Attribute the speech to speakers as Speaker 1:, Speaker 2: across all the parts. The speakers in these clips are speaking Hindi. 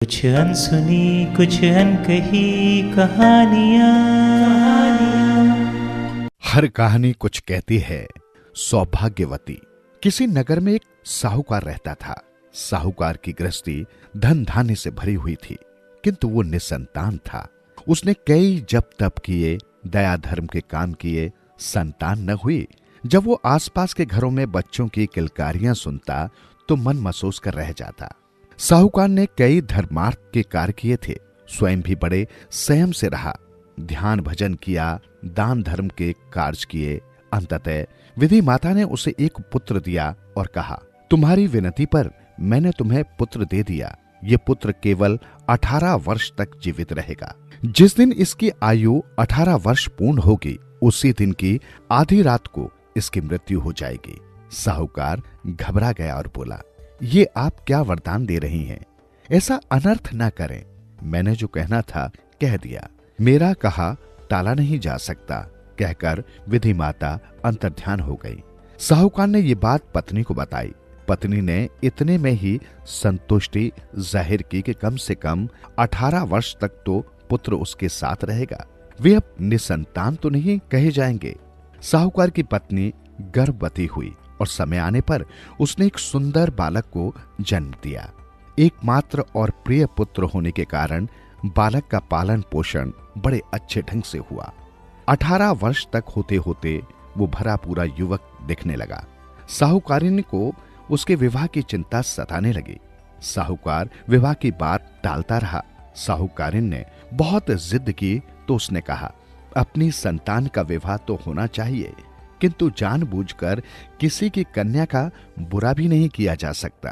Speaker 1: कुछ अनसुनी कुछ अनकही कहानियाँ।
Speaker 2: हर कहानी कुछ कहती है। सौभाग्यवती। किसी नगर में एक साहूकार रहता था। साहूकार की गृहस्थी धन धान्य से भरी हुई थी, किंतु वो निसंतान था। उसने कई जप तप किए, दया धर्म के काम किए, संतान न हुई। जब वो आसपास के घरों में बच्चों की किलकारियां सुनता तो मन महसूस कर रह जाता। साहूकार ने कई धर्मार्थ के कार्य किए थे, स्वयं भी बड़े संयम से रहा, ध्यान भजन किया, दान धर्म के कार्य किए। अंततः विधि माता ने उसे एक पुत्र दिया और कहा, तुम्हारी विनती पर मैंने तुम्हें पुत्र दे दिया। ये पुत्र केवल 18 वर्ष तक जीवित रहेगा। जिस दिन इसकी आयु 18 वर्ष पूर्ण होगी, उसी दिन की आधी रात को इसकी मृत्यु हो जाएगी। साहूकार घबरा गया और बोला, ये आप क्या वरदान दे रही हैं? ऐसा अनर्थ ना करें। मैंने जो कहना था कह दिया, मेरा कहा टाला नहीं जा सकता, कहकर विधि माता अंतर्ध्यान हो गई। साहूकार ने ये बात पत्नी को बताई। पत्नी ने इतने में ही संतुष्टि जाहिर की कि कम से कम 18 वर्ष तक तो पुत्र उसके साथ रहेगा। वे अब निसंतान तो नहीं कहे जाएंगे। साहूकार की पत्नी गर्भवती हुई और समय आने पर उसने एक सुंदर बालक को जन्म दिया। एकमात्र और प्रिय पुत्र होने के कारण बालक का पालन पोषण बड़े अच्छे ढंग से हुआ। 18 वर्ष तक होते होते वो भरा पूरा युवक दिखने लगा। साहूकारिनी को उसके विवाह की चिंता सताने लगी। साहूकार विवाह की बात टालता रहा। साहूकारिन ने बहुत जिद की तो उसने कहा, अपनी संतान का विवाह तो होना चाहिए, किंतु जानबूझकर किसी की कन्या का बुरा भी नहीं किया जा सकता।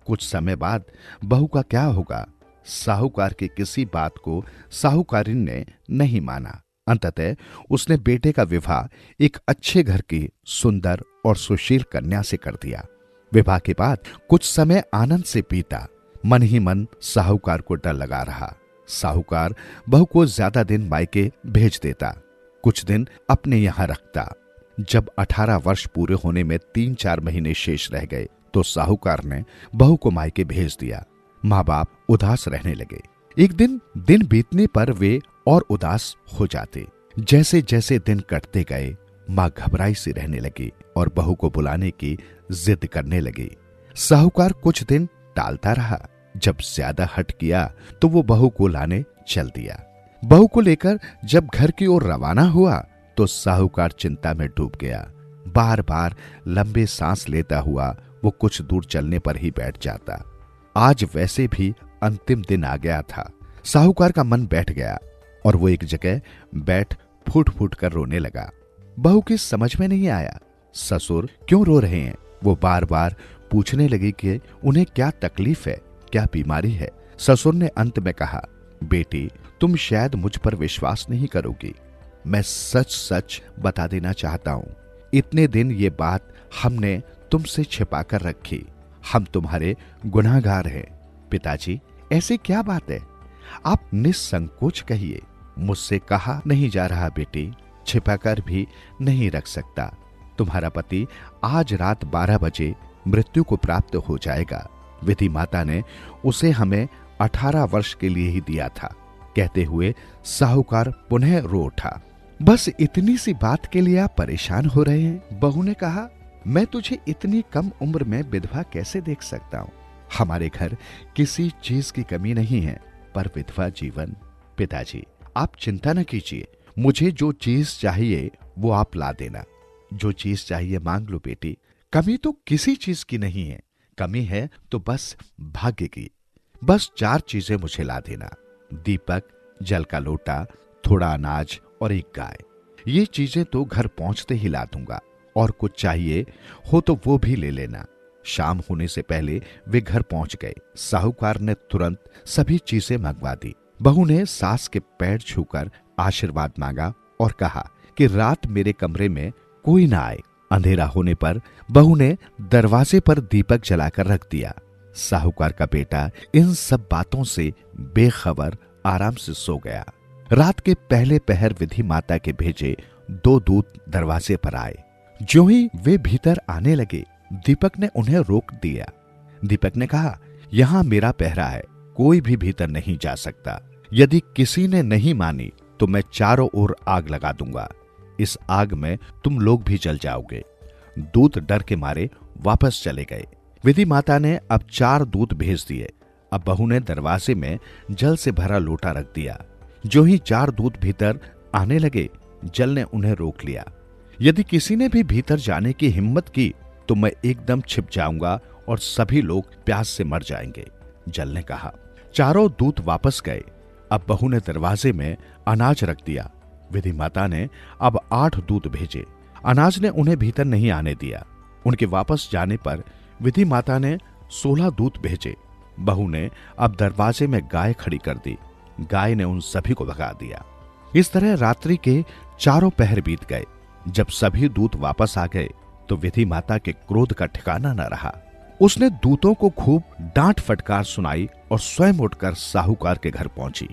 Speaker 2: कुछ समय बाद बहू का क्या होगा? साहूकार की किसी बात को साहूकारिन ने नहीं माना। अंततः उसने बेटे का विवाह एक अच्छे घर की सुंदर और सुशील कन्या से कर दिया। विवाह के बाद कुछ समय आनंद से बीता। मन ही मन साहूकार को डर लगा रहा। साहूकार बहू को ज्यादा दिन मायके भेज देता, कुछ दिन अपने यहां रखता। जब 18 वर्ष पूरे होने में 3-4 महीने शेष रह गए तो साहूकार ने बहू को मायके भेज दिया। माँ बाप उदास रहने लगे। एक दिन दिन बीतने पर वे और उदास हो जाते। जैसे जैसे दिन कटते गए, माँ घबराई सी रहने लगी और बहू को बुलाने की जिद करने लगी। साहूकार कुछ दिन टालता रहा। जब ज्यादा हट किया तो वो बहू को लाने चल दिया। बहू को लेकर जब घर की ओर रवाना हुआ तो साहूकार चिंता में डूब गया। बार बार लंबे सांस लेता हुआ वो कुछ दूर चलने पर ही बैठ जाता। आज वैसे भी अंतिम दिन आ गया था। साहूकार का मन बैठ गया और वो एक जगह बैठ फूट फूट कर रोने लगा। बहू की समझ में नहीं आया, ससुर क्यों रो रहे हैं। वो बार बार पूछने लगी कि उन्हें क्या तकलीफ है, क्या बीमारी है। ससुर ने अंत में कहा, बेटी तुम शायद मुझ पर विश्वास नहीं करोगी, मैं सच सच बता देना चाहता हूं। इतने दिन ये बात हमने तुमसे छिपा कर रखी। हम तुम्हारे गुनाहगार हैं। पिताजी ऐसी क्या बात है? आप निसंकोच कहिए। मुझसे कहा नहीं जा रहा बेटी, छिपाकर भी नहीं रख सकता। तुम्हारा पति आज रात 12 बजे मृत्यु को प्राप्त हो जाएगा। विधि माता ने उसे हमें 18 वर्ष के लिए ही दिया था। कहते हुए साहूकार पुनः रो उठा। बस इतनी सी बात के लिए आप परेशान हो रहे हैं? बहू ने कहा, मैं तुझे इतनी कम उम्र में विधवा कैसे देख सकता हूं? हमारे घर किसी चीज की कमी नहीं है, पर विधवा जीवन। पिताजी आप चिंता न कीजिए, मुझे जो चीज चाहिए वो आप ला देना। जो चीज चाहिए मांग लो बेटी। कमी तो किसी चीज की नहीं है, कमी है तो बस भाग्य की। बस 4 चीजें मुझे ला देना, दीपक, जल का लोटा, थोड़ा अनाज और एक गाय। ये चीजें तो घर पहुंचते ही ला दूंगा, और कुछ चाहिए हो तो वो भी ले लेना। शाम होने से पहले वे घर पहुंच गए। साहूकार ने तुरंत सभी चीजें मंगवा दी। बहू ने सास के पैर छूकर आशीर्वाद मांगा और कहा कि रात मेरे कमरे में कोई ना आए। अंधेरा होने पर बहू ने दरवाजे पर दीपक जलाकर रख दिया। साहूकार का बेटा इन सब बातों से बेखबर आराम से सो गया। रात के पहले पहर विधि माता के भेजे 2 दूत दरवाजे पर आए। ज्यों ही वे भीतर आने लगे, दीपक ने उन्हें रोक दिया। दीपक ने कहा, यहां मेरा पहरा है, कोई भी भीतर नहीं जा सकता। यदि किसी ने नहीं मानी तो मैं चारों ओर आग लगा दूंगा। इस आग में तुम लोग भी जल जाओगे। दूत डर के मारे वापस चले गए। विधि माता ने अब 4 दूत भेज दिए। अब बहू ने दरवाजे में जल से भरा लोटा रख दिया। जो ही 4 दूत भीतर आने लगे, जल ने उन्हें रोक लिया। यदि किसी ने भी भीतर जाने की हिम्मत की तो मैं एकदम छिप जाऊंगा और सभी लोग प्यास से मर जाएंगे। जल ने कहा। चारों दूत वापस गए। अब बहू ने दरवाजे में अनाज रख दिया। विधि माता ने अब 8 दूत भेजे। अनाज ने उन्हें भीतर नहीं आने दिया। उनके वापस जाने पर विधि माता ने 16 दूत भेजे। बहू ने अब दरवाजे में गाय खड़ी कर दी। गाय ने उन सभी को भगा दिया। इस तरह रात्रि के चारों पहर बीत गए। जब सभी दूत वापस आ गए तो विधि माता के क्रोध का ठिकाना न रहा। उसने दूतों को खूब डांट फटकार सुनाई और स्वयं उठकर साहूकार के घर पहुंची।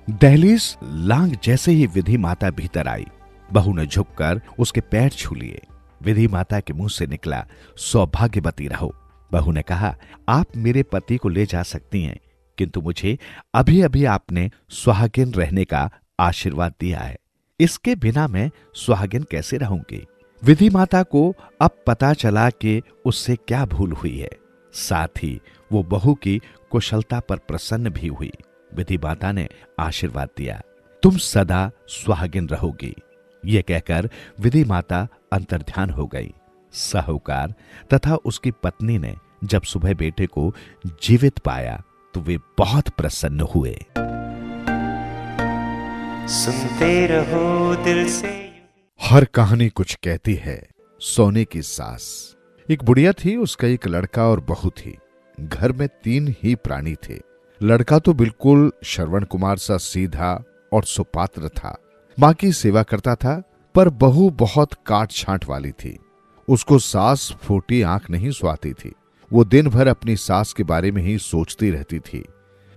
Speaker 2: दहलीज लांग जैसे ही विधि माता भीतर आई, बहू ने झुककर उसके पैर छू लिए। विधि माता के मुंह से निकला, सौभाग्यवती रहो। बहू ने कहा, आप मेरे पति को ले जा सकती हैं, किंतु मुझे अभी अभी आपने सुहागिन रहने का आशीर्वाद दिया है। इसके बिना मैं सुहागिन कैसे रहूंगी। विधि माता को अब पता चला कि उससे क्या भूल हुई है। साथ ही वो बहू की कुशलता पर प्रसन्न भी हुई। विधि माता ने आशीर्वाद दिया, तुम सदा सुहागिन रहोगी। ये कहकर विधि माता अंतर्ध्यान हो गई। साहूकार तथा उसकी पत्नी ने जब सुबह बेटे को जीवित पाया तो वे बहुत प्रसन्न हुए।
Speaker 1: सुनते रहो दिल से।
Speaker 2: हर कहानी कुछ कहती है। सोने की सास। एक बुढ़िया थी, उसका एक लड़का और बहू थी। घर में 3 ही प्राणी थे। लड़का तो बिल्कुल श्रवण कुमार सा सीधा और सुपात्र था, मां की सेवा करता था, पर बहू बहुत काट छांट वाली थी। उसको सास फूटी आंख नहीं सुहाती थी। वो दिन भर अपनी सास के बारे में ही सोचती रहती थी।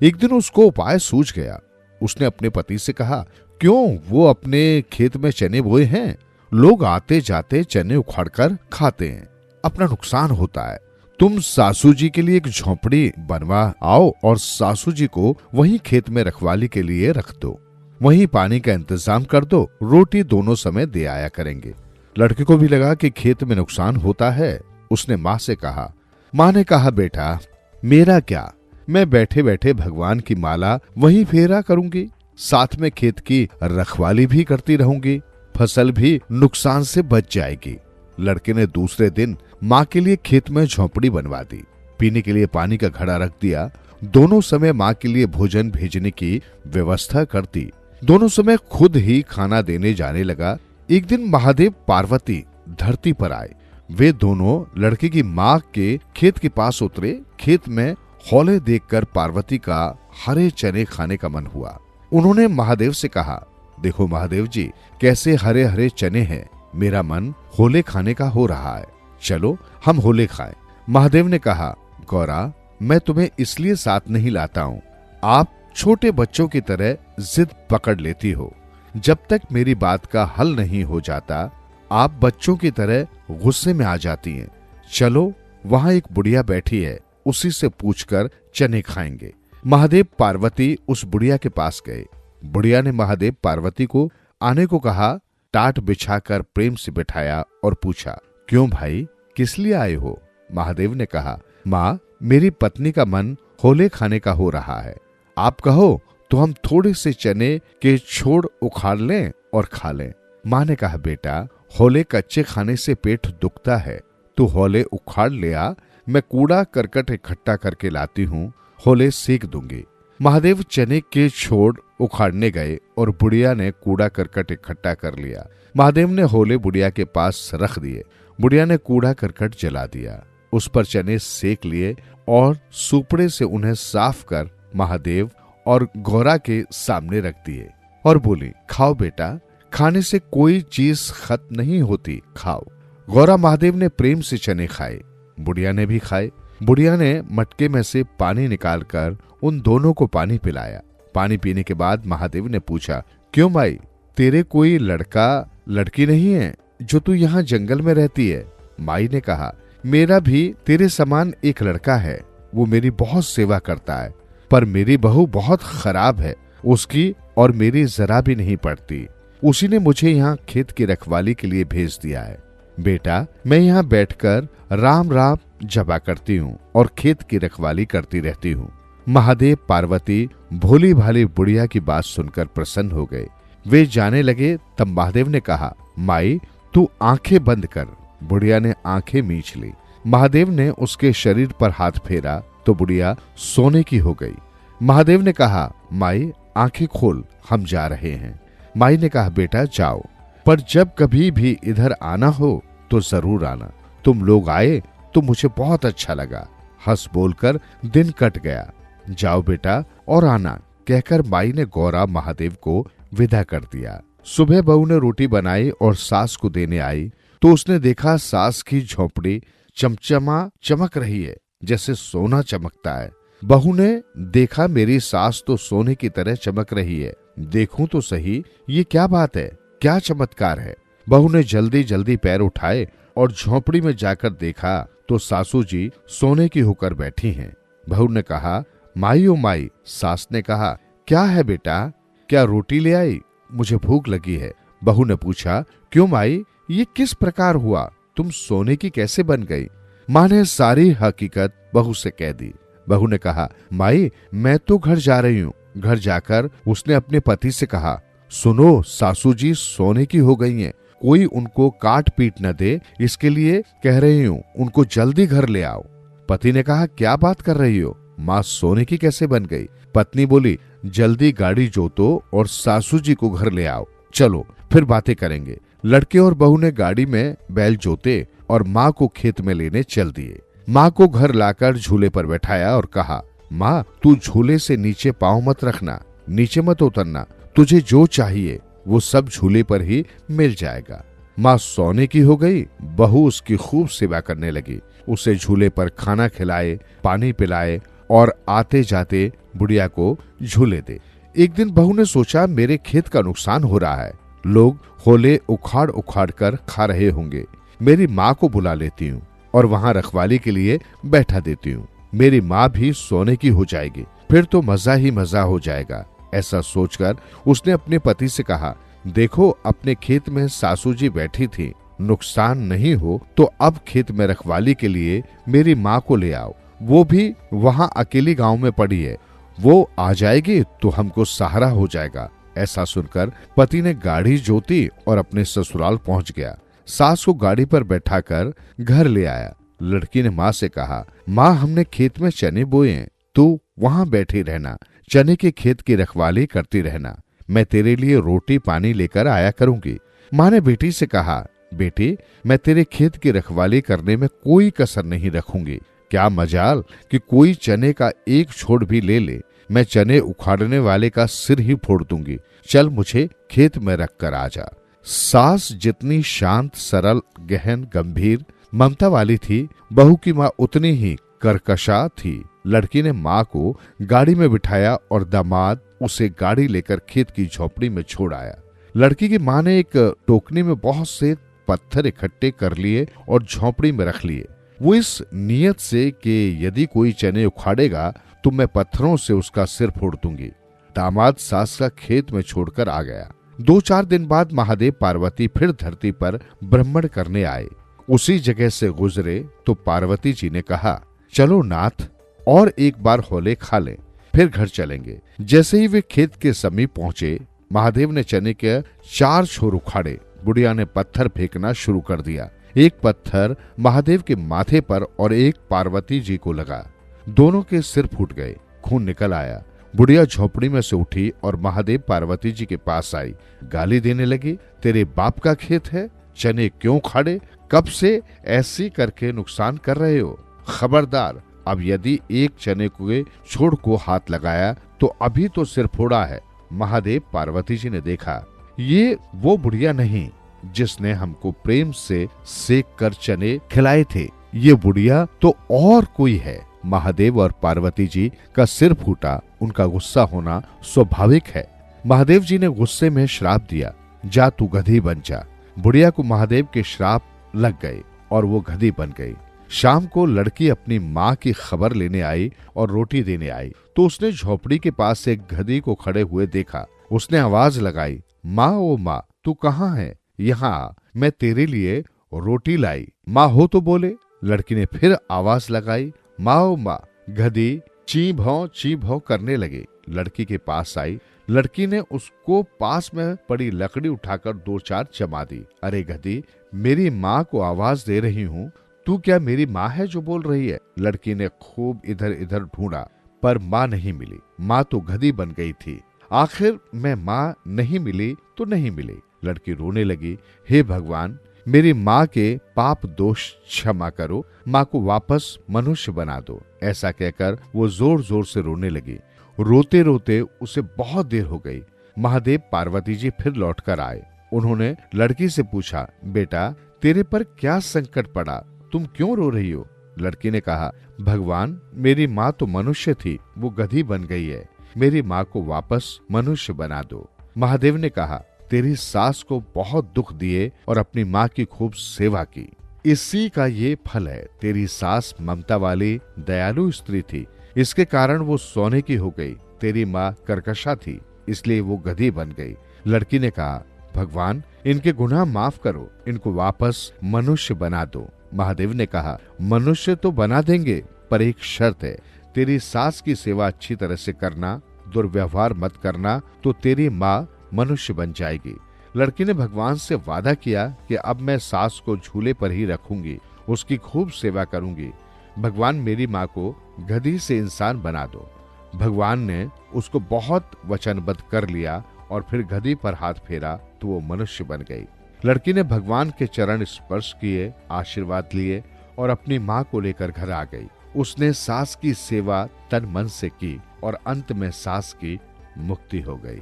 Speaker 2: एक दिन उसको उपाय सूझ गया। उसने अपने पति से कहा, क्यों, वो अपने खेत में चने बोए हैं, लोग आते जाते चने उखाड़कर खाते हैं, अपना नुकसान होता है। तुम सासू जी के लिए एक झोंपड़ी बनवा आओ और सासू जी को वहीं खेत में रखवाली के लिए रख दो। वहीं पानी का इंतजाम कर दो, रोटी दोनों समय दे आया करेंगे। लड़के को भी लगा कि खेत में नुकसान होता है। उसने माँ से कहा। माँ ने कहा, बेटा मेरा क्या, मैं बैठे बैठे भगवान की माला वहीं फेरा करूंगी, साथ में खेत की रखवाली भी करती रहूंगी, फसल भी नुकसान से बच जाएगी। लड़के ने दूसरे दिन माँ के लिए खेत में झोंपड़ी बनवा दी। पीने के लिए पानी का घड़ा रख दिया। दोनों समय माँ के लिए भोजन भेजने की व्यवस्था कर दी। दोनों समय खुद ही खाना देने जाने लगा। एक दिन महादेव पार्वती धरती पर आए। वे दोनों लड़के की माँ के खेत के पास उतरे। खेत में हौले देखकर पार्वती का हरे चने खाने का मन हुआ। उन्होंने महादेव से कहा, देखो महादेव जी, कैसे हरे हरे चने हैं, मेरा मन होले खाने का हो रहा है, चलो हम होले खाएं। महादेव ने कहा, गौरा मैं तुम्हें इसलिए साथ नहीं लाता हूँ, आप छोटे बच्चों की तरह जिद पकड़ लेती हो। जब तक मेरी बात का हल नहीं हो जाता आप बच्चों की तरह गुस्से में आ जाती हैं। चलो वहां एक बुढ़िया बैठी है, उसी से पूछकर चने खाएंगे। महादेव पार्वती उस बुढ़िया के पास गए। बुढ़िया ने महादेव पार्वती को आने को कहा। टाट बिछाकर प्रेम से बिठाया और पूछा, क्यों भाई, किस लिए आए हो? महादेव ने कहा, माँ मेरी पत्नी का मन होले खाने का हो रहा है, आप कहो तो हम थोड़े से चने के छोड़ उखाड़ लें और खा लें। माँ ने कहा, बेटा होले कच्चे खाने से पेट दुखता है, तू होले उखाड़ ले आ, मैं कूड़ा करकट इकट्ठा करके लाती हूँ, होले सेक दूंगी। महादेव चने के छोड़ उखाड़ने गए और बुढ़िया ने कूड़ा करकट इकट्ठा कर लिया। महादेव ने होले बुढ़िया के पास रख दिए। बुढ़िया ने कूड़ा करकट जला दिया, उस पर चने सेक लिए और सुपड़े से उन्हें साफ कर महादेव और गौरा के सामने रख दिए और बोली, खाओ बेटा, खाने से कोई चीज खत्म नहीं होती, खाओ। गौरा महादेव ने प्रेम से चने खाए, बुढ़िया ने भी खाए। बुढ़िया ने मटके में से पानी निकालकर उन दोनों को पानी पिलाया। पानी पीने के बाद महादेव ने पूछा, क्यों माई, तेरे कोई लड़का लड़की नहीं है जो तू यहाँ जंगल में रहती है? माई ने कहा, मेरा भी तेरे समान एक लड़का है, वो मेरी बहुत सेवा करता है, पर मेरी बहू बहुत खराब है, उसकी और मेरी जरा भी नहीं पड़ती। उसी ने मुझे यहाँ खेत की रखवाली के लिए भेज दिया है। बेटा, मैं यहाँ बैठकर राम राम जपा करती हूँ और खेत की रखवाली करती रहती हूँ। महादेव पार्वती भोली भाली बुढ़िया की बात सुनकर प्रसन्न हो गए। वे जाने लगे तब महादेव ने कहा, माई तू आंखें बंद कर। बुढ़िया ने आंखें मीच ली। महादेव ने उसके शरीर पर हाथ फेरा तो बुढ़िया सोने की हो गई। महादेव ने कहा, माई आंखें खोल, हम जा रहे हैं। माई ने कहा, बेटा जाओ, पर जब कभी भी इधर आना हो तो जरूर आना। तुम लोग आए तो मुझे बहुत अच्छा लगा। हंस बोलकर दिन कट गया। जाओ बेटा और आना, कहकर माई ने गौरा महादेव को विदा कर दिया। सुबह बहू ने रोटी बनाई और सास को देने आई तो उसने देखा सास की झोंपड़ी चमचमा चमक रही है, जैसे सोना चमकता है। बहू ने देखा मेरी सास तो सोने की तरह चमक रही है, देखूं तो सही ये क्या बात है, क्या चमत्कार है। बहू ने जल्दी जल्दी पैर उठाए और झोंपड़ी में जाकर देखा तो सासू जी सोने की होकर बैठी हैं। बहू ने कहा, माई ओ माई। सास ने कहा, क्या है बेटा, क्या रोटी ले आई, मुझे भूख लगी है। बहू ने पूछा, क्यों माई, ये किस प्रकार हुआ, तुम सोने की कैसे बन गई। माँ ने सारी हकीकत बहू से कह दी। बहू ने कहा, माई मैं तो घर जा रही हूँ। घर जाकर उसने अपने पति से कहा, सुनो सासू जी सोने की हो गई हैं, कोई उनको काट पीट न दे, इसके लिए कह रही हूँ, उनको जल्दी घर ले आओ। पति ने कहा, क्या बात कर रही हो, माँ सोने की कैसे बन गई। पत्नी बोली, जल्दी गाड़ी जोतो और सासू जी को घर ले आओ, चलो फिर बातें करेंगे। लड़के और बहू ने गाड़ी में बैल जोते और माँ को खेत में लेने चल दिए। माँ को घर लाकर झूले पर बैठाया और कहा, माँ तू झूले से नीचे पाँव मत रखना, नीचे मत उतरना, तुझे जो चाहिए वो सब झूले पर ही मिल जाएगा। माँ सोने की हो गई। बहू उसकी खूब सेवा करने लगी, उसे झूले पर खाना खिलाए, पानी पिलाए और आते जाते बुढ़िया को झूले दे। एक दिन बहू ने सोचा, मेरे खेत का नुकसान हो रहा है, लोग होले उखाड़ उखाड़ कर खा रहे होंगे, मेरी माँ को बुला लेती हूँ और वहां रखवाली के लिए बैठा देती हूँ। मेरी माँ भी सोने की हो जाएगी, फिर तो मजा ही मजा हो जाएगा। ऐसा सोचकर उसने अपने पति से कहा, देखो अपने खेत में सासू जी बैठी थी, नुकसान नहीं हो तो अब खेत में रखवाली के लिए मेरी माँ को ले आओ, वो भी वहाँ अकेली गांव में पड़ी है, वो आ जाएगी तो हमको सहारा हो जाएगा। ऐसा सुनकर पति ने गाड़ी जोती और अपने ससुराल पहुंच गया। सास को गाड़ी पर बैठाकर घर ले आया। लड़की ने माँ से कहा, माँ हमने खेत में चने बोए हैं, तू वहां बैठी रहना, चने के खेत की रखवाली करती रहना, मैं तेरे लिए रोटी पानी लेकर आया करूंगी। माँ ने बेटी से कहा, बेटी मैं तेरे खेत की रखवाली करने में कोई कसर नहीं रखूंगी, क्या मजाल कि कोई चने का एक छोड़ भी ले ले, मैं चने उखाड़ने वाले का सिर ही फोड़ दूंगी, चल मुझे खेत में रख कर आ जा। सास जितनी शांत सरल गहन गंभीर ममता वाली थी, बहू की माँ उतनी ही करकशा थी। लड़की ने माँ को गाड़ी में बिठाया और दामाद उसे गाड़ी लेकर खेत की झोपड़ी में छोड़ आया। लड़की की माँ ने एक टोकनी में बहुत से पत्थर इकट्ठे कर लिए और झोपड़ी में रख लिए, वो इस नियत से कि यदि कोई चने उखाड़ेगा तो मैं पत्थरों से उसका सिर फोड़ दूंगी। दामाद सास का खेत में छोड़कर आ गया। 2-4 दिन बाद महादेव पार्वती फिर धरती पर भ्रमण करने आए। उसी जगह से गुजरे तो पार्वती जी ने कहा, चलो नाथ और एक बार होले खा लें, फिर घर चलेंगे। जैसे ही वे खेत के समीप पहुंचे, महादेव ने चने के 4 छोर उखाड़े। बुढ़िया ने पत्थर फेंकना शुरू कर दिया। एक पत्थर महादेव के माथे पर और एक पार्वती जी को लगा, दोनों के सिर फूट गए, खून निकल आया। बुढ़िया झोपड़ी में से उठी और महादेव पार्वती जी के पास आई, गाली देने लगी, तेरे बाप का खेत है, चने क्यों खाड़े, कब से ऐसी करके नुकसान कर रहे हो, खबरदार, अब यदि एक चने के छोड़ को हाथ लगाया तो अभी तो सिर फोड़ा है। महादेव पार्वती जी ने देखा, ये वो बुढ़िया नहीं जिसने हमको प्रेम से सेक कर चने खिलाए थे, ये बुढ़िया तो और कोई है। महादेव और पार्वती जी का सिर फूटा, उनका गुस्सा होना स्वाभाविक है। महादेव जी ने गुस्से में श्राप दिया, जा तू गधी बन जा। बुढ़िया को महादेव के श्राप लग गए और वो गधी बन गई। शाम को लड़की अपनी माँ की खबर लेने आई और रोटी देने आई तो उसने झोपड़ी के पास एक गधी को खड़े हुए देखा। उसने आवाज लगाई, माँ ओ माँ, तू कहाँ है? यहाँ आ, मैं तेरे लिए रोटी लाई। माँ हो तो बोले। लड़की ने फिर आवाज लगाई, माँ ओ माँ। गधी ची भौं करने लगी। लड़की के पास आई। लड़की ने उसको पास में पड़ी लकड़ी उठाकर 2-4 चमा दी। अरे गधी, मेरी माँ को आवाज दे रही हूँ, तू क्या मेरी माँ है जो बोल रही है? लड़की ने खूब इधर इधर ढूंढा पर माँ नहीं मिली। माँ तो गधी बन गई थी। आखिर में माँ नहीं मिली तो नहीं मिली। लड़की रोने लगी, हे भगवान, मेरी माँ के पाप दोष क्षमा करो, माँ को वापस मनुष्य बना दो। ऐसा कहकर वो जोर जोर से रोने लगी। रोते रोते उसे बहुत देर हो गई। महादेव पार्वती जी फिर लौटकर आए। उन्होंने लड़की से पूछा, बेटा तेरे पर क्या संकट पड़ा, तुम क्यों रो रही हो? लड़की ने कहा, भगवान, मेरी माँ तो मनुष्य थी, वो गधी बन गई है, मेरी माँ को वापस मनुष्य बना दो। महादेव ने कहा, तेरी सास को बहुत दुख दिए और अपनी माँ की खूब सेवा की, इसी का ये फल है। तेरी सास ममता वाली दयालु स्त्री थी, इसके कारण वो सोने की हो गई। तेरी माँ कर्कशा थी, इसलिए वो गधी बन गई। लड़की ने कहा, भगवान, इनके गुनाह माफ करो, इनको वापस मनुष्य बना दो। महादेव ने कहा, मनुष्य तो बना देंगे, पर एक शर्त है, तेरी सास की सेवा अच्छी तरह से करना, दुर्व्यवहार मत करना, तो तेरी माँ मनुष्य बन जाएगी। लड़की ने भगवान से वादा किया कि अब मैं सास को झूले पर ही रखूंगी, उसकी खूब सेवा करूंगी। भगवान, मेरी माँ को गधी से इंसान बना दो। भगवान ने उसको बहुत वचनबद्ध कर लिया और फिर गधी पर हाथ फेरा तो वो मनुष्य बन गई। लड़की ने भगवान के चरण स्पर्श किए, आशीर्वाद लिए और अपनी माँ को लेकर घर आ गई। उसने सास की सेवा तन मन से की और अंत में सास की मुक्ति हो गई।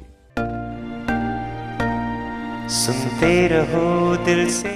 Speaker 1: सुनते रहो दिल से।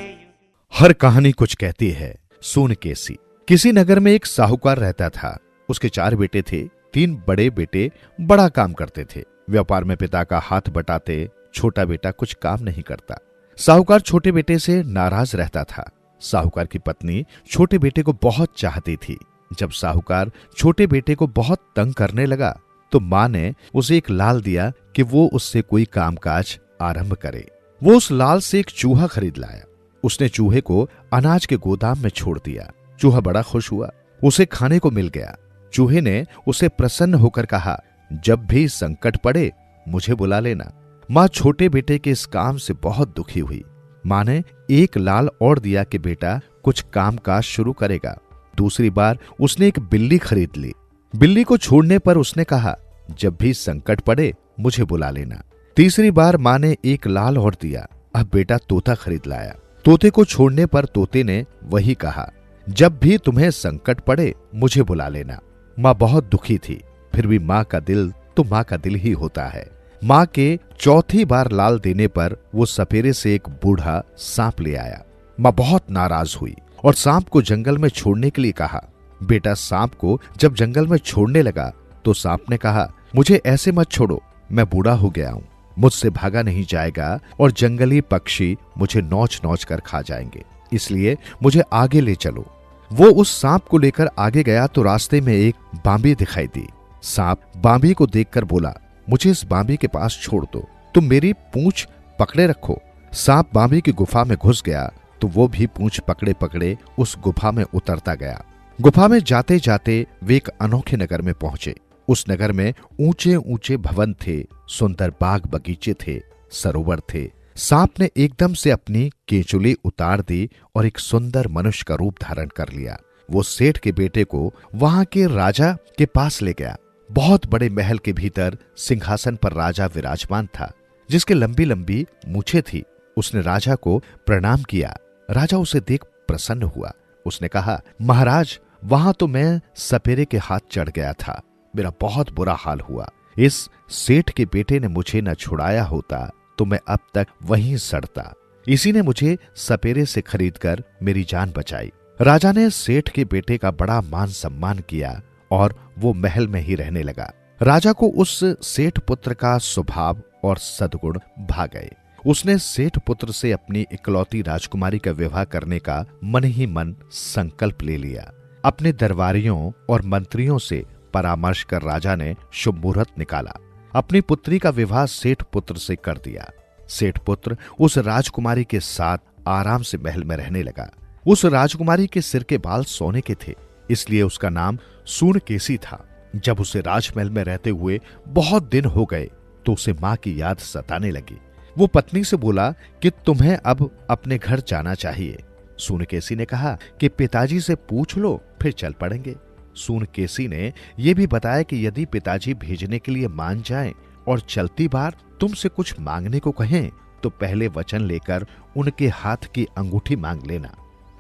Speaker 2: हर कहानी कुछ कहती है। सोनकेसी। किसी नगर में एक साहूकार रहता था। उसके 4 बेटे थे। 3 बड़े बेटे बड़ा काम करते थे, व्यापार में पिता का हाथ बटाते। छोटा बेटा कुछ काम नहीं करता। साहूकार छोटे बेटे से नाराज रहता था। साहूकार की पत्नी छोटे बेटे को बहुत चाहती थी। जब साहूकार छोटे बेटे को बहुत तंग करने लगा तो माँ ने उसे एक लाल दिया कि वो उससे कोई कामकाज आरंभ करे। वो उस लाल से एक चूहा खरीद लाया। उसने चूहे को अनाज के गोदाम में छोड़ दिया। चूहा बड़ा खुश हुआ, उसे खाने को मिल गया। चूहे ने उसे प्रसन्न होकर कहा, जब भी संकट पड़े मुझे बुला लेना। माँ छोटे बेटे के इस काम से बहुत दुखी हुई। माँ ने एक लाल और दिया कि बेटा कुछ कामकाज शुरू करेगा। दूसरी बार उसने एक बिल्ली खरीद ली। बिल्ली को छोड़ने पर उसने कहा, जब भी संकट पड़े मुझे बुला लेना। तीसरी बार माँ ने एक लाल और दिया। अब बेटा तोता खरीद लाया। तोते को छोड़ने पर तोते ने वही कहा, जब भी तुम्हें संकट पड़े मुझे बुला लेना। माँ बहुत दुखी थी, फिर भी माँ का दिल तो माँ का दिल ही होता है। माँ के चौथी बार लाल देने पर वो सपेरे से एक बूढ़ा सांप ले आया। माँ बहुत नाराज हुई और सांप को जंगल में छोड़ने के लिए कहा। बेटा सांप को जब जंगल में छोड़ने लगा तो सांप ने कहा, मुझे ऐसे मत छोड़ो, मैं बूढ़ा हो गया हूँ, मुझसे भागा नहीं जाएगा और जंगली पक्षी मुझे नोच नोच कर खा जाएंगे, इसलिए मुझे आगे ले चलो। वो उस सांप को लेकर आगे गया तो रास्ते में एक बांबी दिखाई दी। सांप बांबी को देखकर बोला, मुझे इस बांबी के पास छोड़ दो, तुम मेरी पूंछ पकड़े रखो। सांप बांबी की गुफा में घुस गया तो वो भी पूंछ पकड़े पकड़े उस गुफा में उतरता गया। गुफा में जाते जाते वे एक अनोखे नगर में पहुंचे। उस नगर में ऊंचे ऊंचे भवन थे, सुंदर बाग बगीचे थे, सरोवर थे। सांप ने एकदम से अपनी केंचुली उतार दी और एक सुंदर मनुष्य का रूप धारण कर लिया। वो सेठ के बेटे को वहां के राजा के पास ले गया। बहुत बड़े महल के भीतर सिंहासन पर राजा विराजमान था, जिसके लंबी लंबी मूछें थी। उसने राजा को प्रणाम किया। राजा उसे देख प्रसन्न हुआ। उसने कहा, महाराज, वहां तो मैं सपेरे के हाथ चढ़ गया था, मेरा बहुत बुरा हाल हुआ। इस सेठ के बेटे ने मुझे न छुड़ाया होता तो मैं अब तक वहीं सड़ता। इसी ने मुझे सपेरे से खरीदकर मेरी जान बचाई। राजा ने सेठ के बेटे का बड़ा मान सम्मान किया और वो महल में ही रहने लगा। राजा को उस सेठ पुत्र का स्वभाव और सद्गुण भा गए। उसने सेठ पुत्र से अपनी इकलौती राजकुमारी का विवाह करने का मन ही मन संकल्प ले लिया। अपने दरबारियों और मंत्रियों से परामर्श कर राजा ने शुभ मुहूर्त निकाला। अपनी पुत्री का विवाह सेठ पुत्र से कर दिया। सेठ पुत्र उस राजकुमारी के साथ आराम से महल में रहने लगा। उस राजकुमारी के सिर के बाल सोने के थे, इसलिए उसका नाम सूर्यकेशी था। जब उसे राजमहल में रहते हुए बहुत दिन हो गए तो उसे मां की याद सताने लगी। वो पत्नी से बोला कि तुम्हें अब अपने घर जाना चाहिए। सूर्यकेशी ने कहा कि पिताजी से पूछ लो, फिर चल पड़ेंगे। सूर्यकेशी ने यह भी बताया कि यदि पिताजी भेजने के लिए मान जाएं और चलती बार तुमसे कुछ मांगने को कहें तो पहले वचन लेकर उनके हाथ की अंगूठी मांग लेना।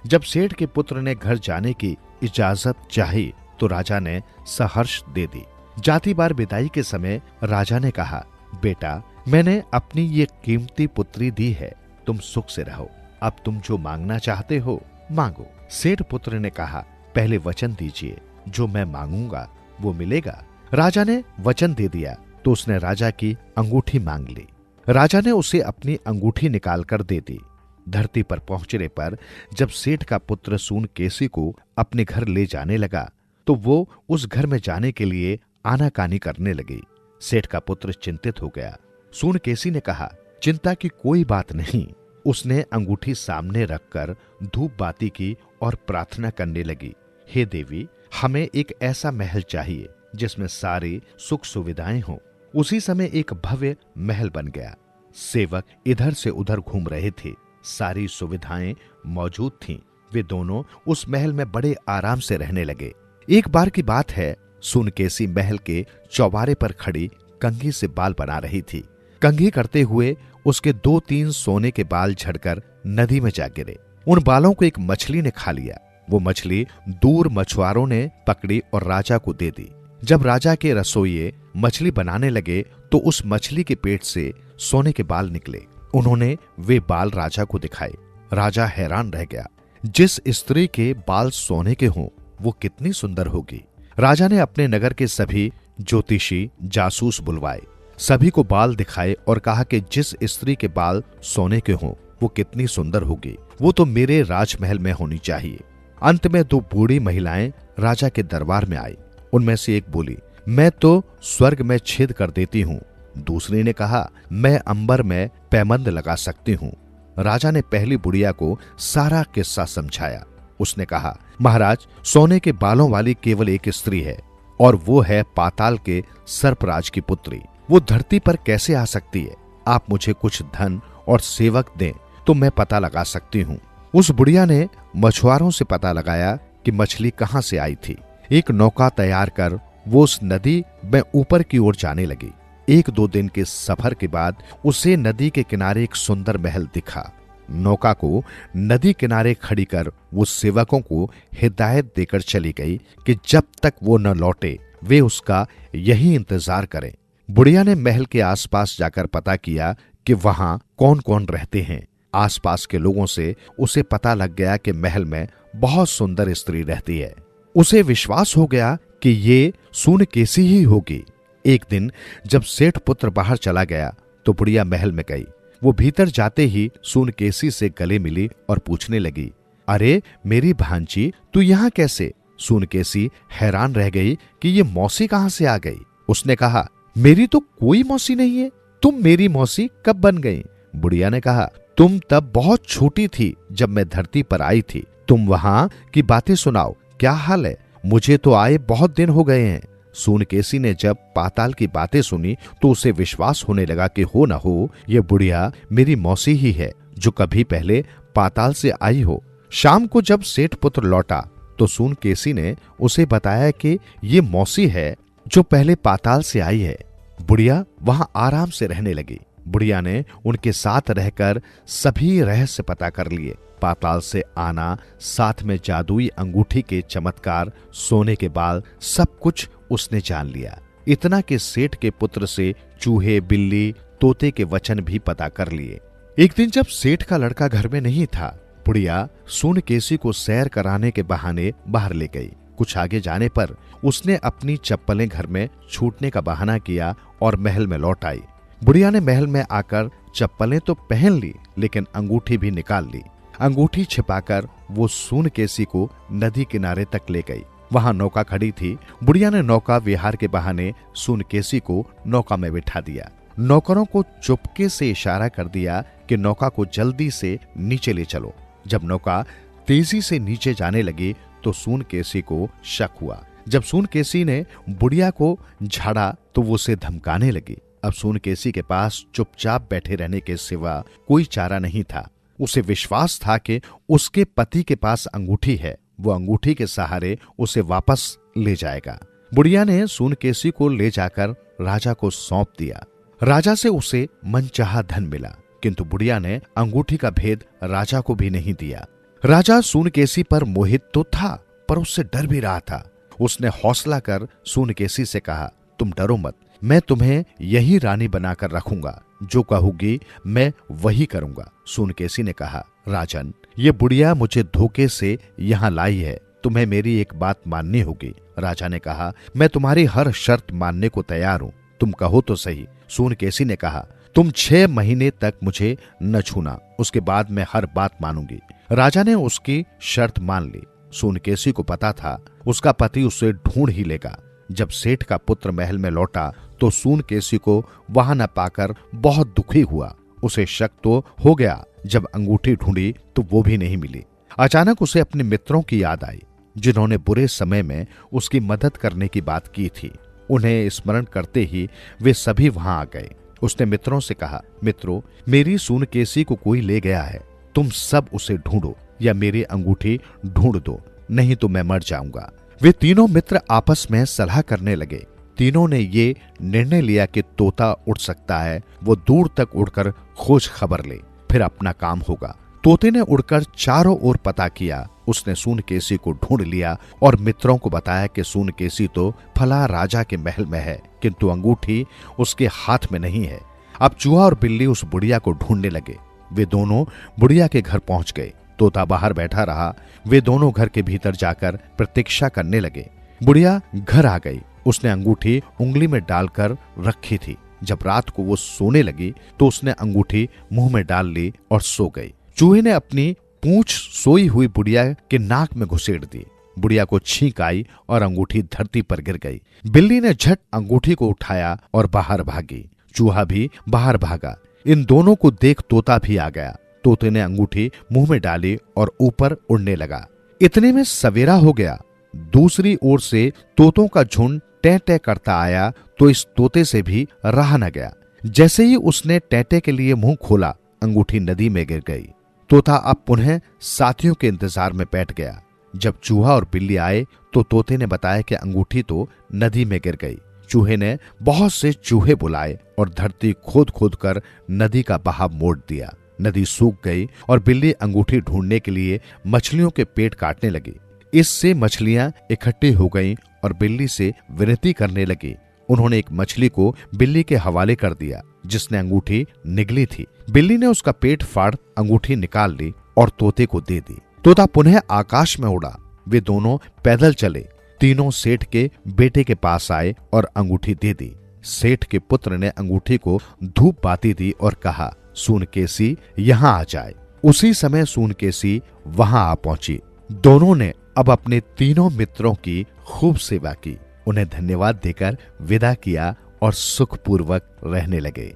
Speaker 2: जब सेठ के पुत्र ने घर जाने की इजाजत चाही तो राजा ने सहर्ष दे दी। जाती बार विदाई के समय राजा ने कहा, बेटा, मैंने अपनी ये कीमती पुत्री दी है, तुम सुख से रहो। अब तुम जो मांगना चाहते हो मांगो। सेठ पुत्र ने कहा, पहले वचन दीजिए, जो मैं मांगूंगा वो मिलेगा। राजा ने वचन दे दिया तो उसने राजा की अंगूठी मांग ली। राजा ने उसे अपनी अंगूठी निकालकर दे दी। धरती पर पहुंचने पर जब सेठ का पुत्र सूर्यकेशी को अपने घर ले जाने लगा तो वो उस घर में जाने के लिए आनाकानी करने लगी। सेठ का पुत्र चिंतित हो गया। सूर्यकेशी ने कहा, चिंता की कोई बात नहीं। उसने अंगूठी सामने रखकर धूप बाती की और प्रार्थना करने लगी, हे देवी, हमें एक ऐसा महल चाहिए जिसमें सारी सुख सुविधाएं हों। उसी समय एक भव्य महल बन गया। सेवक इधर से उधर घूम रहे थे, सारी सुविधाएं मौजूद थीं। वे दोनों उस महल में बड़े आराम से रहने लगे। एक बार की बात है, सूर्यकेशी महल के चौबारे पर खड़ी कंघी से बाल बना रही थी। कंघी करते हुए उसके 2-3 सोने के बाल झड़कर नदी में जा गिरे। उन बालों को एक मछली ने खा लिया। वो मछली दूर मछुआरों ने पकड़ी और राजा को दे दी। जब राजा के रसोइये मछली बनाने लगे तो उस मछली के पेट से सोने के बाल निकले। उन्होंने वे बाल राजा को दिखाए। राजा हैरान रह गया। जिस स्त्री के बाल सोने के हों वो कितनी सुंदर होगी। राजा ने अपने नगर के सभी ज्योतिषी जासूस बुलवाए, सभी को बाल दिखाए और कहा कि जिस स्त्री के बाल सोने के हों वो कितनी सुंदर होगी, वो तो मेरे राजमहल में होनी चाहिए। अंत में 2 बूढ़ी महिलाएं राजा के दरबार में आई। उनमें से एक बोली, मैं तो स्वर्ग में छेद कर देती हूँ। दूसरी ने कहा, मैं अंबर में पैबंद लगा सकती हूँ। राजा ने पहली बुढ़िया को सारा किस्सा समझाया। उसने कहा, महाराज, सोने के बालों वाली केवल एक स्त्री है और वो है पाताल के सर्पराज की पुत्री। वो धरती पर कैसे आ सकती है? आप मुझे कुछ धन और सेवक दें तो मैं पता लगा सकती हूँ। उस बुढ़िया ने मछुआरों से पता लगाया कि मछली कहाँ से आई थी। एक नौका तैयार कर वो उस नदी में ऊपर की ओर जाने लगी। 1-2 दिन के सफर के बाद उसे नदी के किनारे एक सुंदर महल दिखा। नौका को नदी किनारे खड़ी कर वो सेवकों को हिदायत देकर चली गई कि जब तक वो न लौटे वे उसका यही इंतजार करें। बुढ़िया ने महल के आसपास जाकर पता किया कि वहां कौन कौन रहते हैं। आसपास के लोगों से उसे पता लग गया कि महल में बहुत सुंदर स्त्री रहती है। उसे विश्वास हो गया कि ये सूर्यकेशी ही होगी। एक दिन जब सेठ पुत्र बाहर चला गया तो बुढ़िया महल में गई। वो भीतर जाते ही सूर्यकेशी से गले मिली और पूछने लगी, अरे मेरी भांजी, तू यहाँ कैसे? सूर्यकेशी हैरान रह गई कि ये मौसी कहाँ से आ गई। उसने कहा, मेरी तो कोई मौसी नहीं है, तुम मेरी मौसी कब बन गई? बुढ़िया ने कहा, तुम तब बहुत छोटी थी जब मैं धरती पर आई थी। तुम वहां की बातें सुनाओ, क्या हाल है? मुझे तो आए बहुत दिन हो गए हैं। सूर्यकेशी ने जब पाताल की बातें सुनी तो उसे विश्वास होने लगा कि हो न हो ये बुढ़िया मेरी मौसी ही है जो कभी पहले पाताल से आई हो। शाम को जब सेठ पुत्र लौटा तो सूर्यकेशी ने उसे बताया कि ये मौसी है जो पहले पाताल से आई है। बुढ़िया वहां आराम से रहने लगी। बुढ़िया ने उनके साथ रहकर सभी रहस्य पता कर लिए। पाताल से आना, साथ में जादुई अंगूठी के चमत्कार, सोने के बाल, सब कुछ उसने जान लिया। इतना कि सेठ के पुत्र से चूहे, बिल्ली, तोते के वचन भी पता कर लिए। एक दिन जब सेठ का लड़का घर में नहीं था, बुढ़िया सूर्यकेशी को सैर कराने के बहाने बाहर ले गई। कुछ आगे जाने पर उसने अपनी चप्पलें घर में छूटने का बहाना किया और महल में लौट आई। बुढ़िया ने महल में आकर चप्पलें तो पहन ली, लेकिन अंगूठी भी निकाल ली। अंगूठी छिपाकर वो सूनकेसी को नदी किनारे तक ले गई। वहां नौका खड़ी थी। बुढ़िया ने नौका विहार के बहाने सूनकेसी को नौका में बिठा दिया। नौकरों को चुपके से इशारा कर दिया कि नौका को जल्दी से नीचे ले चलो। जब नौका तेजी से नीचे जाने लगी तो सूनकेसी को शक हुआ। जब सूनकेसी ने बुढ़िया को झाड़ा तो वो उसे धमकाने लगी। अब सूनकेसी के पास चुपचाप बैठे रहने के सिवा कोई चारा नहीं था। उसे विश्वास था कि उसके पति के पास अंगूठी है, वो अंगूठी के सहारे उसे वापस ले जाएगा। बुढ़िया ने सूनकेसी को ले जाकर राजा को सौंप दिया। राजा से उसे मनचाहा धन मिला, किंतु बुढ़िया ने अंगूठी का भेद राजा को भी नहीं दिया। राजा सूनकेसी पर मोहित तो था, पर उससे डर भी रहा था। उसने हौसला कर सूनकेसी से कहा, तुम डरो मत, मैं तुम्हें यही रानी बनाकर रखूंगा, जो कहोगी मैं वही करूंगा। सूनकेसी ने कहा, राजन, ये बुढ़िया मुझे धोखे से यहाँ लाई है, तुम्हें मेरी एक बात माननी होगी। राजा ने कहा, मैं तुम्हारी हर शर्त मानने को तैयार हूं, तुम कहो तो सही। सूनकेसी ने कहा, तुम 6 महीने तक मुझे न छूना, उसके बाद मैं हर बात मानूंगी। राजा ने उसकी शर्त मान ली। सूनकेसी को पता था उसका पति उसे ढूंढ ही लेगा। जब सेठ का पुत्र महल में लौटा तो सूनकेसी को वहां न पाकर बहुत दुखी हुआ। उसे शक तो हो गया। जब अंगूठी ढूंढी तो वो भी नहीं मिली। अचानक उसे अपने मित्रों की याद आई, जिन्होंने बुरे समय में उसकी मदद करने की बात की थी। उन्हें स्मरण करते ही वे सभी वहां आ गए। उसने मित्रों से कहा, मित्रों, मेरी सूनकेसी को कोई ले गया है, तुम सब उसे ढूंढो या मेरी अंगूठी ढूंढ दो, नहीं तो मैं मर जाऊंगा। वे तीनों मित्र आपस में सलाह करने लगे। तीनों ने ये निर्णय लिया कि तोता उड़ सकता है, वो दूर तक उड़कर खोज खबर ले, फिर अपना काम होगा। तोते ने उड़कर चारों ओर पता किया। उसने सूनकेसी को ढूंढ लिया और मित्रों को बताया कि सूनकेसी तो फला राजा के महल में है, किंतु अंगूठी उसके हाथ में नहीं है। अब चूहा और बिल्ली उस बुढ़िया को ढूंढने लगे। वे दोनों बुढ़िया के घर पहुंच गए। तोता बाहर बैठा रहा। वे दोनों घर के भीतर जाकर प्रतीक्षा करने लगे। बुढ़िया घर आ गई। उसने अंगूठी उंगली में डालकर रखी थी। जब रात को वो सोने लगी तो उसने अंगूठी मुंह में डाल ली और सो गई। चूहे ने अपनी पूंछ सोई हुई बुढ़िया के नाक में घुसेड़ दी। बुढ़िया को छींक आई और अंगूठी धरती पर गिर गई। बिल्ली ने झट अंगूठी को उठाया और बाहर भागी। चूहा भी बाहर भागा। इन दोनों को देख तोता भी आ गया। तोते ने अंगूठी मुंह में डाली और ऊपर उड़ने लगा। इतने में सवेरा हो गया। दूसरी ओर से तोतों का झुंड टें टें करता आया तो इस तोते से भी रहा न गया। जैसे ही उसने टेंटे के लिए मुंह खोला, अंगूठी नदी में गिर गई। तोता अब पुनः साथियों के इंतजार में बैठ गया। जब चूहा और बिल्ली आए तो तोते ने बताया कि अंगूठी तो नदी में गिर गई। चूहे ने बहुत से चूहे बुलाए और धरती खोद खोद कर नदी का बहाव मोड़ दिया। नदी सूख गई और बिल्ली अंगूठी ढूंढने के लिए मछलियों के पेट काटने लगी। इससे मछलियां इकट्ठी हो गईं और बिल्ली से विनती करने लगी। उन्होंने एक मछली को बिल्ली के हवाले कर दिया, जिसने अंगूठी निगली थी। बिल्ली ने उसका पेट फाड़ अंगूठी निकाल ली और तोते को दे दी। तोता पुनः आकाश में उड़ा। वे दोनों पैदल चले। तीनों सेठ के बेटे के पास आए और अंगूठी दे दी। सेठ के पुत्र ने अंगूठी को धूप बाती दी और कहा, सूनकेसी यहाँ आ जाए। उसी समय सूनकेसी वहां आ पहुंची। दोनों ने अब अपने तीनों मित्रों की खूब सेवा की, उन्हें धन्यवाद देकर विदा किया और सुखपूर्वक रहने लगे।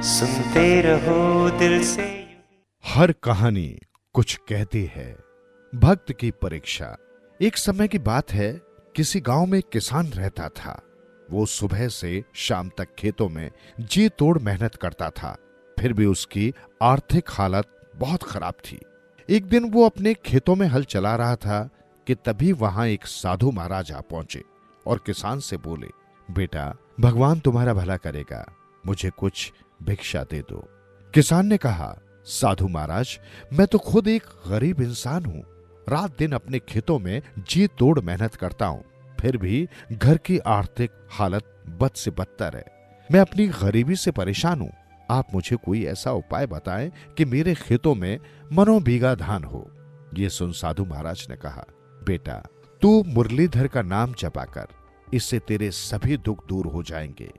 Speaker 1: सुनते रहो दिल से।
Speaker 2: हर कहानी कुछ कहती है। भक्त की परीक्षा। एक समय की बात है, किसी गांव में एक किसान रहता था। वो सुबह से शाम तक खेतों में जी तोड़ मेहनत करता था, फिर भी उसकी आर्थिक हालत बहुत खराब थी। एक दिन वो अपने खेतों में हल चला रहा था कि तभी वहां एक साधु महाराज आ पहुंचे और किसान से बोले, बेटा, भगवान तुम्हारा भला करेगा, मुझे कुछ भिक्षा दे दो। किसान ने कहा, साधु महाराज, मैं तो खुद एक गरीब इंसान हूं। रात दिन अपने खेतों में जी तोड़ मेहनत करता हूं, फिर भी घर की आर्थिक हालत बद से बदतर है। मैं अपनी गरीबी से परेशान हूं। आप मुझे कोई ऐसा उपाय बताएं कि मेरे खेतों में मनो बीघा धान हो। ये सुन साधु महाराज ने कहा, बेटा, तू मुरलीधर का नाम जपा कर, इससे तेरे सभी दुख दूर हो जाएंगे।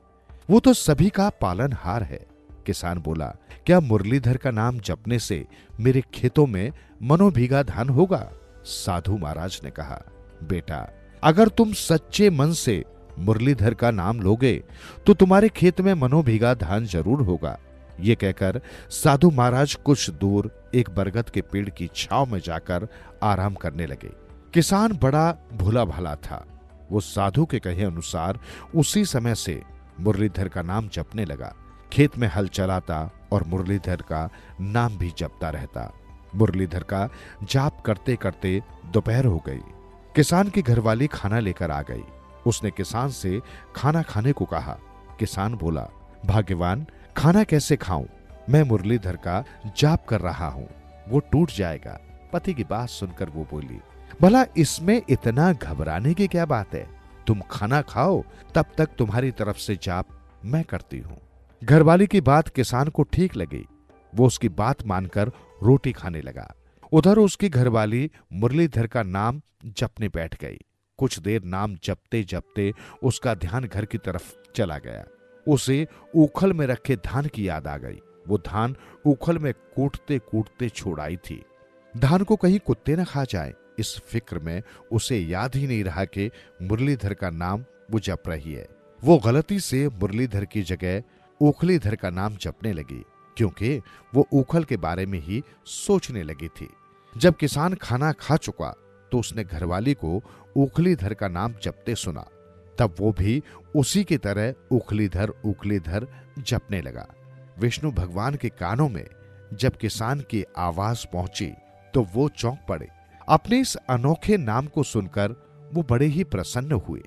Speaker 2: वो तो सभी का पालनहार है। किसान बोला, क्या मुरलीधर का नाम जपने से मेरे खेतों में मनोभीगा धान होगा? साधु महाराज ने कहा, बेटा, अगर तुम सच्चे मन से मुरलीधर का नाम लोगे तो तुम्हारे खेत में मनोभीगा धान जरूर होगा। ये कहकर साधु महाराज कुछ दूर एक बरगद के पेड़ की छांव में जाकर आराम करने लगे। किसान बड़ा भोला भाला था। वो साधु के कहे अनुसार उसी समय से मुरलीधर का नाम जपने लगा। खेत में हल चलाता और मुरलीधर का नाम भी जपता रहता। मुरलीधर का जाप करते करते दोपहर हो गई। किसान की घरवाली खाना लेकर आ गई। उसने किसान से खाना खाने को कहा। किसान बोला, भाग्यवान, खाना कैसे खाऊं? मैं मुरलीधर का जाप कर रहा हूं, वो टूट जाएगा। पति की बात सुनकर वो बोली, भला इसमें इतना घबराने की क्या बात है? तुम खाना खाओ, तब तक तुम्हारी तरफ से जाप मैं करती हूं। घरवाली की बात किसान को ठीक लगी। वो उसकी बात मानकर रोटी खाने लगा। उधर उसकी घरवाली मुरलीधर का नाम जपने बैठ गई। कुछ देर नाम जपते जपते उसका ध्यान घर की तरफ चला गया। उसे ऊखल में रखे धान की याद आ गई। वो धान ऊखल में कूटते कूटते छोड़ आई थी। धान को कहीं कुत्ते न खा जाए, इस फिक्र में उसे याद ही नहीं रहा कि मुरलीधर का नाम वो जप रही है। वो गलती से मुरलीधर की जगह ओखलीधर का नाम जपने लगी, क्योंकि वो ऊखल के बारे में ही सोचने लगी थी। जब किसान खाना खा चुका तो उसने घरवाली को ओखलीधर का नाम जपते सुना। तब वो भी उसी की तरह ओखलीधर ओखलीधर जपने लगा। विष्णु भगवान के कानों में जब किसान की आवाज पहुंची तो वो चौंक पड़े। अपने इस अनोखे नाम को सुनकर वो बड़े ही प्रसन्न हुए।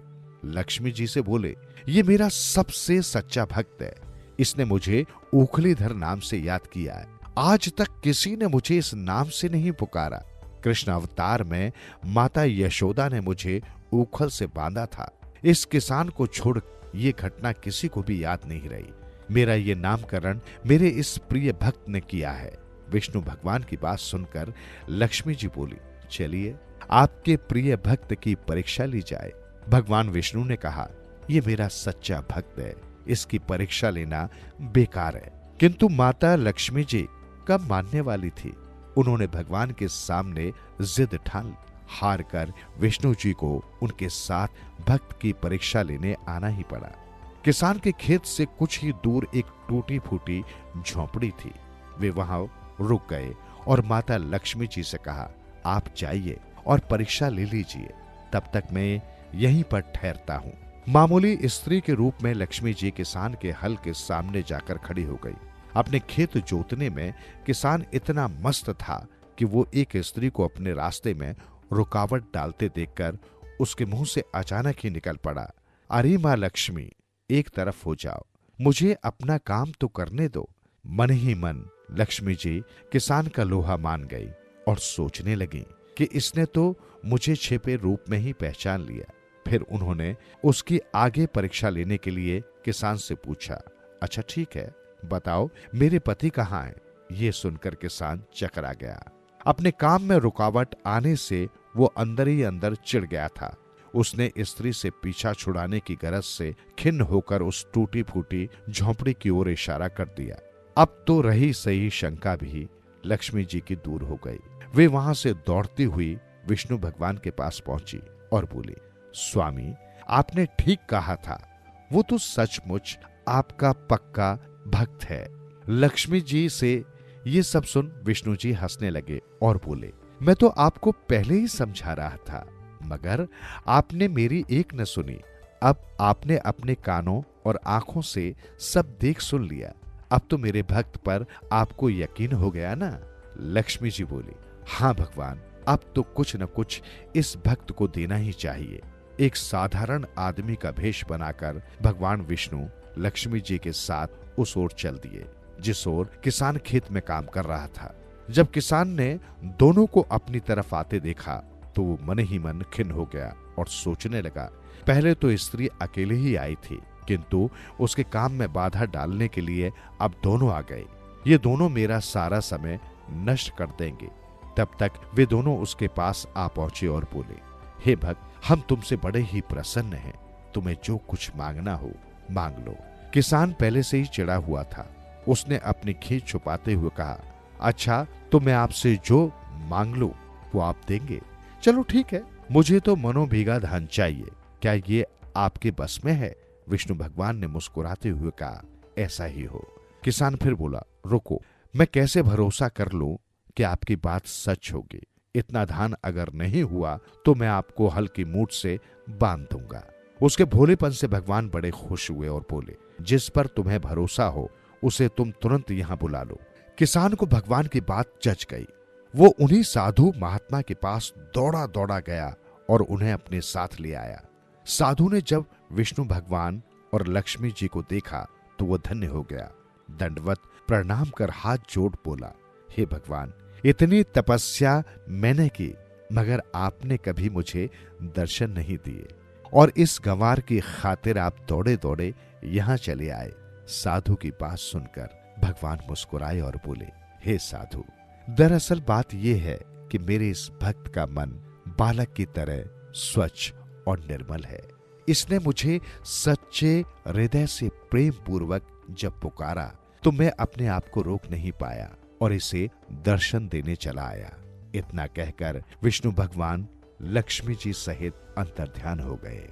Speaker 2: लक्ष्मी जी से बोले, ये मेरा सबसे सच्चा भक्त है। इसने मुझे ओखलीधर नाम से याद किया है। आज तक किसी ने मुझे इस नाम से नहीं पुकारा। कृष्ण अवतार में माता यशोदा ने मुझे ऊखल से बांधा था। इस किसान को छोड़ ये घटना किसी को भी याद नहीं रही। मेरा ये नामकरण मेरे इस प्रिय भक्त ने किया है। विष्णु भगवान की बात सुनकर लक्ष्मी जी बोली, चलिए आपके प्रिय भक्त की परीक्षा ली जाए। भगवान विष्णु ने कहा, ये मेरा सच्चा भक्त है, इसकी परीक्षा लेना बेकार है। किंतु माता लक्ष्मी जी कब मानने वाली थी। उन्होंने भगवान के सामने जिद ठान, हार कर विष्णु जी को उनके साथ भक्त की परीक्षा लेने आना ही पड़ा। किसान के खेत से कुछ ही दूर एक टूटी फूटी झोंपड़ी थी। वे वहां रुक गए और माता लक्ष्मी जी से कहा, आप जाइए और परीक्षा ले लीजिए, तब तक मैं यहीं पर ठहरता हूं। मामूली स्त्री के रूप में लक्ष्मी जी किसान के हल के सामने जाकर खड़ी हो गई। अपने खेत जोतने में किसान इतना मस्त था कि वो एक स्त्री को अपने रास्ते में रुकावट डालते देखकर उसके मुंह से अचानक ही निकल पड़ा, अरे मां लक्ष्मी, एक तरफ हो जाओ, मुझे अपना काम तो करने दो। मन ही मन लक्ष्मी जी किसान का लोहा मान गई और सोचने लगी कि इसने तो मुझे छिपे रूप में ही पहचान लिया। फिर उन्होंने उसकी आगे परीक्षा लेने के लिए किसान से पूछा, अच्छा ठीक है, बताओ मेरे पति कहाँ हैं? ये सुनकर किसान चकरा गया। अपने काम में रुकावट आने से वो अंदर ही अंदर चिढ़ गया था। उसने स्त्री से पीछा छुड़ाने की गरज से खिन्न होकर उस टूटी फूटी झोंपड़ी की ओर इशारा कर दिया। अब तो रही सही शंका भी लक्ष्मी जी की दूर हो गई। वे वहां से दौड़ती हुई विष्णु भगवान के पास पहुंची और बोली, स्वामी, आपने ठीक कहा था, वो तो सचमुच आपका पक्का भक्त है। लक्ष्मी जी से ये सब सुन विष्णु जी हंसने लगे और बोले, मैं तो आपको पहले ही समझा रहा था, मगर आपने मेरी एक न सुनी। अब आपने अपने कानों और आंखों से सब देख सुन लिया। अब तो मेरे भक्त पर आपको यकीन हो गया ना? लक्ष्मी जी बोली, हाँ भगवान, अब तो कुछ न कुछ इस भक्त को देना ही चाहिए। एक साधारण आदमी का भेष बनाकर भगवान विष्णु लक्ष्मी जी के साथ उस ओर चल दिए जिस ओर किसान खेत में काम कर रहा था। जब किसान ने दोनों को अपनी तरफ आते देखा तो वो मन ही मन खिन्न हो गया और सोचने लगा, पहले तो स्त्री अकेले ही आई थी, किंतु उसके काम में बाधा डालने के लिए अब दोनों आ गए। ये दोनों मेरा सारा समय नष्ट कर देंगे। तब तक वे दोनों उसके पास आ पहुंचे और बोले, हे भक्त, हम तुमसे बड़े ही प्रसन्न हैं। तुम्हें जो कुछ मांगना हो मांग लो। किसान पहले से ही चिढ़ा हुआ था। उसने अपनी खींच छुपाते हुए कहा, अच्छा तो मैं आपसे जो मांग लूं वो आप देंगे? चलो ठीक है, मुझे तो मनोभीगा धान चाहिए। क्या ये आपके बस में है? विष्णु भगवान ने मुस्कुराते हुए कहा, ऐसा ही हो। किसान फिर बोला, रुको, मैं कैसे भरोसा कर लूं कि आपकी बात सच होगी? इतना धान अगर नहीं हुआ तो मैं आपको हल की मूठ से बांध दूंगा। उसके भोलेपन से भगवान बड़े खुश हुए और बोले, जिस पर तुम्हें भरोसा हो उसे तुम तुरंत यहां बुला लो। किसान को भगवान की बात जच गई। वो उन्हीं साधु महात्मा के पास दौड़ा दौड़ा गया और उन्हें अपने साथ ले आया। साधु ने जब विष्णु भगवान और लक्ष्मी जी को देखा तो वो धन्य हो गया। दंडवत प्रणाम कर हाथ जोड़ बोला, हे भगवान, इतनी तपस्या मैंने की मगर आपने कभी मुझे दर्शन नहीं दिए और इस गंवार की खातिर आप दौड़े दौड़े यहां चले आए। साधु की बात सुनकर भगवान मुस्कुराए और बोले, हे साधु, दरअसल बात यह है कि मेरे इस भक्त का मन बालक की तरह स्वच्छ और निर्मल है। इसने मुझे सच्चे हृदय से प्रेम पूर्वक जब पुकारा तो मैं अपने आप को रोक नहीं पाया और इसे दर्शन देने चला आया। इतना कहकर विष्णु भगवान लक्ष्मी जी सहित अंतर्ध्यान हो गए।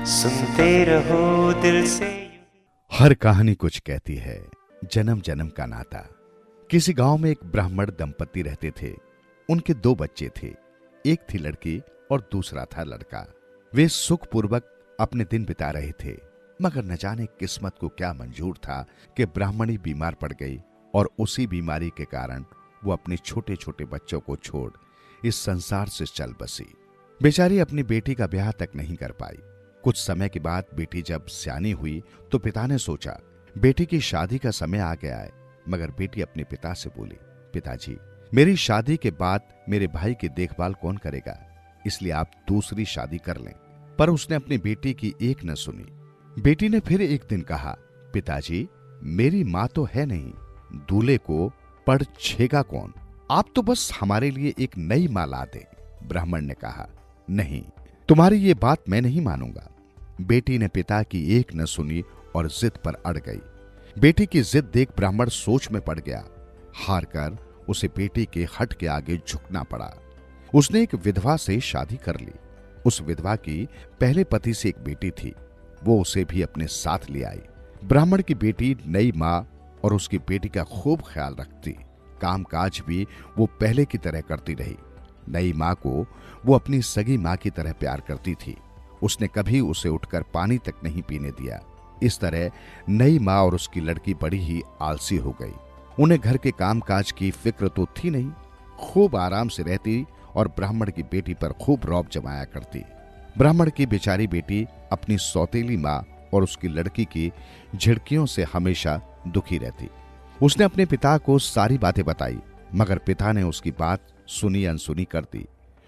Speaker 1: सुनते रहो दिल से।
Speaker 2: हर कहानी कुछ कहती है। जन्म जन्म का नाता। किसी गांव में एक ब्राह्मण दंपति रहते थे। उनके 2 बच्चे थे। एक थी लड़की और दूसरा था लड़का। वे सुखपूर्वक अपने दिन बिता रहे थे, मगर न जाने किस्मत को क्या मंजूर था कि ब्राह्मणी बीमार पड़ गई और उसी बीमारी के कारण वो अपने छोटे छोटे बच्चों को छोड़ इस संसार से चल बसी। बेचारी अपनी बेटी का ब्याह तक नहीं कर पाई। कुछ समय के बाद बेटी जब सियानी हुई तो पिता ने सोचा बेटी की शादी का समय आ गया है। मगर बेटी अपने पिता से बोली, पिताजी, मेरी शादी के बाद मेरे भाई की देखभाल कौन करेगा, इसलिए आप दूसरी शादी कर लें। पर उसने अपनी बेटी की एक न सुनी। बेटी ने फिर एक दिन कहा, पिताजी, मेरी माँ तो है नहीं, दूल्हे को पढ़ छेगा कौन? आप तो बस हमारे लिए एक नई माँ ला दें। ब्राह्मण ने कहा, नहीं, तुम्हारी ये बात मैं नहीं मानूंगा। बेटी ने पिता की एक न सुनी और जिद पर अड़ गई। बेटी की जिद देख ब्राह्मण सोच में पड़ गया। हार कर उसे बेटी के हट के आगे झुकना पड़ा। उसने एक विधवा से शादी कर ली। उस विधवा की पहले पति से एक बेटी थी। वो उसे भी अपने साथ ले आई। ब्राह्मण की बेटी नई माँ और उसकी बेटी का खूब ख्याल रखती। कामकाज भी वो पहले की तरह करती रही। नई माँ को वो अपनी सगी माँ की तरह प्यार करती थी। उसने कभी उसे उठकर पानी तक नहीं पीने दिया। इस तरह नई माँ और उसकी लड़की बड़ी ही आलसी हो गई। उन्हें घर के कामकाज की फिक्र तो थी नहीं। खूब आराम से रहती और ब्राह्मण की बेटी पर खूब रौब जमाया करती। ब्राह्मण की बेचारी बेटी अपनी सौतेली माँ और उसकी लड़की की झिड़कियों से हमेशा दुखी रहती। उसने अपने पिता को सारी बातें बताई, मगर पिता ने उसकी बात सुनी अनसुनी कर दी।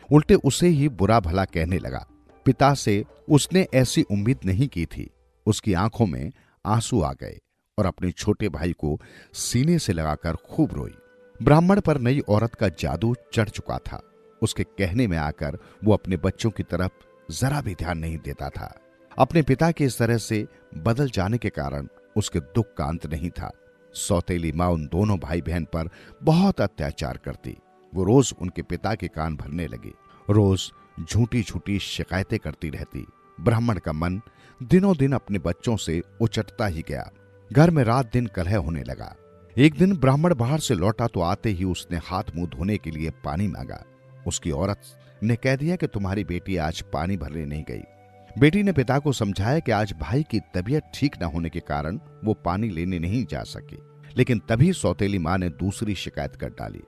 Speaker 2: उल्टे उसे ही बुरा भला कहने लगा। पिता से उसने ऐसी उम्मीद नहीं की थी। उसकी आंखों में आंसू आ गए और अपने छोटे भाई को सीने से लगाकर खूब रोई। ब्राह्मण पर नई औरत का जादू चढ़ चुका था। उसके कहने में आकर वो अपने बच्चों की तरफ जरा भी ध्यान नहीं देता था। अपने पिता के इस तरह से बदल जाने के कारण उसके दुख का अंत नहीं था। सौतेली माँ उन दोनों भाई बहन पर बहुत अत्याचार करती। वो रोज उनके पिता के कान भरने लगी। रोज झूठी झूठी शिकायतें करती रहती। ब्राह्मण का मन दिनों दिन अपने बच्चों से उचटता ही गया। घर में रात दिन कलह होने लगा। एक दिन ब्राह्मण बाहर से लौटा तो आते ही उसने हाथ मुंह धोने के लिए पानी मांगा। उसकी औरत ने कह दिया कि तुम्हारी बेटी आज पानी भरने नहीं गई। बेटी ने पिता को समझाया कि आज भाई की तबीयत ठीक न होने के कारण वो पानी लेने नहीं जा सकी। लेकिन तभी सौतेली माँ ने दूसरी शिकायत कर डाली,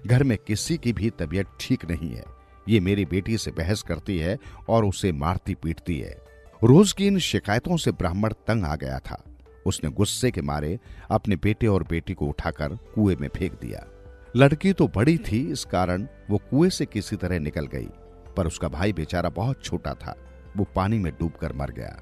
Speaker 2: घर में किसी की भी तबीयत ठीक नहीं है। ये मेरी बेटी से बहस करती है और उसे मारती पीटती है। रोज की इन शिकायतों से ब्राह्मण तंग आ गया था। उसने गुस्से के मारे अपने बेटे और बेटी को उठाकर कुएं में फेंक दिया। लड़की तो बड़ी थी, इस कारण वो कुएं से किसी तरह निकल गई, पर उसका भाई बेचारा बहुत छोटा था। वो पानी में डूबकर मर गया।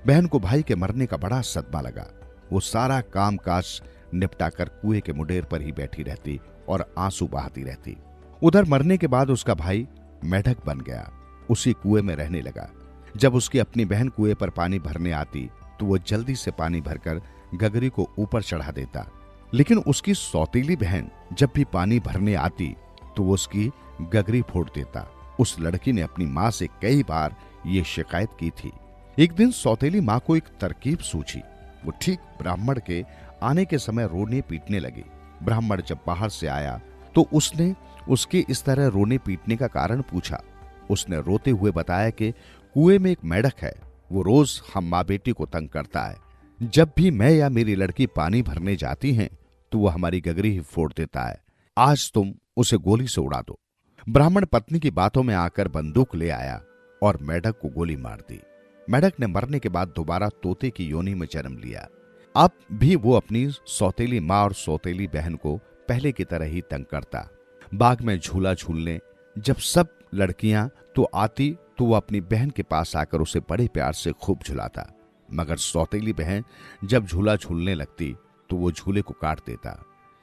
Speaker 2: बहन को भाई के मरने का बड़ा सदमा लगा। वो सारा काम काज निपटाकर कुएं के मुडेर पर ही बैठी रहती और आंसू बहाती रहती। उधर मरने के बाद उसका भाई मेढक बन गया, उसी कुएं में रहने लगा। जब उसकी अपनी बहन कुएं पर पानी भरने आती तो वो जल्दी से पानी भरकर गगरी को ऊपर चढ़ा देता, लेकिन उसकी सौतीली बहन जब भी पानी भरने आती तो वो उसकी गगरी फोड़ देता। उस लड़की ने अपनी माँ से कई बार ये शिकायत की थी। एक दिन सौतेली माँ को एक तरकीब सूझी। वो ठीक ब्राह्मण के आने के समय रोने पीटने लगी। ब्राह्मण जब बाहर से आया तो उसने उसके इस तरह रोने पीटने का कारण पूछा। उसने रोते हुए बताया कि कुएं में एक मेंढक है, वो रोज हम माँ बेटी को तंग करता है। जब भी मैं या मेरी लड़की पानी भरने जाती हैं तो वो हमारी गगरी ही फोड़ देता है। आज तुम उसे गोली से उड़ा दो। ब्राह्मण पत्नी की बातों में आकर बंदूक ले आया और मेंढक को गोली मार दी। मेंढक ने मरने के बाद दोबारा तोते की योनि में जन्म लिया। अब भी वो अपनी सौतेली माँ और सौतेली बहन को पहले की तरह ही तंग करता। बाग में झूला झूलने जब सब लड़कियां तो आती तो वो अपनी बहन के पास आकर उसे बड़े प्यार से खूब झुलाता, मगर सौतेली बहन जब झूला झूलने लगती तो वो झूले को काट देता।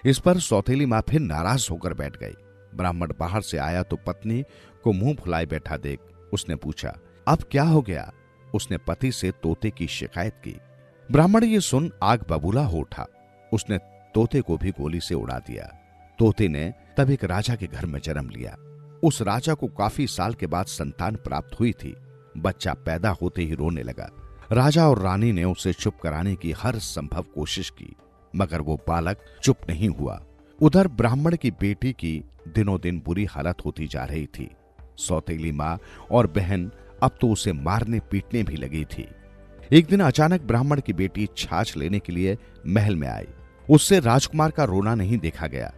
Speaker 2: इस पर सौतेली माँ फिर नाराज होकर बैठ गई। ब्राह्मण बाहर से आया तो पत्नी को मुंह फुलाए बैठा देख उसने पूछा, अब क्या हो गया? उसने पति से तोते की शिकायत की। ब्राह्मण ये सुन आग बबूला हो उठा। उसने तोते को भी गोली से उड़ा दिया। तोते ने तब एक राजा के घर में जन्म लिया। उस राजा को काफी साल के बाद संतान प्राप्त हुई थी। बच्चा पैदा होते ही रोने लगा। राजा और रानी ने उसे चुप कराने की हर संभव कोशिश की, मगर वो बालक चुप नहीं हुआ। उधर ब्राह्मण की बेटी की दिनों दिन बुरी हालत होती जा रही थी। सौतेली माँ और बहन अब तो उसे मारने पीटने भी लगी थी। एक दिन अचानक ब्राह्मण की बेटी छाछ लेने के लिए महल में आई। उससे राजकुमार का रोना नहीं देखा गया।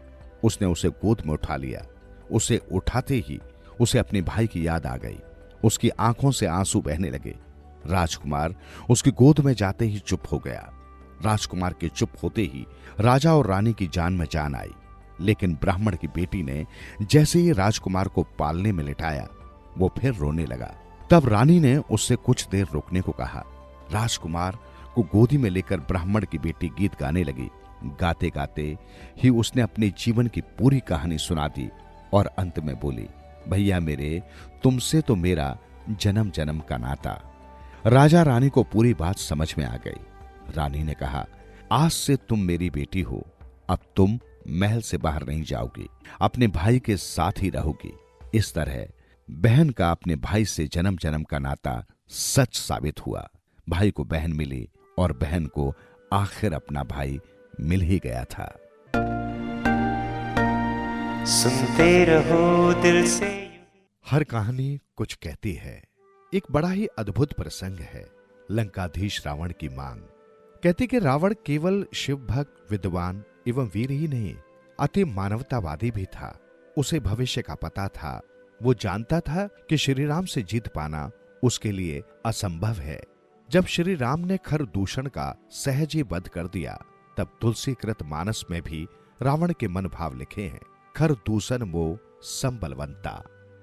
Speaker 2: उसने उसे गोद में उठा लिया। उसे उठाते ही उसे अपने भाई की याद आ गई। उसकी आंखों से आंसू बहने लगे। राजकुमार उसकी गोद में जाते ही चुप हो गया। राजकुमार के चुप होते ही राजा और रानी की जान में जान आई। लेकिन ब्राह्मण की बेटी ने जैसे ही राजकुमार को पालने में लिटाया, वो फिर रोने लगा। तब रानी ने उससे कुछ देर रुकने को कहा। राजकुमार को गोदी में लेकर ब्राह्मण की बेटी गीत गाने लगी। गाते गाते ही उसने अपने जीवन की पूरी कहानी सुना दी और अंत में बोली, भैया मेरे, तुमसे तो मेरा जन्म जन्म का नाता। राजा रानी को पूरी बात समझ में आ गई। रानी ने कहा, आज से तुम मेरी बेटी हो। अब तुम महल से बाहर नहीं जाओगी, अपने भाई के साथ ही रहोगी। इस तरह बहन का अपने भाई से जन्म जन्म का नाता सच साबित हुआ। भाई को बहन मिली और बहन को आखिर अपना भाई मिल ही गया था।
Speaker 1: सुनते रहो दिल से।
Speaker 2: हर कहानी कुछ कहती है। एक बड़ा ही अद्भुत प्रसंग है। लंकाधीश रावण की मांग। कहती कि रावण केवल शिव भक्त, विद्वान एवं वीर ही नहीं, अति मानवतावादी भी था। उसे भविष्य का पता था। वो जानता था कि श्री राम से जीत पाना उसके लिए असंभव है। जब श्री राम ने खर दूषण का सहज ही वध कर दिया, तब तुलसीकृत मानस में भी रावण के मन भाव लिखे हैं। खर दूषण मोह संबलवंता,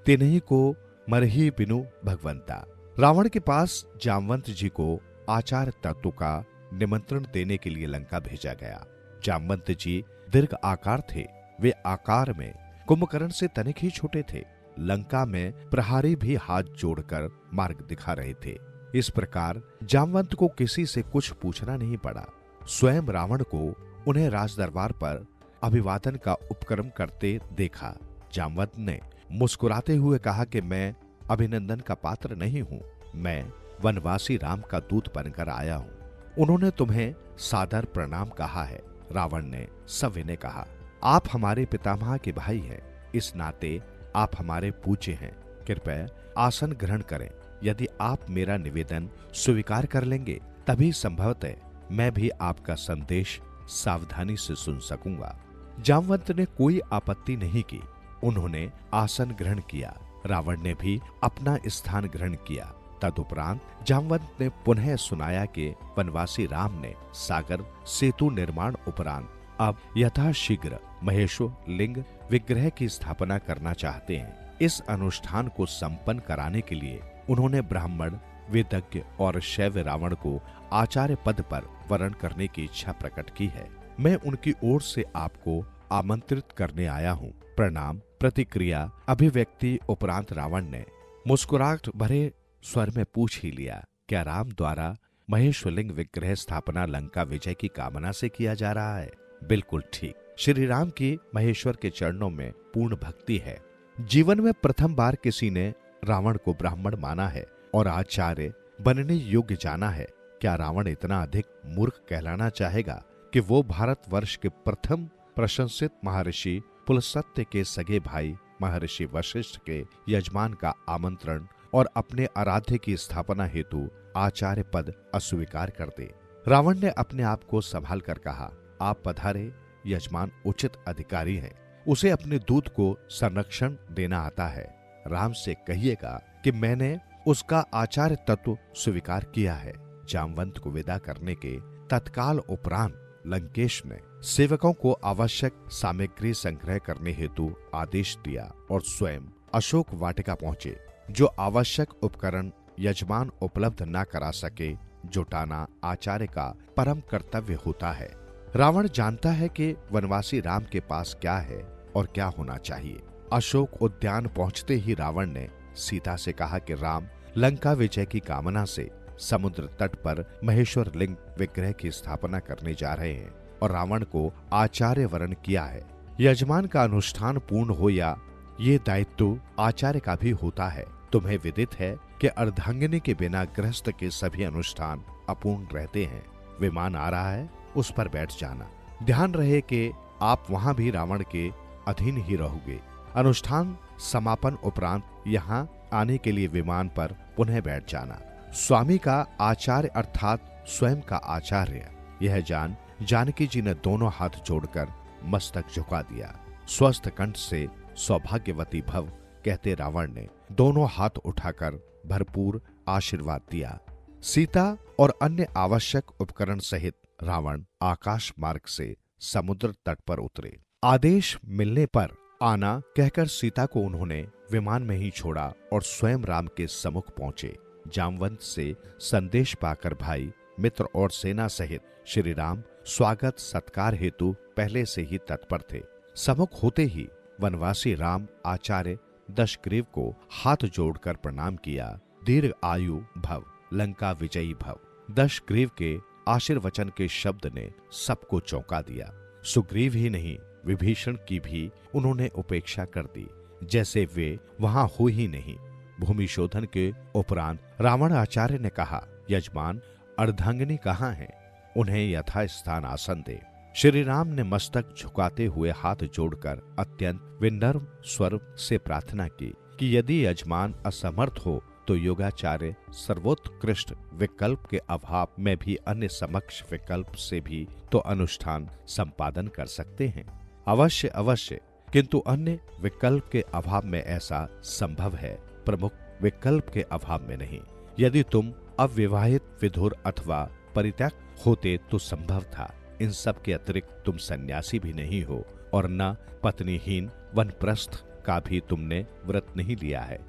Speaker 2: तिन्हीं को मरही बिनु भगवंता। रावण के पास जामवंत जी को आचार्य तत्व का निमंत्रण देने के लिए लंका भेजा गया। जामवंत जी दीर्घ आकार थे। वे आकार में कुंभकर्ण से तनिक ही छोटे थे। लंका में प्रहारी भी हाथ जोड़कर मार्ग दिखा रहे थे। इस प्रकार जामवंत को किसी से कुछ पूछना नहीं पड़ा। स्वयं रावण को उन्हें राजदरबार पर अभिवादन का उपक्रम करते देखा। जामवंत ने मुस्कुराते हुए कहा कि मैं अभिनंदन का पात्र नहीं हूँ, मैं वनवासी राम का दूत बनकर आया हूँ। उन्होंने तुम्हें सादर प्रणाम कहा है। रावण ने सविनय कहा, आप हमारे पितामह के भाई हैं, इस नाते आप हमारे पूज्य हैं। कृपया आसन ग्रहण करें। यदि आप मेरा निवेदन स्वीकार कर लेंगे तभी संभवतः मैं भी आपका संदेश सावधानी से सुन सकूंगा। जामवंत ने कोई आपत्ति नहीं की। उन्होंने आसन ग्रहण किया। रावण ने भी अपना स्थान ग्रहण किया। तदुपरांत जामवंत ने पुनः सुनाया कि वनवासी राम ने सागर सेतु निर्माण उपरांत अब यथाशीघ्र महेश्वर लिंग विग्रह की स्थापना करना चाहते हैं। इस अनुष्ठान को संपन्न कराने के लिए उन्होंने ब्राह्मण, वेदज्ञ और शैव रावण को आचार्य पद पर वरण करने की इच्छा प्रकट की है। मैं उनकी ओर से आपको आमंत्रित करने आया हूँ। प्रणाम। प्रतिक्रिया अभिव्यक्ति उपरांत रावण ने मुस्कुराहट भरे स्वर में पूछ ही लिया, क्या राम द्वारा महेश्वरलिंग विग्रह स्थापना लंका विजय की कामना से किया जा रहा है? बिल्कुल ठीक। श्री राम की महेश्वर के चरणों में पूर्ण भक्ति है। जीवन में प्रथम बार किसी ने रावण को ब्राह्मण माना है और आचार्य बनने योग्य जाना है। क्या रावण इतना अधिक मूर्ख कहलाना चाहेगा कि वो भारतवर्ष के प्रथम प्रशंसित महर्षि पुलस्त्य के सगे भाई महर्षि वशिष्ठ के यजमान का आमंत्रण और अपने आराध्य की स्थापना हेतु आचार्य पद अस्वीकार कर दे? रावण ने अपने आप को संभाल कर कहा, आप पधारे, यजमान उचित अधिकारी हैं। उसे अपने दूत को संरक्षण देना आता है। राम से कहिएगा कि मैंने उसका आचार्य तत्व स्वीकार किया है। जामवंत को विदा करने के तत्काल उपरांत लंकेश ने सेवकों को आवश्यक सामग्री संग्रह करने हेतु आदेश दिया और स्वयं अशोक वाटिका पहुंचे। जो आवश्यक उपकरण यजमान उपलब्ध न करा सके, जुटाना आचार्य का परम कर्तव्य होता है। रावण जानता है कि वनवासी राम के पास क्या है और क्या होना चाहिए। अशोक उद्यान पहुंचते ही रावण ने सीता से कहा कि राम लंका विजय की कामना से समुद्र तट पर महेश्वर लिंग विग्रह की स्थापना करने जा रहे हैं और रावण को आचार्य वरण किया है। यजमान का अनुष्ठान पूर्ण हो या ये दायित्व आचार्य का भी होता है। तुम्हें विदित है कि अर्धांगिनी के बिना गृहस्थ के सभी अनुष्ठान अपूर्ण रहते हैं। विमान आ रहा है, उस पर बैठ जाना। ध्यान रहे कि आप वहां भी रावण के अधीन ही रहोगे। अनुष्ठान समापन उपरांत यहाँ आने के लिए विमान पर पुनः बैठ जाना। स्वामी का आचार्य अर्थात स्वयं का आचार्य, यह जान जानकी जी ने दोनों हाथ जोड़कर मस्तक झुका दिया। स्वस्थ कंठ से सौभाग्यवती भव कहते रावण ने दोनों हाथ उठाकर भरपूर आशीर्वाद दिया। सीता और अन्य आवश्यक उपकरण सहित रावण आकाश मार्ग से समुद्र तट पर उतरे। आदेश मिलने पर आना कहकर सीता को उन्होंने विमान में ही छोड़ा और स्वयं राम के सम्मुख पहुंचे। जामवंत से संदेश पाकर भाई, मित्र और सेना सहित श्री राम स्वागत सत्कार हेतु पहले से ही तत्पर थे। सम्मुख होते ही वनवासी राम आचार्य दशग्रीव को हाथ जोड़कर प्रणाम किया। दीर्घ आयु भव, लंका विजयी भव। दशग्रीव के आशीर्वचन के शब्द ने सबको चौंका दिया। सुग्रीव ही नहीं, विभीषण की भी उन्होंने उपेक्षा कर दी, जैसे वे वहां हो ही नहीं। भूमि शोधन के उपरांत रावण आचार्य ने कहा, यजमान अर्धांगिनी कहाँ हैं? उन्हें यथास्थान आसन दे। श्री राम ने मस्तक झुकाते हुए हाथ जोड़कर अत्यंत विनम्र स्वर से प्रार्थना की कि यदि यजमान असमर्थ हो तो योगाचार्य सर्वोत्कृष्ट विकल्प के अभाव में भी अन्य समक्ष विकल्प से भी तो अनुष्ठान संपादन कर सकते हैं। अवश्य अवश्य, किंतु अन्य विकल्प के अभाव में ऐसा संभव है, प्रमुख विकल्प के अभाव में नहीं। यदि तुम अविवाहित विधुर अथवा परित्यक्त होते तो संभव था। इन सब के अतिरिक्त तुम सन्यासी भी नहीं हो और न पत्नीहीन वनप्रस्थ का भी तुमने व्रत नहीं लिया है।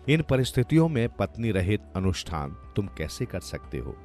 Speaker 2: इन परिस्थितियों में पत्नी रहित अनुष्ठान तुम कैसे कर सकते हो?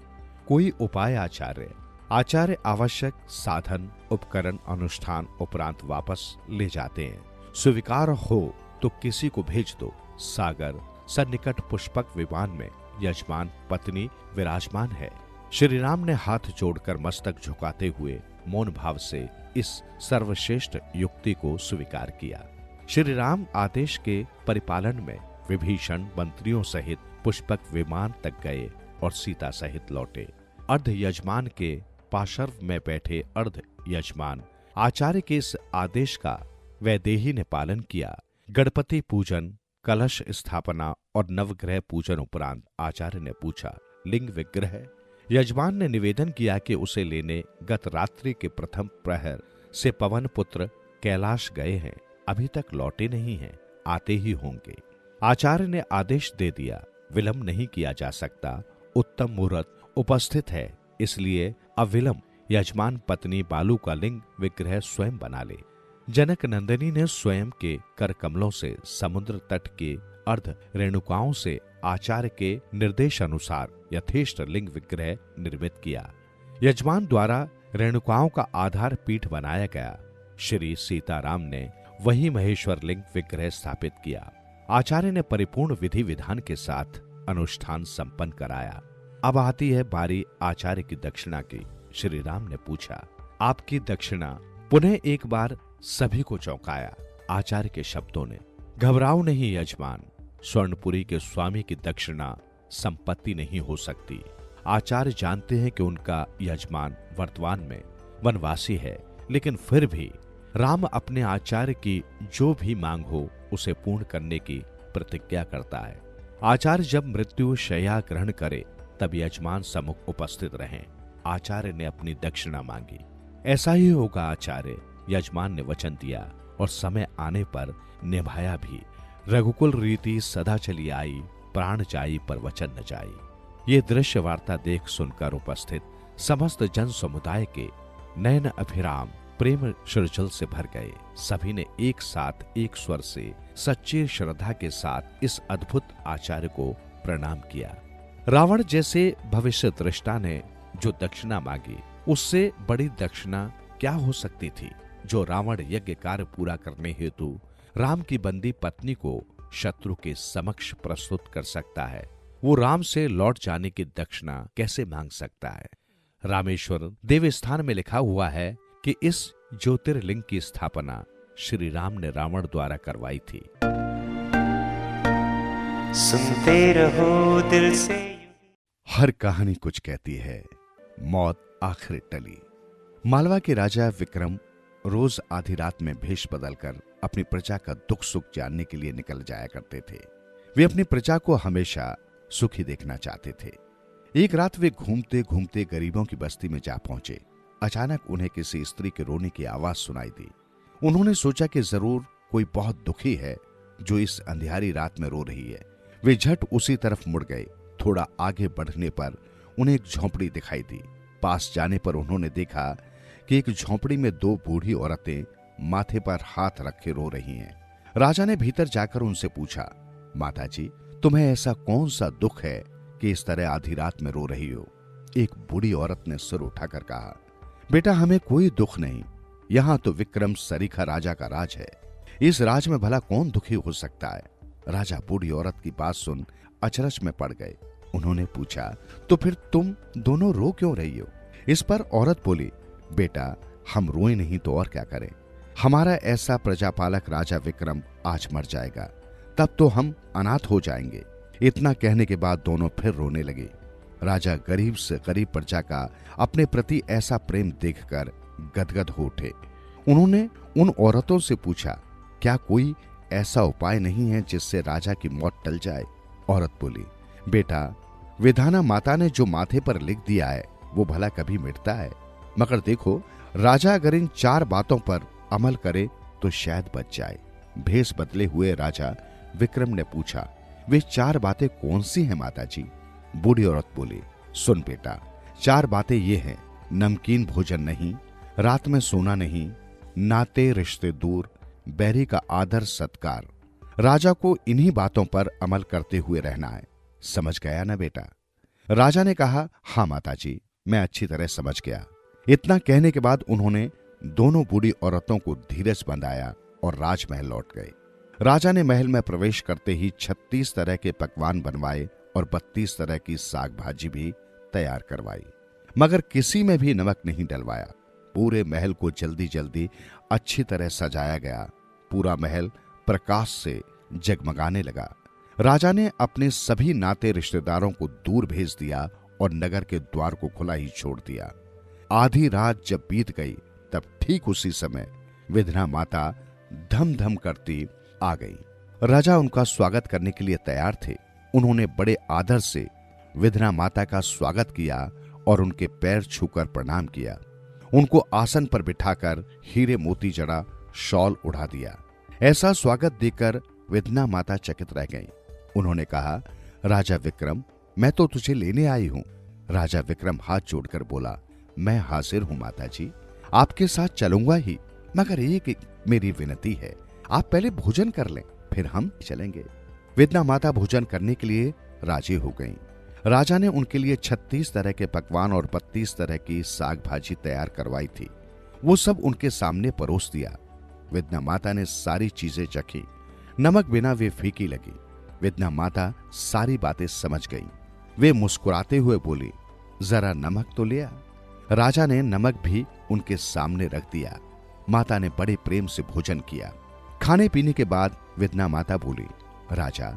Speaker 2: कोई उपाय आचार्य? आचार्य आवश्यक साधन उपकरण अनुष्ठान उपरांत वापस ले जाते हैं। स्वीकार हो तो किसी को भेज दो। सागर सन्निकट पुष्पक विमान में यजमान पत्नी विराजमान है। श्री राम ने हाथ जोड़कर मस्तक झुकाते हुए मौन भाव से इस सर्वश्रेष्ठ युक्ति को स्वीकार किया। श्री राम आदेश के परिपालन में विभीषण मंत्रियों सहित पुष्पक विमान तक गए और सीता सहित लौटे। अर्ध यजमान के पार्श्व में बैठे अर्ध यजमान आचार्य के इस आदेश का वैदेही ने पालन किया। गणपति पूजन, कलश स्थापना और नवग्रह पूजन उपरांत आचार्य ने पूछा, लिंग विग्रह? यजमान ने निवेदन किया कि उसे लेने गत रात्रि के प्रथम प्रहर से पवन पुत्र कैलाश गए हैं, अभी तक लौटे नहीं हैं, आते ही होंगे। आचार्य ने आदेश दे दिया, विलंब नहीं किया जा सकता। उत्तम मुहूर्त उपस्थित है, इसलिए अविलंब यजमान पत्नी बालू का लिंग विग्रह स्वयं बना ले। जनक नंदिनी ने स्वयं के कर कमलों से समुद्र तट के अर्ध रेणुकाओं से आचार्य के निर्देश अनुसार यथेष्ट लिंग विग्रह निर्मित किया। यजमान द्वारा रेणुकाओं का आधार पीठ बनाया गया। श्री सीताराम ने वही महेश्वर लिंग विग्रह स्थापित किया। आचार्य ने परिपूर्ण विधि विधान के साथ अनुष्ठान संपन्न कराया। अब आती है बारी आचार्य की दक्षिणा की। श्री राम ने पूछा, आपकी दक्षिणा? पुनः एक बार सभी को चौंकाया आचार्य के शब्दों ने। घबराओ नहीं यजमान, स्वर्णपुरी के स्वामी की दक्षिणा संपत्ति नहीं हो सकती। आचार्य जानते हैं कि उनका यजमान वर्तमान में वनवासी है, लेकिन फिर भी राम अपने आचार्य की जो भी मांग हो उसे पूर्ण करने की प्रतिज्ञा करता है। आचार्य जब मृत्यु शय्या ग्रहण करे तब यजमान सम्मुख उपस्थित रहें। आचार्य ने अपनी दक्षिणा मांगी। ऐसा ही होगा आचार्य, यजमान ने वचन दिया और समय आने पर निभाया भी। रघुकुल रीति सदा चली आई, प्राण जाई पर वचन न जाई। ये दृश्य वार्ता देख सुनकर उपस्थित समस्त जन समुदाय के नयन अभिराम प्रेम श्रजल से भर गए। सभी ने एक साथ एक स्वर से सच्ची श्रद्धा के साथ इस अद्भुत आचार्य को प्रणाम किया। रावण जैसे भविष्य दृष्टा ने जो दक्षिणा मांगी, उससे बड़ी दक्षिणा क्या हो सकती थी। जो रावण यज्ञ कार्य पूरा करने हेतु राम की बंदी पत्नी को शत्रु के समक्ष प्रस्तुत कर सकता है, वो राम से लौट जाने की दक्षिणा कैसे मांग सकता है। रामेश्वर देवस्थान में लिखा हुआ है कि इस ज्योतिर्लिंग की स्थापना श्री राम ने रावण द्वारा करवाई थी।
Speaker 1: सुनते रहो दिल से।
Speaker 2: हर कहानी कुछ कहती है, मौत आखिर टली। मालवा के राजा विक्रम रोज आधी रात में भेष बदलकर अपनी प्रजा का दुख सुख जानने के लिए निकल जाया करते थे। वे अपनी प्रजा को हमेशा सुखी देखना चाहते थे। एक रात वे घूमते घूमते गरीबों की बस्ती में जा पहुंचे। अचानक उन्हें किसी स्त्री के रोने की आवाज सुनाई दी। उन्होंने सोचा कि जरूर कोई बहुत दुखी है जो इस अंधियारी रात में रो रही है। वे झट उसी तरफ मुड़ गए। थोड़ा आगे बढ़ने पर उन्हें एक झोंपड़ी दिखाई दी। पास जाने पर उन्होंने देखा कि एक झोंपड़ी में दो बूढ़ी औरतें माथे पर हाथ रखे रो रही हैं। राजा ने भीतर जाकर उनसे पूछा, माताजी, तुम्हें ऐसा कौन सा दुख है कि इस तरह आधी रात में रो रही हो? एक बूढ़ी औरत ने सिर उठाकर कहा, बेटा, हमें कोई दुख नहीं। यहाँ तो विक्रम सरीखा राजा का राज है। इस राज में भला कौन दुखी हो सकता है? राजा बूढ़ी औरत की बात सुन अचरज में पड़ गए। उन्होंने पूछा, तो फिर तुम दोनों रो क्यों रही हो? इस पर औरत बोली, बेटा, हम रोए नहीं तो और क्या करें। हमारा ऐसा प्रजापालक राजा विक्रम आज मर जाएगा, तब तो हम अनाथ हो जाएंगे। इतना कहने के बाद दोनों फिर रोने लगे। राजा गरीब से गरीब प्रजा का अपने प्रति ऐसा प्रेम देखकर गदगद हो उठे। उन्होंने उन औरतों से पूछा, क्या कोई ऐसा उपाय नहीं है जिससे राजा की मौत टल जाए? औरत बोली, बेटा, विधाना माता ने जो माथे पर लिख दिया है वो भला कभी मिटता है? मगर देखो, राजा अगर इन 4 बातों पर अमल करे तो शायद बच जाए। भेष बदले हुए राजा विक्रम ने पूछा, वे 4 बातें कौन सी हैं माताजी? बूढ़ी औरत बोली, सुन बेटा, 4 बातें ये हैं, नमकीन भोजन नहीं, रात में सोना नहीं, नाते रिश्ते दूर, बैरी का आदर सत्कार। राजा को इन्हीं बातों पर अमल करते हुए रहना है। समझ गया ना बेटा? राजा ने कहा, हाँ माताजी, मैं अच्छी तरह समझ गया। इतना कहने के बाद उन्होंने दोनों बूढ़ी औरतों को धीरज बंधाया और राजमहल लौट गए। राजा ने महल में प्रवेश करते ही 36 तरह के पकवान बनवाए और 32 तरह की साग भाजी भी तैयार करवाई, मगर किसी में भी नमक नहीं डलवाया। पूरे महल को जल्दी जल्दी अच्छी तरह सजाया गया। पूरा महल प्रकाश से जगमगाने लगा। राजा ने अपने सभी नाते रिश्तेदारों को दूर भेज दिया और नगर के द्वार को खुला ही छोड़ दिया। आधी रात जब बीत गई तब ठीक उसी समय विधना माता धम धम करती आ गई। राजा उनका स्वागत करने के लिए तैयार थे। उन्होंने बड़े आदर से विधना माता का स्वागत किया और उनके पैर छूकर प्रणाम किया। उनको आसन पर बिठाकर हीरे मोती जड़ा शॉल उड़ा दिया। ऐसा स्वागत देकर विधना माता चकित रह गईं। उन्होंने कहा, राजा विक्रम, मैं तो तुझे लेने आई हूं। राजा विक्रम हाथ जोड़कर बोला, मैं हाजिर हूं माताजी, आपके साथ चलूंगा ही, मगर एक मेरी विनती है, आप पहले भोजन कर लें, फिर हम चलेंगे। विधना माता भोजन करने के लिए राजी हो गईं। राजा ने उनके लिए 36 तरह के पकवान और 32 तरह की साग भाजी तैयार करवाई थी। वो सब उनके सामने परोस दिया। विधना माता ने सारी चीजें चखी। नमक बिना वे फीकी लगी। विद्या माता सारी बातें समझ गई। वे मुस्कुराते हुए बोली, जरा नमक तो लिया। राजा ने नमक भी उनके सामने रख दिया। माता ने बड़े प्रेम से भोजन किया। खाने पीने के बाद विद्या माता बोली, राजा,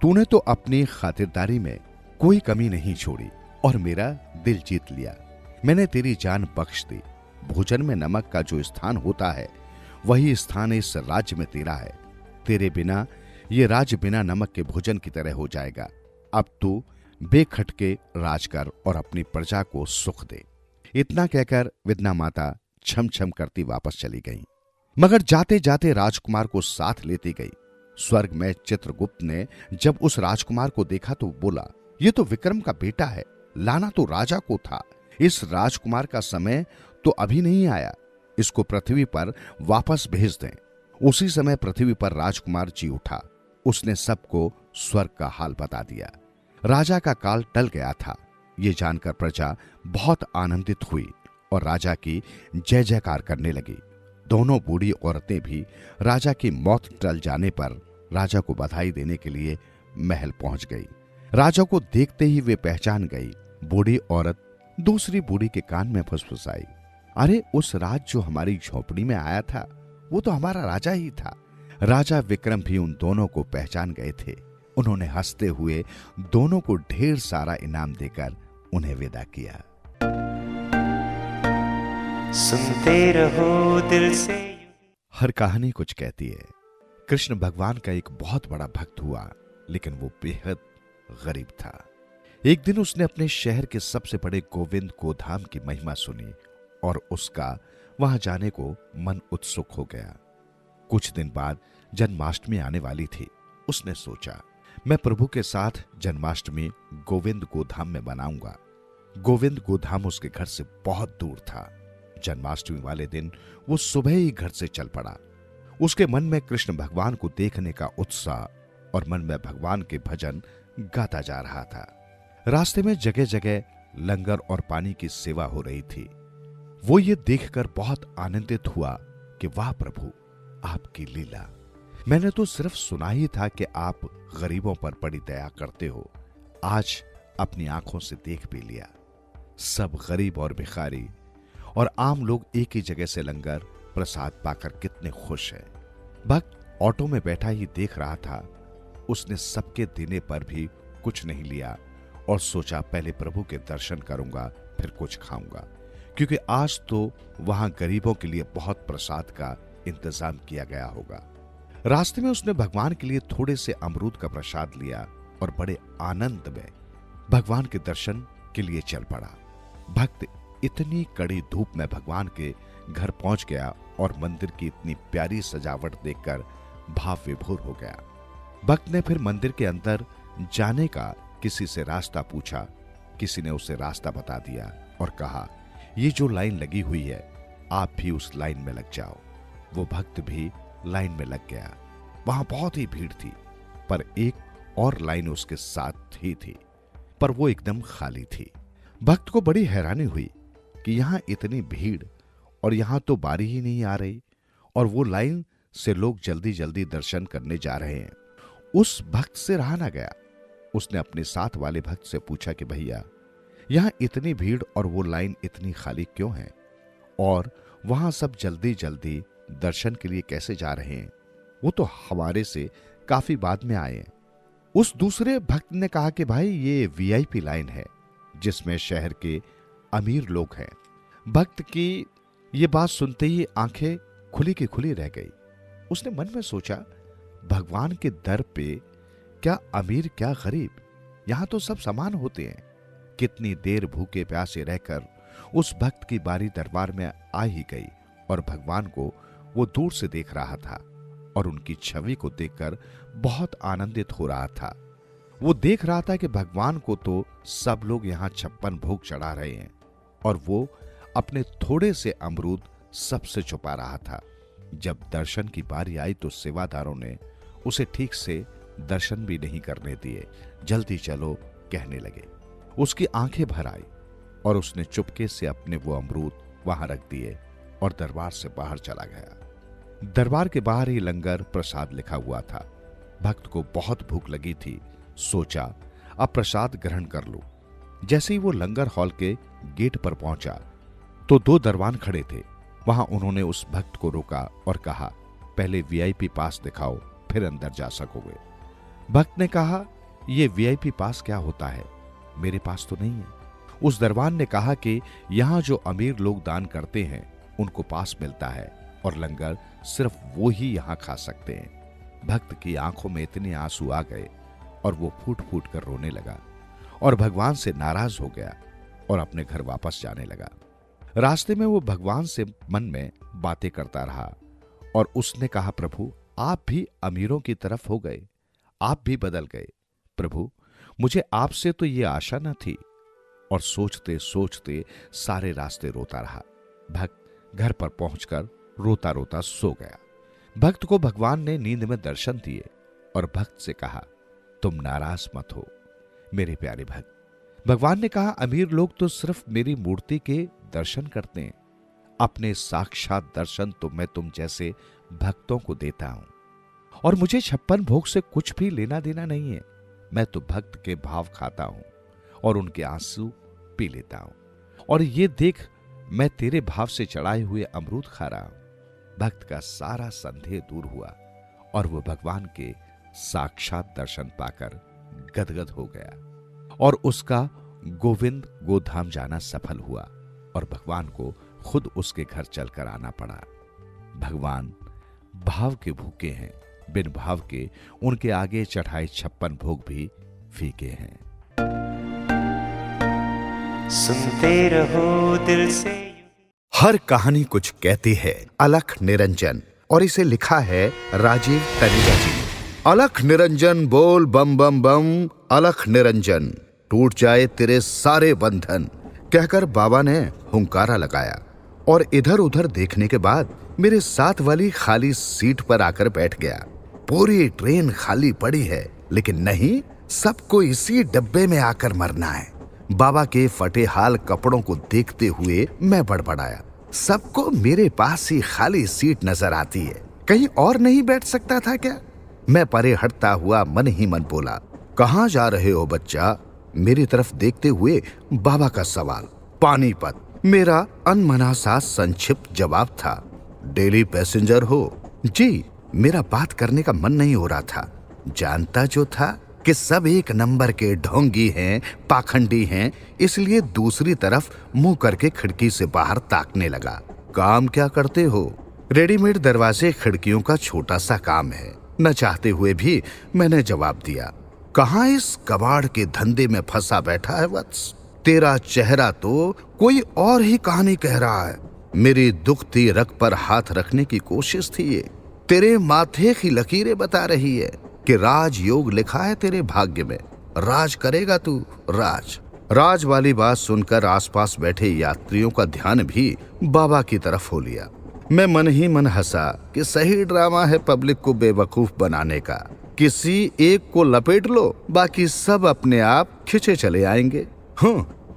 Speaker 2: तूने तो अपनी खातिरदारी में कोई कमी नहीं छोड़ी और मेरा दिल जीत लिया। मैंने तेरी जान बख्श दी। भोजन में नमक का जो स्थान होता है वही स्थान इस राज्य में तेरा है। तेरे बिना ये राज्य बिना नमक के भोजन की तरह हो जाएगा। अब तू बेखटके राज कर और अपनी प्रजा को सुख दे। इतना कहकर विद्या माता छम छम करती वापस चली गई, मगर जाते जाते राजकुमार को साथ लेती गई। स्वर्ग में चित्रगुप्त ने जब उस राजकुमार को देखा तो बोला, ये तो विक्रम का बेटा है, लाना तो राजा को था। इस राजकुमार का समय तो अभी नहीं आया, इसको पृथ्वी पर वापस भेज दें। उसी समय पृथ्वी पर राजकुमार जी उठा। उसने सबको स्वर्ग का हाल बता दिया। राजा का काल टल गया था। ये जानकर प्रजा बहुत आनंदित हुई और राजा की जय जयकार करने लगी। दोनों बूढ़ी औरतें भी राजा की मौत टल जाने पर राजा को बधाई देने के लिए महल पहुंच गई। राजा को देखते ही वे पहचान गई। बूढ़ी औरत दूसरी बूढ़ी के कान में फुसफुसाई, अरे उस राज जो हमारी झोपड़ी में आया था वो तो हमारा राजा ही था। राजा विक्रम भी उन दोनों को पहचान गए थे। उन्होंने हंसते हुए दोनों को ढेर सारा इनाम देकर उन्हें विदा किया।
Speaker 1: सुनते रहो दिल से।
Speaker 2: हर कहानी कुछ कहती है। कृष्ण भगवान का एक बहुत बड़ा भक्त हुआ, लेकिन वो बेहद गरीब था। एक दिन उसने अपने शहर के सबसे बड़े गोविंद गोधाम की महिमा सुनी और उसका वहां जाने को मन उत्सुक हो गया। कुछ दिन बाद जन्माष्टमी आने वाली थी। उसने सोचा, मैं प्रभु के साथ जन्माष्टमी गोविंद गोधाम में मनाऊंगा। गोविंद गोधाम उसके घर से बहुत दूर था। जन्माष्टमी वाले दिन वो सुबह ही घर से चल पड़ा। उसके मन में कृष्ण भगवान को देखने का उत्साह और मन में भगवान के भजन गाता जा रहा था। रास्ते में जगह जगह लंगर और पानी की सेवा हो रही थी। वो ये देखकर बहुत आनंदित हुआ कि वाह प्रभु, आपकी लीला। मैंने तो सिर्फ सुना ही था कि आप गरीबों पर बड़ी दया करते हो। आज अपनी आंखों से देख भी लिया। सब गरीब और भिखारी और आम लोग एक ही जगह से लंगर प्रसाद पाकर कितने खुश हैं। भक्त ऑटो में बैठा ही देख रहा था। उसने सबके देने पर भी कुछ नहीं लिया और सोचा पहले प्रभु के दर्शन करूंगा फिर कुछ खाऊंगा, क्योंकि आज तो वहां गरीबों के लिए बहुत प्रसाद का इंतजाम किया गया होगा। रास्ते में उसने भगवान के लिए थोड़े से अमरूद का प्रसाद लिया और बड़े आनंद में भगवान के दर्शन के लिए चल पड़ा। भक्त इतनी कड़ी धूप में भगवान के घर पहुंच गया और मंदिर की इतनी प्यारी सजावट देखकर भाव विभोर हो गया। भक्त ने फिर मंदिर के अंदर जाने का किसी से रास्ता पूछा। किसी ने उसे रास्ता बता दिया और कहा, ये जो लाइन लगी हुई है आप भी उस लाइन में लग जाओ। वो भक्त भी लाइन में लग गया। वहां बहुत ही भीड़ थी, पर एक और लाइन उसके साथ ही थी, पर वो एकदम खाली थी। भक्त को बड़ी हैरानी हुई कि यहां इतनी भीड़ और यहां तो बारी ही नहीं आ रही और वो लाइन से लोग जल्दी जल्दी दर्शन करने जा रहे हैं। उस भक्त से रहा ना गया। उसने अपने साथ वाले भक्त से पूछा कि भैया, यहां इतनी भीड़ और वो लाइन इतनी खाली क्यों है और वहां सब जल्दी जल्दी दर्शन के लिए कैसे जा रहे हैं? वो तो हमारे से काफी बाद में आए हैं। उस दूसरे भक्त ने कहा कि भाई ये वीआईपी लाइन है जिसमें शहर के अमीर लोग हैं। भक्त की ये बात सुनते ही आंखें खुली की खुली रह गई। उसने मन में सोचा, भगवान के दर पे क्या अमीर क्या गरीब, यहां तो सब समान होते हैं। कितनी देर भूखे प्यासे रहकर उस भक्त की बारी दरबार में आ ही गई और भगवान को वो दूर से देख रहा था और उनकी छवि को देखकर बहुत आनंदित हो रहा था। वो देख रहा था कि भगवान को तो सब लोग यहां 56 भोग चढ़ा रहे हैं और वो अपने थोड़े से अमरूद सबसे छुपा रहा था। जब दर्शन की बारी आई तो सेवादारों ने उसे ठीक से दर्शन भी नहीं करने दिए। जल्दी चलो कहने लगे। उसकी आंखें भर आई और उसने चुपके से अपने वो अमरूद वहां रख दिए और दरबार से बाहर चला गया। दरबार के बाहर ही लंगर प्रसाद लिखा हुआ था। भक्त को बहुत भूख लगी थी। सोचा अब प्रसाद ग्रहण कर लूं। जैसे ही वो लंगर हॉल के गेट पर पहुंचा तो 2 दरबान खड़े थे। वहां उन्होंने उस भक्त को रोका और कहा, पहले वीआईपी पास दिखाओ, फिर अंदर जा सकोगे। भक्त ने कहा, यह वीआईपी पास क्या होता है, मेरे पास तो नहीं है। उस दरबान ने कहा कि यहां जो अमीर लोग दान करते हैं उनको पास मिलता है और लंगर सिर्फ वो ही यहां खा सकते हैं। भक्त की आंखों में इतने आंसू आ गए और वो फूट फूट कर रोने लगा और भगवान से नाराज हो गया और अपने घर वापस जाने लगा। रास्ते में वो भगवान से मन में बातें करता रहा और उसने कहा, प्रभु आप भी अमीरों की तरफ हो गए, आप भी बदल गए। प्रभु मुझे आपसे तो ये आशा न थी। और सोचते सोचते सारे रास्ते रोता रहा। भक्त घर पर पहुंचकर रोता रोता सो गया। भक्त को भगवान ने नींद में दर्शन दिए और भक्त से कहा, तुम नाराज मत हो मेरे प्यारे भक्त। भगवान ने कहा, अमीर लोग तो सिर्फ मेरी मूर्ति के दर्शन करते हैं, अपने साक्षात दर्शन तो मैं तुम जैसे भक्तों को देता हूं और मुझे 56 भोग से कुछ भी लेना देना नहीं है। मैं तो भक्त के भाव खाता हूं और उनके आंसू पी लेता हूं और ये देख मैं तेरे भाव से चढ़ाए हुए अमरूद खा रहा हूं। भक्त का सारा संदेह दूर हुआ और वह भगवान के साक्षात दर्शन पाकर गदगद हो गया और उसका गोविंद गोधाम जाना सफल हुआ और भगवान को खुद उसके घर चलकर आना पड़ा। भगवान भाव के भूखे हैं, बिन भाव के उनके आगे चढ़ाए 56 भोग भी फीके हैं।
Speaker 1: सुनते रहो दिल से।
Speaker 2: हर कहानी कुछ कहती है। अलख निरंजन, और इसे लिखा है राजीव तनेजा जी ने। अलख निरंजन बोल बम बम बम, अलख निरंजन टूट जाए तेरे सारे बंधन, कहकर बाबा ने हुंकारा लगाया और इधर उधर देखने के बाद मेरे साथ वाली खाली सीट पर आकर बैठ गया। पूरी ट्रेन खाली पड़ी है, लेकिन नहीं, सबको इसी डब्बे में आकर मरना है। बाबा के फटे हाल कपड़ों को देखते हुए मैं बड़बड़ाया, सबको मेरे पास ही खाली सीट नजर आती है, कहीं और नहीं बैठ सकता था क्या? मैं परे हटता हुआ मन ही मन बोला, कहाँ जा रहे हो बच्चा? मेरी तरफ देखते हुए बाबा का सवाल। पानीपत, मेरा अनमना सा संक्षिप्त जवाब था। डेली पैसेंजर हो? जी। मेरा बात करने का मन नहीं हो रहा था। जानता जो था कि सब एक नंबर के ढोंगी हैं, पाखंडी हैं, इसलिए दूसरी तरफ मुंह करके खिड़की से बाहर ताकने लगा। काम क्या करते हो? रेडीमेड दरवाजे खिड़कियों का छोटा सा काम है। न चाहते हुए भी मैंने जवाब दिया। कहाँ इस कबाड़ के धंधे में फंसा बैठा है वत्स? तेरा चेहरा तो कोई और ही कहानी कह रहा है। मेरी दुखती रग पर हाथ रखने की कोशिश थी ये। तेरे माथे की लकीरें बता रही है कि राजयोग लिखा है तेरे भाग्य में। राज करेगा तू, राज। राज वाली बात सुनकर आसपास बैठे यात्रियों का ध्यान भी बाबा की तरफ हो लिया। मैं मन ही मन हंसा कि सही ड्रामा है पब्लिक को बेवकूफ बनाने का। किसी एक को लपेट लो, बाकी सब अपने आप खिंचे चले आएंगे।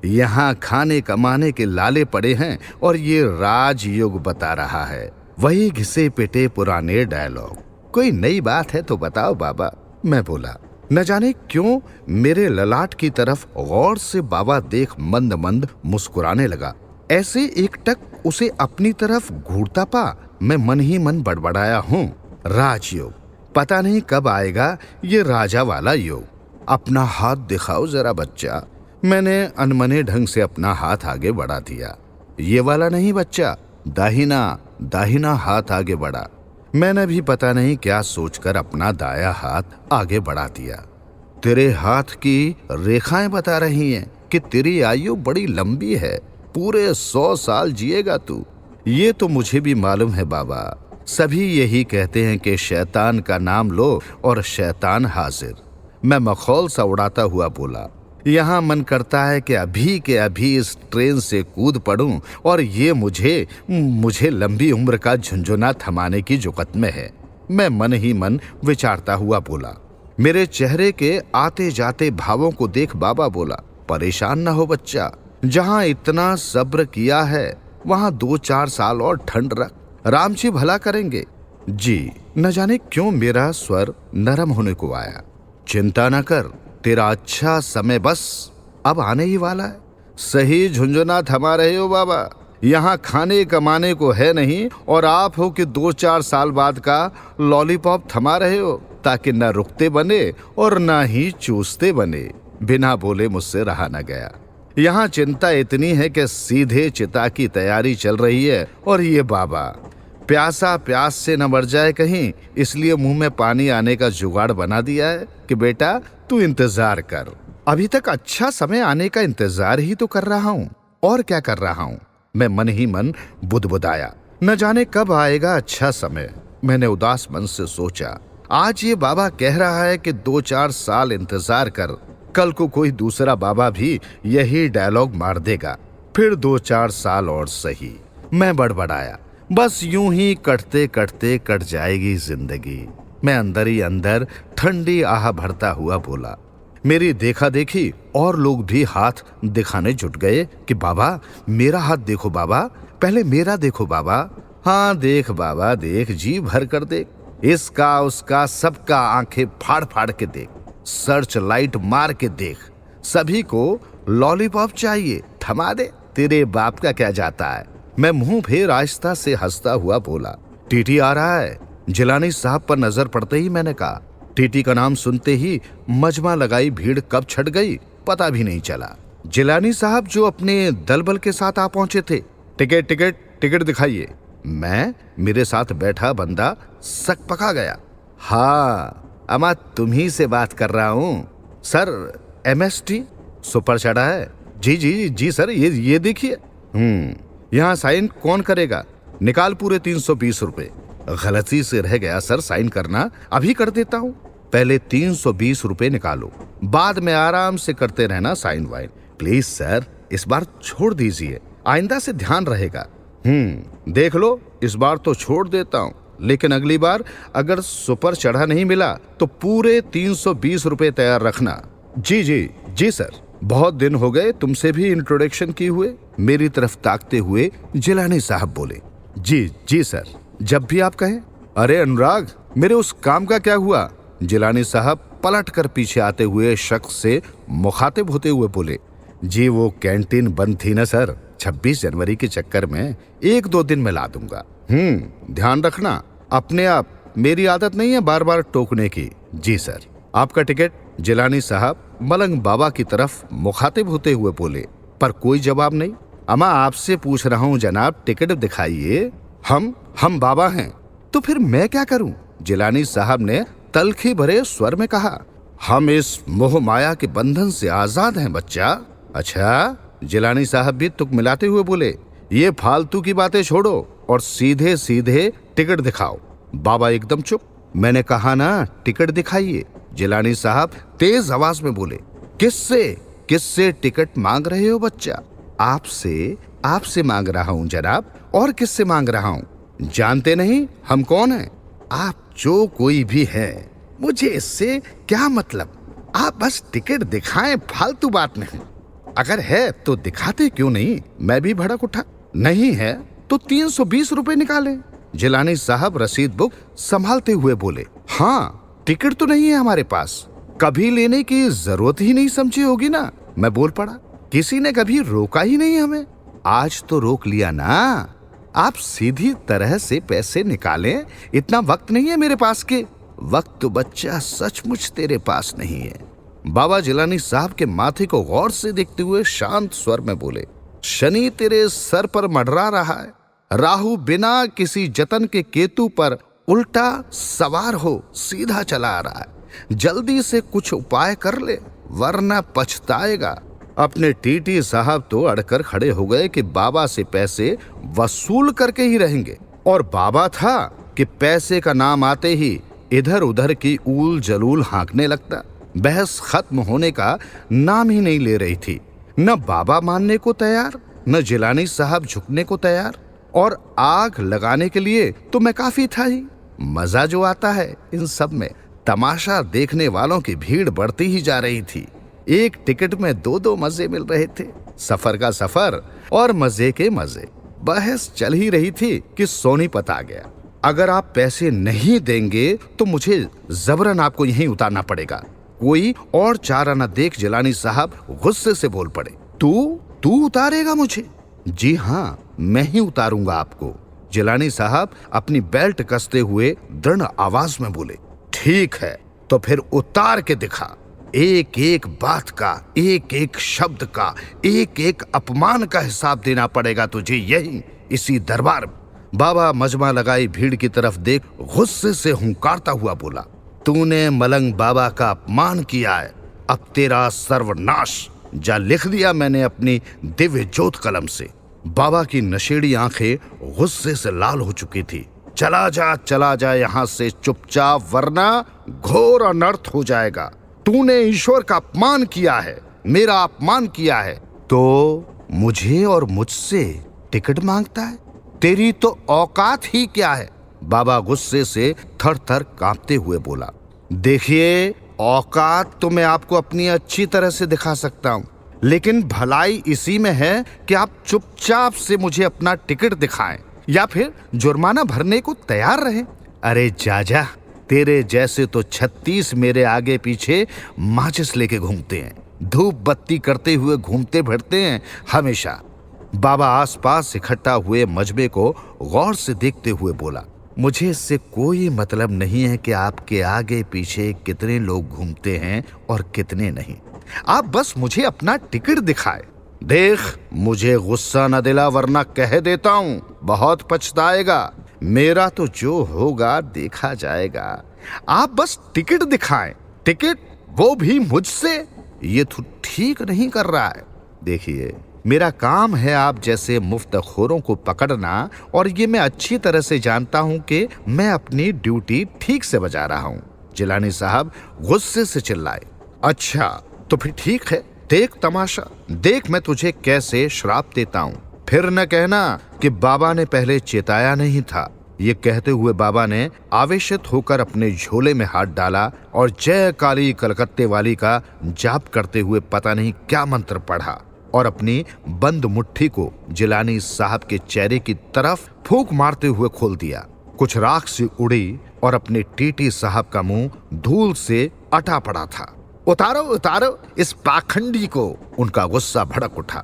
Speaker 2: यहाँ खाने कमाने के लाले पड़े हैं और ये राजयोग बता रहा है। वही घिसे पिटे पुराने डायलॉग। कोई नई बात है तो बताओ बाबा, मैं बोला। न जाने क्यों मेरे ललाट की तरफ गौर से बाबा देख मंद मंद मुस्कुराने लगा। ऐसे एकटक उसे अपनी तरफ घूरता पा मैं मन ही मन बड़बड़ाया हूँ। राजयोग, पता नहीं कब आएगा ये राजा वाला योग। अपना हाथ दिखाओ जरा बच्चा। मैंने अनमने ढंग से अपना हाथ आगे बढ़ा दिया। ये वाला नहीं बच्चा, दाहिना दाहिना हाथ आगे बढ़ा। मैंने भी पता नहीं क्या सोचकर अपना दाया हाथ आगे बढ़ा दिया। तेरे हाथ की रेखाएं बता रही हैं कि तेरी आयु बड़ी लंबी है, पूरे 100 साल जिएगा तू। ये तो मुझे भी मालूम है बाबा। सभी यही कहते हैं कि शैतान का नाम लो और शैतान हाजिर। मैं मखौल सा उड़ाता हुआ बोला, यहाँ मन करता है कि अभी के अभी इस ट्रेन से कूद पड़ूं और ये मुझे लंबी उम्र का झुंझुना थमाने की जुगत में है। मैं मन ही मन विचारता हुआ बोला। मेरे चेहरे के आते जाते भावों को देख बाबा बोला, परेशान न हो बच्चा, जहाँ इतना सब्र किया है वहाँ 2-4 साल और ठंड रख, राम जी भला करेंगे। जी, न जाने क्यों मेरा स्वर नरम होने को आया। चिंता न कर, तेरा अच्छा समय बस अब आने ही वाला है। सही झुंझुना थमा रहे हो बाबा। यहाँ खाने कमाने को है नहीं और आप हो कि 2-4 साल बाद का लॉलीपॉप थमा रहे हो, ताकि न रुकते बने और न ही चूसते बने। बिना बोले मुझसे रहा न गया। यहाँ चिंता इतनी है कि सीधे चिता की तैयारी चल रही है और ये बाबा प्यासा प्यास से न मर जाए कहीं, इसलिए मुंह में पानी आने का जुगाड़ बना दिया है कि बेटा तू इंतजार कर। अभी तक अच्छा समय आने का इंतजार ही तो कर रहा हूँ, और क्या कर रहा हूँ। मैं मन ही मन बुदबुदाया, न जाने कब आएगा अच्छा समय। मैंने उदास मन से सोचा, आज ये बाबा कह रहा है कि 2-4 साल इंतजार कर, कल को कोई दूसरा बाबा भी यही डायलॉग मार देगा, फिर 2-4 साल और सही। मैं बड़बड़ाया, बस यूं ही कटते कटते कट जाएगी जिंदगी। मैं अंदर ही अंदर ठंडी आह भरता हुआ बोला। मेरी देखा देखी और लोग भी हाथ दिखाने जुट गए कि बाबा मेरा हाथ देखो बाबा, पहले मेरा देखो बाबा। हाँ देख बाबा देख, जी भर कर देख, इसका उसका सबका आंखें फाड़ फाड़ के देख, सर्च लाइट मार के देख। सभी को लॉलीपॉप चाहिए, थमा दे, तेरे बाप का क्या जाता है। मैं मुंह फेर आहिस्ता से हंसता हुआ बोला, टीटी आ रहा है। जिलानी साहब पर नजर पड़ते ही मैंने कहा। टीटी का नाम सुनते ही मजमा लगाई भीड़ कब छट गई पता भी नहीं चला। जिलानी साहब जो अपने दलबल के साथ आ पहुंचे थे। टिकट टिकट टिकट दिखाइए। मैं, मेरे साथ बैठा बंदा सक पका गया। हाँ अमा तुम ही से बात कर रहा हूँ सर, MST सुपर चढ़ा है। जी जी जी सर, ये देखिए। यहाँ साइन कौन करेगा, निकाल पूरे 320 रुपए। गलती से रह गया सर साइन करना, अभी कर देता हूँ। पहले 320 रुपए निकालो, बाद में आराम से करते रहना साइन वाइन। प्लीज सर इस बार छोड़ दीजिए, आइंदा से ध्यान रहेगा। देख लो इस बार तो छोड़ देता हूँ, लेकिन अगली बार अगर सुपर चढ़ा नहीं मिला तो पूरे 320 रुपए तैयार रखना। जी जी जी सर। बहुत दिन हो गए तुमसे भी इंट्रोडक्शन किए हुए। मेरी तरफ ताकते हुए जिलानी साहब बोले। जी जी सर, जब भी आप कहें। अरे अनुराग, मेरे उस काम का क्या हुआ। जिलानी साहब पलट कर पीछे आते हुए शख्स से मुखातिब होते हुए बोले। जी वो कैंटीन बंद थी ना सर, 26 जनवरी के चक्कर में 1-2 दिन में ला दूंगा। ध्यान रखना अपने आप, मेरी आदत नहीं है बार बार टोकने की। जी सर। आपका टिकट। जिलानी साहब मलंग बाबा की तरफ मुखातिब होते हुए बोले, पर कोई जवाब नहीं। अमा आपसे पूछ रहा हूँ जनाब, टिकट दिखाइए। हम बाबा हैं तो फिर मैं क्या करूं। जिलानी साहब ने तलखी भरे स्वर में कहा। हम इस मोह माया के बंधन से आजाद हैं बच्चा। अच्छा। जिलानी साहब भी तुक मिलाते हुए बोले, ये फालतू की बातें छोड़ो और सीधे सीधे टिकट दिखाओ। बाबा एकदम चुप। मैंने कहा ना टिकट दिखाइए। जिलानी साहब तेज आवाज में बोले, किससे टिकट मांग रहे हो बच्चा। आपसे मांग रहा हूँ जनाब, और किससे मांग रहा हूँ। जानते नहीं हम कौन हैं। आप जो कोई भी हैं, मुझे इससे क्या मतलब। आप बस टिकट दिखाएं, फालतू बात नहीं। अगर है तो दिखाते क्यों नहीं। मैं भी भड़क उठा। नहीं है तो 320 रुपए निकालें। जिलानी साहब रसीद बुक संभालते हुए बोले, हाँ टिकट तो नहीं है हमारे पास, कभी लेने की जरूरत ही नहीं समझी होगी ना। मैं बोल पड़ा, किसी ने कभी रोका ही नहीं हमें। आज तो रोक लिया ना। आप सीधी तरह से पैसे निकालें, इतना वक्त नहीं है मेरे पास के। वक्त तो बच्चा सचमुच तेरे पास नहीं है। बाबा जिलानी साहब के माथे को गौर से देखते हुए शांत स्वर में बोले, शनि तेरे सर पर मंडरा रहा है। राहु बिना किसी जतन के केतु पर उल्टा सवार हो सीधा चला आ रहा है। जल्दी से कुछ उपाय कर ले वरना पछताएगा। अपने टीटी साहब तो अड़कर खड़े हो गए कि बाबा से पैसे वसूल करके ही रहेंगे, और बाबा था कि पैसे का नाम आते ही इधर उधर की ऊल जलूल हाँकने लगता। बहस खत्म होने का नाम ही नहीं ले रही थी। न बाबा मानने को तैयार, न जिलानी साहब झुकने को तैयार, और आग लगाने के लिए तो मैं काफी था ही। मजा जो आता है इन सब में, तमाशा देखने वालों की भीड़ बढ़ती ही जा रही थी। एक टिकट में 2-2 मजे मिल रहे थे। सफर का सफर और मजे के मजे। बहस चल ही रही थी कि सोनीपत आ गया। अगर आप पैसे नहीं देंगे तो मुझे जबरन आपको यहीं उतारना पड़ेगा। कोई और चारा न देख जिलानी साहब गुस्से से बोल पड़े। तू उतारेगा मुझे? जी हाँ, मैं ही उतारूंगा आपको। जिलानी साहब अपनी बेल्ट कसते हुए दृढ़ आवाज में बोले। ठीक है, तो फिर उतार के दिखा। एक एक बात का, एक एक शब्द का, एक एक अपमान का हिसाब देना पड़ेगा तुझे यही इसी दरबार में। बाबा मजमा लगाई भीड़ की तरफ देख गुस्से से हुंकारता हुआ बोला, तूने मलंग बाबा का अपमान किया है, अब तेरा सर्वनाश। जा लिख दिया मैंने अपनी दिव्य ज्योत कलम से। बाबा की नशेड़ी आंखें गुस्से से लाल हो चुकी थी। चला जा यहां से चुपचाप, वरना घोर अनर्थ हो जाएगा। तूने ईश्वर का अपमान किया है, मेरा अपमान किया है, तो मुझे और मुझसे टिकट मांगता है? तेरी तो औकात ही क्या है? बाबा गुस्से से थर थर कांपते हुए बोला। देखिए, औकात तो मैं आपको अपनी अच्छी तरह से दिखा सकता हूं, लेकिन भलाई इसी में है कि आप चुपचाप से मुझे अपना टिकट दिखाएं या फिर जुर्माना भरने को तैयार रहें। अरे जा, तेरे जैसे तो 36 मेरे आगे पीछे माचिस लेके घूमते हैं, धूप बत्ती करते हुए घूमते फिरते हैं हमेशा। बाबा आसपास इकट्ठा हुए मजबे को गौर से देखते हुए बोला, मुझे इससे कोई मतलब नहीं है कि आपके आगे पीछे कितने लोग घूमते हैं और कितने नहीं। आप बस मुझे अपना टिकट दिखाए। देख, मुझे गुस्सा न दिला, वरना कह देता हूं बहुत पछताएगा। मेरा तो जो होगा देखा जाएगा। आप बस टिकट दिखाएं। टिकट, वो भी मुझसे? ये तो ठीक नहीं कर रहा है। देखिए, मेरा काम है आप जैसे मुफ्तखोरों को पकड़ना, और ये मैं अच्छी तरह से जानता हूं कि मैं अपनी ड्यूटी ठीक से बजा रहा हूं। जिलानी साहब गुस्से से चिल्लाए। अच्छा, तो फिर ठीक है, देख तमाशा, देख मैं तुझे कैसे श्राप देता हूं। फिर न कहना कि बाबा ने पहले चेताया नहीं था। ये कहते हुए बाबा ने आवेशित होकर अपने झोले में हाथ डाला और जय काली कलकत्ते वाली का जाप करते हुए पता नहीं क्या मंत्र पढ़ा और अपनी बंद मुट्ठी को जिलानी साहब के चेहरे की तरफ फूंक मारते हुए खोल दिया। कुछ राख सी उड़ी और अपने टीटी साहब का मुंह धूल से अटा पड़ा था। उतारो इस पाखंडी को। उनका गुस्सा भड़क उठा।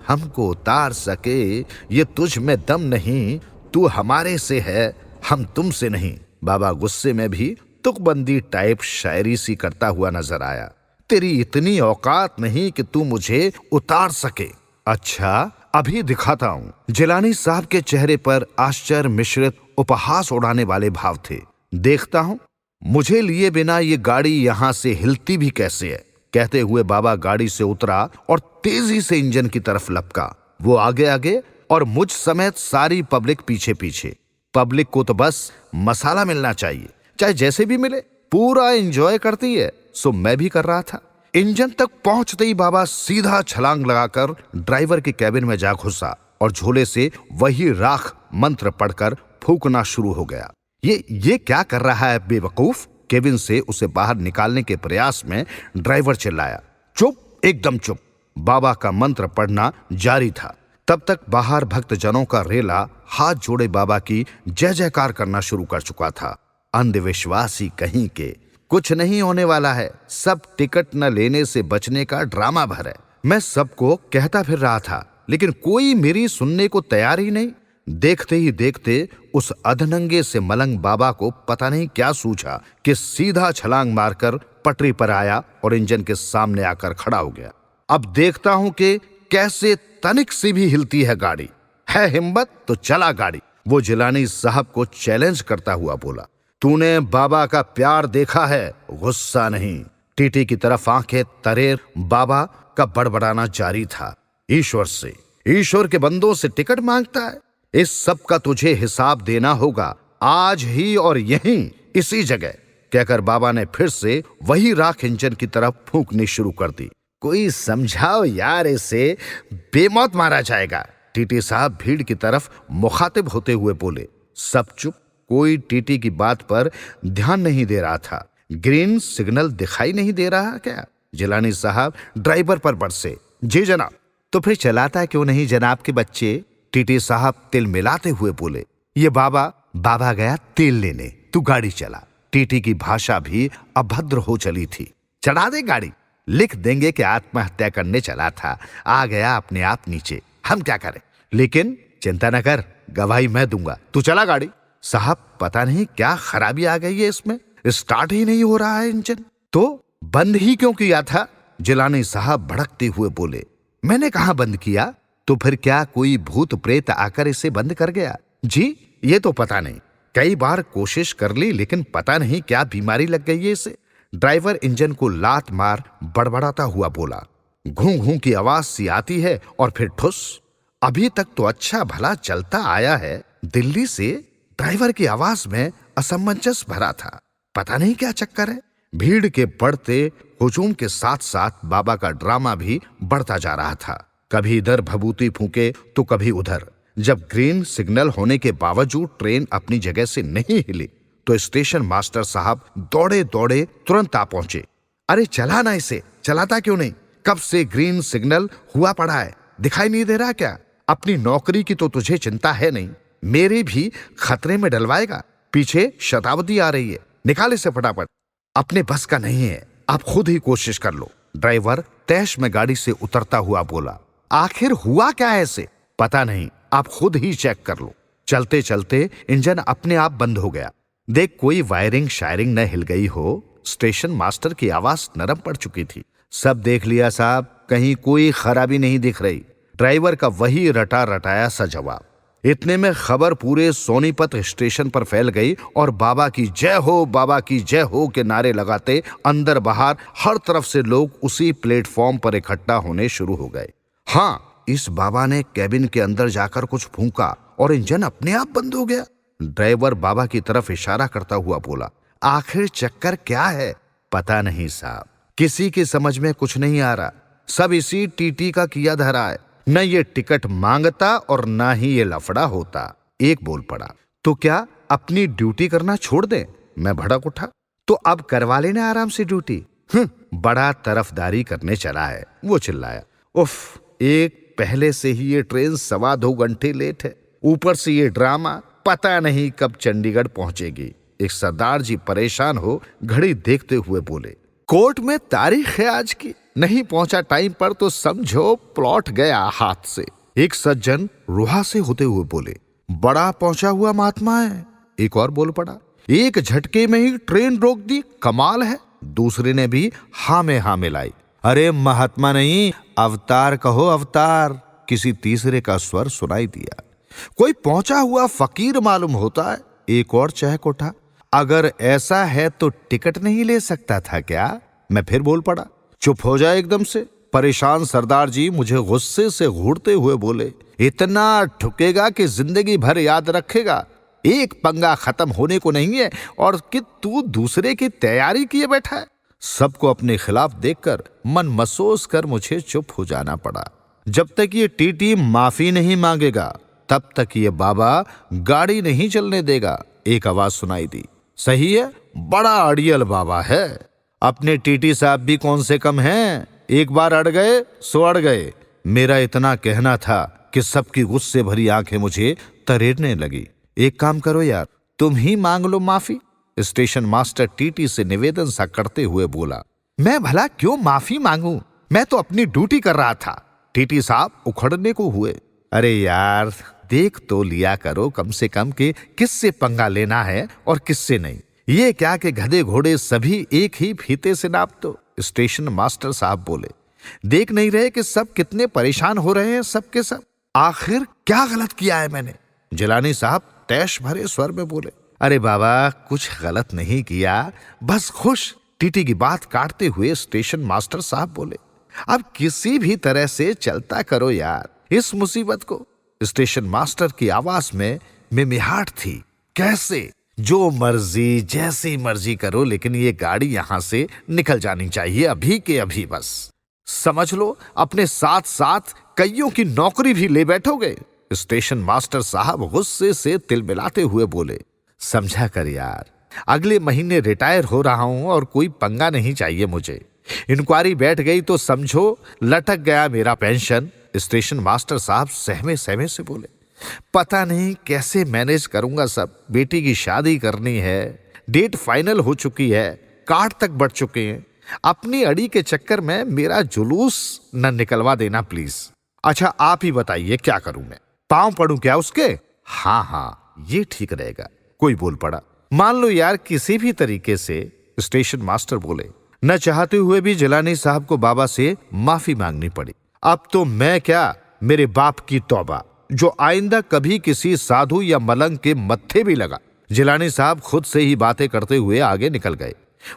Speaker 2: हमको उतार सके ये तुझ में दम नहीं, तू हमारे से है, हम तुमसे नहीं। बाबा गुस्से में भी तुकबंदी टाइप शायरी सी करता हुआ नजर आया। तेरी इतनी औकात नहीं कि तू मुझे उतार सके। अच्छा, अभी दिखाता हूं। जिलानी साहब के चेहरे पर आश्चर्य मिश्रित उपहास उड़ाने वाले भाव थे। देखता हूं मुझे लिए बिना ये गाड़ी यहां से हिलती भी कैसे है। कहते हुए बाबा गाड़ी से उतरा और तेजी से इंजन की तरफ लपका। वो आगे आगे और मुझ समेत सारी पब्लिक पीछे पीछे। पब्लिक को तो बस मसाला मिलना चाहिए, चाहे जैसे भी मिले, पूरा एंजॉय करती है। सो मैं भी कर रहा था। इंजन तक पहुंचते ही बाबा सीधा छलांग लगाकर ड्राइवर के कैबिन में जा घुसा और झोले से वही राख मंत्र पढ़कर फूंकना शुरू हो गया। ये क्या कर रहा है बेवकूफ? केबिन से उसे बाहर निकालने के प्रयास में ड्राइवर चिल्लाया। चुप, एकदम चुप। बाबा का मंत्र पढ़ना जारी था। तब तक बाहर भक्तजनों का रेला हाथ जोड़े बाबा की जय जयकार करना शुरू कर चुका था। अंधविश्वासी कहीं के, कुछ नहीं होने वाला है, सब टिकट न लेने से बचने का ड्रामा भर है। मैं सबको कहता फिर रहा था, लेकिन कोई मेरी सुनने को तैयार ही नहीं। देखते ही देखते उस अधनंगे से मलंग बाबा को पता नहीं क्या सूझा कि सीधा छलांग मारकर पटरी पर आया और इंजन के सामने आकर खड़ा हो गया। अब देखता हूं कि कैसे तनिक सी भी हिलती है गाड़ी। है हिम्मत तो चला गाड़ी। वो जिलानी साहब को चैलेंज करता हुआ बोला। तूने बाबा का प्यार देखा है, गुस्सा नहीं। टीटी की तरफ आंखें तरेर बाबा का बड़बड़ाना जारी था। ईश्वर से, ईश्वर के बंदों से टिकट मांगता है। इस सब का तुझे हिसाब देना होगा, आज ही और यहीं इसी जगह। कहकर बाबा ने फिर से वही राख इंजन की तरफ फूंकनी शुरू कर दी। कोई समझाओ यार, इसे बेमौत मारा जाएगा। टीटी साहब भीड़ की तरफ मुखातिब होते हुए बोले। सब चुप, कोई टीटी की बात पर ध्यान नहीं दे रहा था। ग्रीन सिग्नल दिखाई नहीं दे रहा क्या? जिलानी साहब ड्राइवर पर बरसे। जी जनाब। तो फिर चलाता क्यों नहीं जनाब के बच्चे? टीटी साहब तिल मिलाते हुए बोले। ये बाबा बाबा गया तेल लेने, तू गाड़ी चला। टीटी की भाषा भी अभद्र हो चली थी। चढ़ा दे गाड़ी, लिख देंगे कि आत्महत्या करने चला था, आ गया अपने आप नीचे, हम क्या करें। लेकिन चिंता न कर, गवाही मैं दूंगा, तू चला गाड़ी। साहब पता नहीं क्या खराबी आ गई है इसमें, स्टार्ट ही नहीं हो रहा है इंजन। तो बंद ही क्यों किया था? जिलानी साहब भड़कते हुए बोले। मैंने कहां बंद किया? तो फिर क्या कोई भूत प्रेत आकर इसे बंद कर गया? जी ये तो पता नहीं, कई बार कोशिश कर ली लेकिन पता नहीं क्या बीमारी लग गई है इसे। ड्राइवर इंजन को लात मार बड़बड़ाता हुआ बोला। घूं घूं की आवाज सी आती है और फिर ठुस। अभी तक तो अच्छा भला चलता आया है, दिल्ली से ड्राइवर की आवाज में असमंजस भरा था। पता नहीं क्या चक्कर है। भीड़ के बढ़ते हुजूम के साथ साथ बाबा का ड्रामा भी बढ़ता जा रहा था। कभी इधर भभूति फूंके तो कभी उधर। जब ग्रीन सिग्नल होने के बावजूद ट्रेन अपनी जगह से नहीं हिली तो स्टेशन मास्टर साहब दौड़े दौड़े तुरंत आ पहुंचे। अरे चला ना इसे, चलाता क्यों नहीं? कब से ग्रीन सिग्नल हुआ पड़ा है, दिखाई नहीं दे रहा क्या? अपनी नौकरी की तो तुझे चिंता है नहीं, मेरी भी खतरे में डलवाएगा। पीछे शताब्दी आ रही है, निकाल इसे फटाफट। अपने बस का नहीं है, आप खुद ही कोशिश कर लो। ड्राइवर तैश में गाड़ी से उतरता हुआ बोला। आखिर हुआ क्या है इसे? पता नहीं, आप खुद ही चेक कर लो। चलते चलते इंजन अपने आप बंद हो गया। देख कोई वायरिंग शायरिंग न हिल गई हो। स्टेशन मास्टर की आवाज नरम पड़ चुकी थी। सब देख लिया साहब, कहीं कोई खराबी नहीं दिख रही। ड्राइवर का वही रटा रटाया सा जवाब। इतने में खबर पूरे सोनीपत स्टेशन पर फैल गई और बाबा की जय हो, बाबा की जय हो के नारे लगाते अंदर बाहर हर तरफ से लोग उसी प्लेटफॉर्म पर इकट्ठा होने शुरू हो गए। हाँ, इस बाबा ने कैबिन के अंदर जाकर कुछ फूंका और इंजन अपने आप बंद हो गया। ड्राइवर बाबा की तरफ इशारा करता हुआ बोला। आखिर चक्कर क्या है? पता नहीं साहब, किसी की समझ में कुछ नहीं आ रहा। सब इसी टीटी का किया धरा है। न ये टिकट मांगता और ना ही ये लफड़ा होता। एक बोल पड़ा। तो क्या अपनी ड्यूटी करना छोड़ दें? मैं भड़क उठा। तो अब करवा लेना आराम से ड्यूटी। बड़ा तरफदारी करने चला है, वो चिल्लाया। उफ, एक पहले से ही ये ट्रेन 2.25 घंटे लेट है, ऊपर से ये ड्रामा, पता नहीं कब चंडीगढ़ पहुंचेगी। एक सरदार जी परेशान हो घड़ी देखते हुए बोले। कोर्ट में तारीख है आज की, नहीं पहुंचा टाइम पर तो समझो प्लॉट गया हाथ से। एक सज्जन रुहा से होते हुए बोले। बड़ा पहुंचा हुआ महात्मा है। एक और बोल पड़ा। एक झटके में ही ट्रेन रोक दी, कमाल है। दूसरे ने भी हाँ में हाँ मिलाई। अरे महात्मा नहीं, अवतार कहो अवतार। किसी तीसरे का स्वर सुनाई दिया। कोई पहुंचा हुआ फकीर मालूम होता है। एक और चहक उठा। अगर ऐसा है तो टिकट नहीं ले सकता था क्या? मैं फिर बोल पड़ा। चुप हो जाए एकदम से। परेशान सरदार जी मुझे गुस्से से घूरते हुए बोले। इतना ठुकेगा कि जिंदगी भर याद रखेगा। एक पंगा खत्म होने को नहीं है और कि तू दूसरे की तैयारी किए बैठा है। सबको अपने खिलाफ देखकर मन महसूस कर मुझे चुप हो जाना पड़ा। जब तक ये टीटी माफी नहीं मांगेगा तब तक ये बाबा गाड़ी नहीं चलने देगा। एक आवाज सुनाई दी। सही है, बड़ा अड़ियल बाबा है। अपने टीटी साहब भी कौन से कम हैं। एक बार अड़ गए सो अड़ गए। मेरा इतना कहना था कि सबकी गुस्से भरी आंखें मुझे तरेरने लगी। एक काम करो यार, तुम ही मांग लो माफी। स्टेशन मास्टर टीटी से निवेदन सा करते हुए बोला। मैं भला क्यों माफी मांगूं? मैं तो अपनी ड्यूटी कर रहा था। टीटी साहब उखड़ने को हुए। अरे यार देख तो लिया करो कम से कम कि किससे पंगा लेना है और किससे नहीं। ये क्या कि गधे घोड़े सभी एक ही फीते से नाप दो। स्टेशन मास्टर साहब बोले। देख नहीं रहे कि सब कितने परेशान हो रहे हैं सब के सब। आखिर क्या गलत किया है मैंने? जिलानी साहब तैश भरे स्वर में बोले। अरे बाबा कुछ गलत नहीं किया, बस खुश। टीटी की बात काटते हुए स्टेशन मास्टर साहब बोले। अब किसी भी तरह से चलता करो यार इस मुसीबत को। स्टेशन मास्टर की आवाज में मिमिहाट थी। कैसे? जो मर्जी जैसी मर्जी करो, लेकिन ये गाड़ी यहां से निकल जानी चाहिए अभी के अभी। बस समझ लो अपने साथ साथ कईयों की नौकरी भी ले बैठोगे। स्टेशन मास्टर साहब गुस्से से तिलमिलाते हुए बोले। समझा कर यार, अगले महीने रिटायर हो रहा हूं और कोई पंगा नहीं चाहिए मुझे। इंक्वायरी बैठ गई तो समझो लटक गया मेरा पेंशन। स्टेशन मास्टर साहब सहमे सहमे से बोले। पता नहीं कैसे मैनेज करूंगा सब। बेटी की शादी करनी है, डेट फाइनल हो चुकी है, कार्ड तक बढ़ चुके हैं। अपनी अड़ी के चक्कर में मेरा जुलूस न निकलवा देना प्लीज। अच्छा आप ही बताइए क्या करूं मैं? पांव पड़ूं क्या उसके? हाँ, ये ठीक रहेगा। कोई बोल पड़ा, मान लो यार किसी भी तरीके से। स्टेशन मास्टर बोले। न चाहते हुए भी जिलानी साहब को बाबा से माफी मांगनी पड़ी। अब तो मैं क्या, मेरे बाप की तौबा, जो आइंदा कभी किसी साधु या मलंग के मत्थे भी लगा। जिलानी साहब खुद से ही बातें करते हुए आगे निकल गए।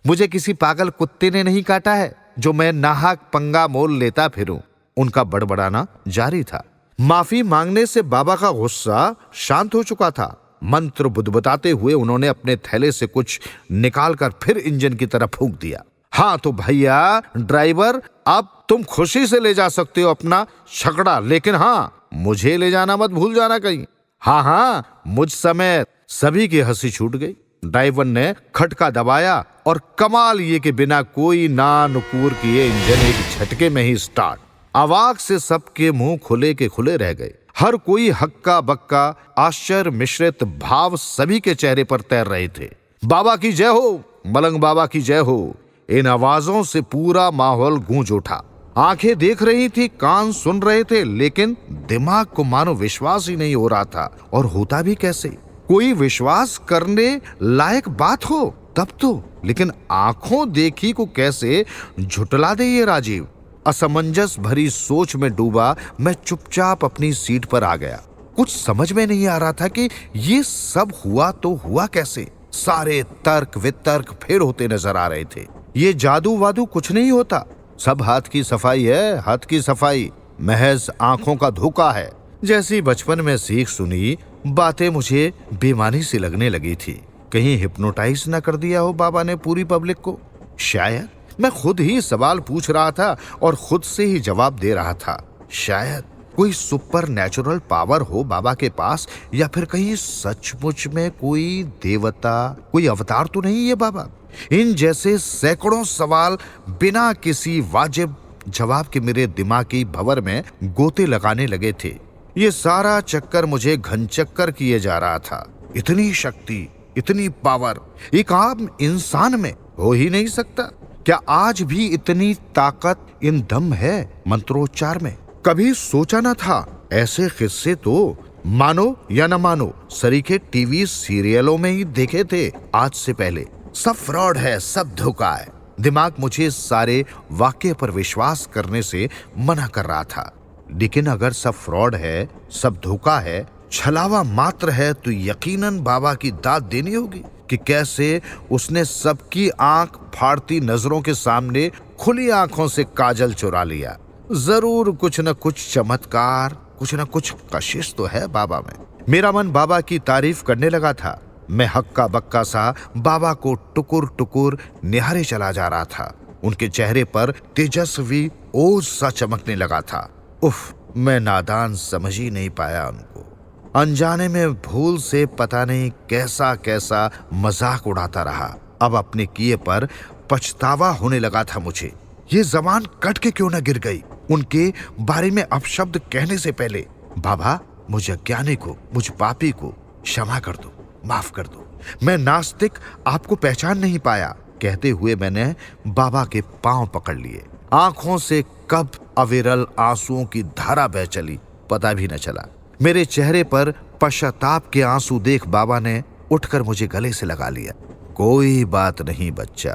Speaker 2: मुझे किसी पागल कुत्ते ने नहीं काटा है जो मैं नाहक पंगा मोल लेता फिरूं। उनका बड़बड़ाना जारी था। माफी मांगने से बाबा का गुस्सा शांत हो चुका था। मंत्र बुदबुदाते हुए उन्होंने अपने थैले से कुछ निकालकर फिर इंजन की तरफ फूंक दिया। हाँ तो भैया ड्राइवर, अब तुम खुशी से ले जा सकते हो अपना छकड़ा, लेकिन हाँ मुझे ले जाना मत भूल जाना कहीं। हाँ, मुझ समेत सभी की हंसी छूट गई। ड्राइवर ने खटका दबाया और कमाल ये कि बिना कोई ना नुकूर किए इंजन एक झटके में ही स्टार्ट। अवाक से सबके मुंह खुले के खुले रह गए। हर कोई हक्का बक्का आश्चर्य मिश्रित भाव सभी के चेहरे पर तैर रहे थे। बाबा की जय हो, मलंग बाबा की जय हो। इन आवाजों से पूरा माहौल गूंज उठा। आंखें देख रही थी, कान सुन रहे थे, लेकिन दिमाग को मानो विश्वास ही नहीं हो रहा था। और होता भी कैसे? कोई विश्वास करने लायक बात हो तब तो, लेकिन आंखों देखी को कैसे झुटला दे ये राजीव। असमंजस भरी सोच में डूबा मैं चुपचाप अपनी सीट पर आ गया। कुछ समझ में नहीं आ रहा था कि ये सब हुआ तो हुआ कैसे। सारे तर्क वितर्क फेल होते नजर आ रहे थे। ये जादू वादू कुछ नहीं होता, सब हाथ की सफाई है, हाथ की सफाई, महज आंखों का धोखा है। जैसी बचपन में सीख सुनी बातें मुझे बेमानी सी लगने लगी थी। कहीं हिप्नोटाइज न कर दिया हो बाबा ने पूरी पब्लिक को? शायद मैं खुद ही सवाल पूछ रहा था और खुद से ही जवाब दे रहा था। शायद कोई सुपर नेचुरल पावर हो बाबा के पास, या फिर कहीं सचमुच में कोई देवता, कोई अवतार तो नहीं ये बाबा? इन जैसे सैकड़ों सवाल बिना किसी वाजिब जवाब के मेरे दिमागी भंवर में गोते लगाने लगे थे। ये सारा चक्कर मुझे घनचक्कर किए जा रहा था। इतनी शक्ति, इतनी पावर एक आम इंसान में हो ही नहीं सकता। क्या आज भी इतनी ताकत इन दम है मंत्रोच्चार में? कभी सोचा न था। ऐसे किस्से तो मानो या न मानो सरीखे टीवी सीरियलों में ही देखे थे आज से पहले। सब फ्रॉड है, सब धोखा है। दिमाग मुझे सारे वाक्य पर विश्वास करने से मना कर रहा था। लेकिन अगर सब फ्रॉड है, सब धोखा है, छलावा मात्र है, तो यकीनन बाबा की दाद देनी होगी कि कैसे उसने सबकी आंख फाड़ती नजरों के सामने खुली आंखों से काजल चुरा लिया। जरूर कुछ न कुछ चमत्कार, कुछ न कुछ कशिश तो है बाबा में। मेरा मन बाबा की तारीफ करने लगा था। मैं हक्का बक्का सा बाबा को टुकुर टुकुर निहारे चला जा रहा था। उनके चेहरे पर तेजस्वी ओज सा चमकने लगा था। उफ, मैं नादान समझ ही नहीं पाया उनको। अनजाने में भूल से पता नहीं कैसा कैसा मजाक उड़ाता रहा। अब अपने किए पर पछतावा होने लगा था मुझे। ये जबान कट के क्यों न गिर गई उनके बारे में अपशब्द कहने से पहले। बाबा, मुझ अज्ञानी को, मुझ पापी को क्षमा कर दो, माफ कर दो। मैं नास्तिक आपको पहचान नहीं पाया। कहते हुए मैंने बाबा के पांव पकड़ लिए। आंखों से कब अविरल आंसुओं की धारा बह चली पता भी न चला। मेरे चेहरे पर पश्चाताप के आंसू देख बाबा ने उठकर मुझे गले से लगा लिया। कोई बात नहीं बच्चा,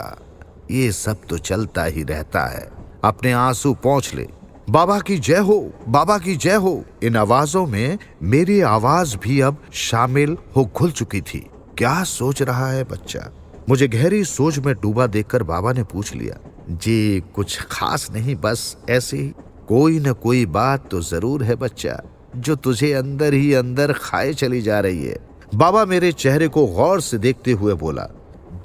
Speaker 2: ये सब तो चलता ही रहता है, अपने आंसू पोंछ ले। बाबा की जय हो, बाबा की जय हो। इन आवाजों में मेरी आवाज भी अब शामिल हो घुल चुकी थी। क्या सोच रहा है बच्चा? मुझे गहरी सोच में डूबा देखकर बाबा ने पूछ लिया। जी कुछ खास नहीं, बस ऐसे ही। कोई न कोई बात तो जरूर है बच्चा, जो तुझे अंदर ही अंदर खाए चली जा रही है। बाबा मेरे चेहरे को गौर से देखते हुए बोला।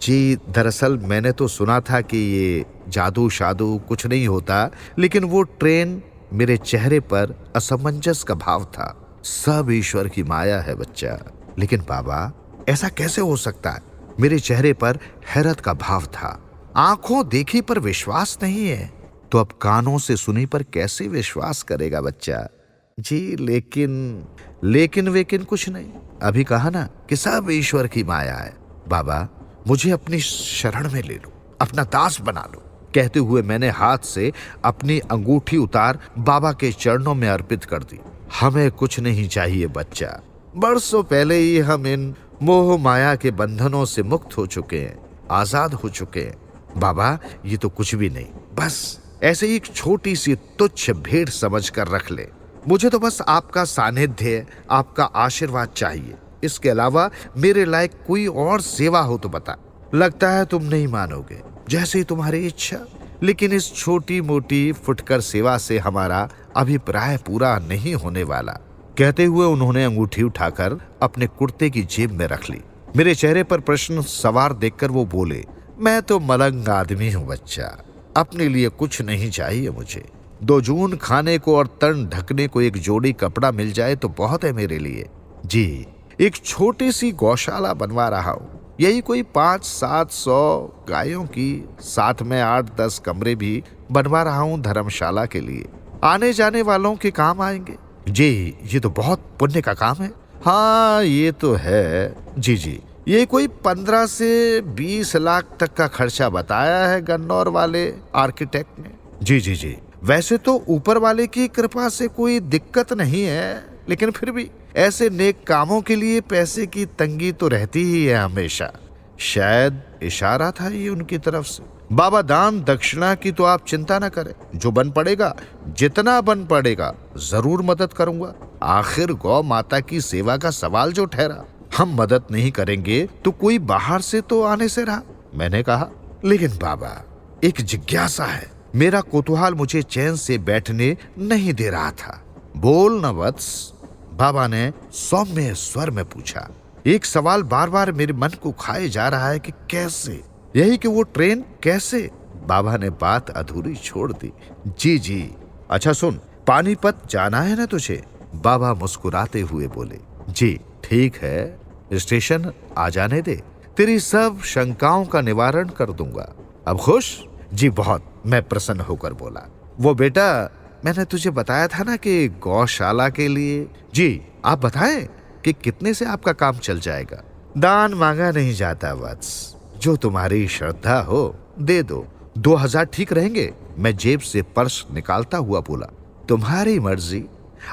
Speaker 2: जी दरअसल मैंने तो सुना था कि ये जादू शादू कुछ नहीं होता, लेकिन वो ट्रेन मेरे चेहरे पर असमंजस का भाव था। सब ईश्वर की माया है बच्चा। लेकिन बाबा, ऐसा कैसे हो सकता है? मेरे चेहरे पर हैरत का भाव था। आंखों देखी पर विश्वास नहीं है तो अब कानों से सुनी पर कैसे विश्वास करेगा बच्चा? जी लेकिन वेकिन कुछ नहीं। अभी कहा ना कि सब ईश्वर की माया है। बाबा, मुझे अपनी शरण में ले लो, अपना दास बना लो। कहते हुए मैंने हाथ से अपनी अंगूठी उतार बाबा के चरणों में अर्पित कर दी। हमें कुछ नहीं चाहिए बच्चा। बरसों पहले ही हम इन मोह माया के बंधनों से मुक्त हो चुके हैं, आजाद हो चुके हैं। बाबा, ये तो कुछ भी नहीं, बस ऐसे ही एक छोटी सी तुच्छ भेंट समझ कर रख ले। मुझे तो बस आपका सानिध्य, आपका आशीर्वाद चाहिए। इसके अलावा मेरे लायक कोई और सेवा हो तो बता। लगता है तुम नहीं मानोगे, जैसे ही तुम्हारी इच्छा, लेकिन इस छोटी मोटी फुटकर सेवा से हमारा अभिप्राय पूरा नहीं होने वाला। कहते हुए उन्होंने अंगूठी उठाकर अपने कुर्ते की जेब में रख ली। मेरे चेहरे पर प्रश्न सवार देखकर वो बोले, मैं तो मलंग आदमी हूं बच्चा, अपने लिए कुछ नहीं चाहिए मुझे। 2 जून खाने को और तन ढकने को एक जोड़ी कपड़ा मिल जाए तो बहुत है मेरे लिए। जी, एक छोटी सी गौशाला बनवा रहा हूं, यही कोई 500-700 गायों की, साथ में 8-10 कमरे भी बनवा रहा हूं धर्मशाला के लिए, आने जाने वालों के काम आएंगे। जी, ये तो बहुत पुण्य का काम है। हाँ, ये तो है। जी, ये कोई 15 से 20 लाख तक का खर्चा बताया है गन्नौर वाले आर्किटेक्ट ने। जी, वैसे तो ऊपर वाले की कृपा से कोई दिक्कत नहीं है, लेकिन फिर भी ऐसे नेक कामों के लिए पैसे की तंगी तो रहती ही है हमेशा। शायद इशारा था ये उनकी तरफ से। बाबा, दान दक्षिणा की तो आप चिंता न करें, जो बन पड़ेगा, जितना बन पड़ेगा, जरूर मदद करूंगा। आखिर गौ माता की सेवा का सवाल जो ठहरा, हम मदद नहीं करेंगे तो कोई बाहर से तो आने से रहा। मैंने कहा, लेकिन बाबा, एक जिज्ञासा है, मेरा कौतूहल मुझे चैन से बैठने नहीं दे रहा था। बोल न वत्स, बाबा ने सौम्य स्वर में पूछा। एक सवाल बार बार मेरे मन को खाए जा रहा है कि कैसे, यही कि वो ट्रेन कैसे। बाबा ने बात अधूरी छोड़ दी। जी, अच्छा सुन, पानीपत जाना है ना तुझे? बाबा मुस्कुराते हुए बोले। जी ठीक है, स्टेशन आ जाने दे, तेरी सब शंकाओं का निवारण कर दूंगा। अब खुश? जी बहुत, मैं प्रसन्न होकर बोला। वो बेटा, मैंने तुझे बताया था ना कि गौशाला के लिए। जी, आप बताएं कि कितने से आपका काम चल जाएगा? दान मांगा नहीं जाता वत्स, जो तुम्हारी श्रद्धा हो दे दो। 2000 ठीक रहेंगे? मैं जेब से पर्स निकालता हुआ बोला। तुम्हारी मर्जी,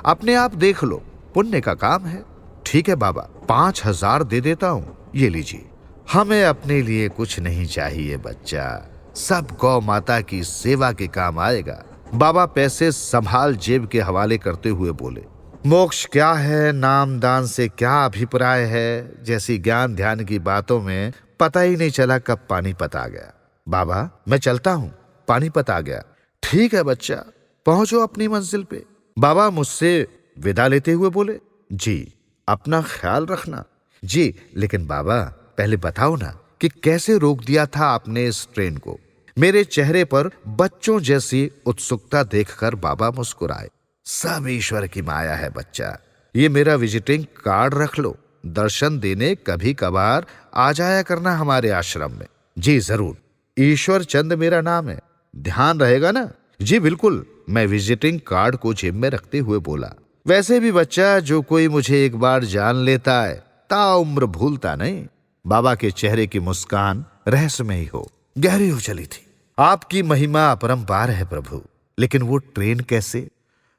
Speaker 2: अपने आप देख लो, पुण्य का काम है। ठीक है बाबा, 5000 दे देता हूँ, ये लीजिए। हमें अपने लिए कुछ नहीं चाहिए बच्चा, सब गौ माता की सेवा के काम आएगा। बाबा पैसे संभाल जेब के हवाले करते हुए बोले। मोक्ष क्या है, नाम दान से क्या अभिप्राय है, जैसी ज्ञान ध्यान की बातों में पता ही नहीं चला कब पानीपत आ गया। बाबा, मैं चलता हूँ, पानीपत आ गया। ठीक है बच्चा, पहुंचो अपनी मंजिल पे। बाबा मुझसे विदा लेते हुए बोले। जी, अपना ख्याल रखना। जी, लेकिन बाबा पहले बताओ ना कि कैसे रोक दिया था आपने इस ट्रेन को? मेरे चेहरे पर बच्चों जैसी उत्सुकता देखकर बाबा मुस्कुराए। सब ईश्वर की माया है बच्चा, ये मेरा विजिटिंग कार्ड रख लो, दर्शन देने कभी कभार आ जाया करना हमारे आश्रम में। जी जरूर, ईश्वर चंद मेरा नाम है, ध्यान रहेगा ना? जी बिल्कुल, मैं विजिटिंग कार्ड को जेब में रखते हुए बोला। वैसे भी बच्चा, जो कोई मुझे एक बार जान लेता है ताउम्र भूलता नहीं। बाबा के चेहरे की मुस्कान रहस्यमयी हो गहरी हो चली थी। आपकी महिमा अपरंपार है प्रभु, लेकिन वो ट्रेन कैसे?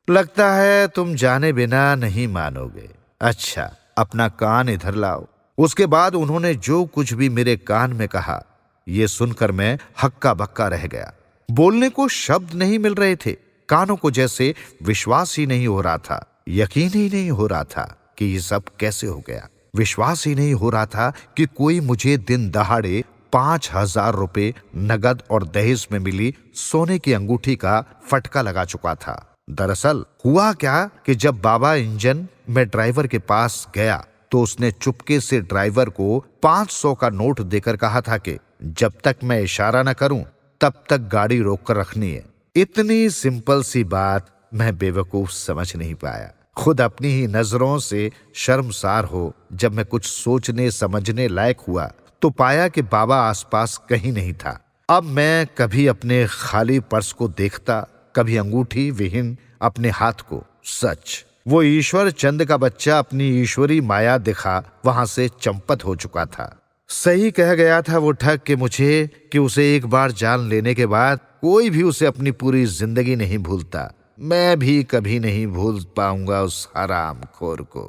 Speaker 2: लगता है तुम जाने बिना नहीं मानोगे। अच्छा, अपना कान इधर लाओ। उसके बाद उन्होंने जो कुछ भी मेरे कान में कहा, यह सुनकर मैं हक्का बक्का रह गया। बोलने को शब्द नहीं मिल रहे थे, कानों को जैसे विश्वास ही नहीं हो रहा था, यकीन ही नहीं हो रहा था कि ये सब कैसे हो गया। विश्वास ही नहीं हो रहा था कि कोई मुझे दिन दहाड़े 5000 रुपए नगद और दहेज में मिली सोने की अंगूठी का फटका लगा चुका था। दरअसल हुआ क्या कि जब बाबा इंजन में ड्राइवर के पास गया तो उसने चुपके से ड्राइवर को 500 का नोट देकर कहा था कि जब तक मैं इशारा न करूं तब तक गाड़ी रोक कर रखनी है। इतनी सिंपल सी बात मैं बेवकूफ समझ नहीं पाया। खुद अपनी ही नजरों से शर्मसार हो जब मैं कुछ सोचने समझने लायक हुआ तो पाया कि बाबा आसपास कहीं नहीं था। अब मैं कभी अपने खाली पर्स को देखता, कभी अंगूठी विहीन अपने हाथ को। सच वो ईश्वर चंद का बच्चा अपनी ईश्वरी माया दिखा वहां से चंपत हो चुका था। सही कह गया था वो ठग के मुझे कि उसे एक बार जान लेने के बाद कोई भी उसे अपनी पूरी जिंदगी नहीं भूलता। मैं भी कभी नहीं भूल पाऊंगा उस हरामखोर को।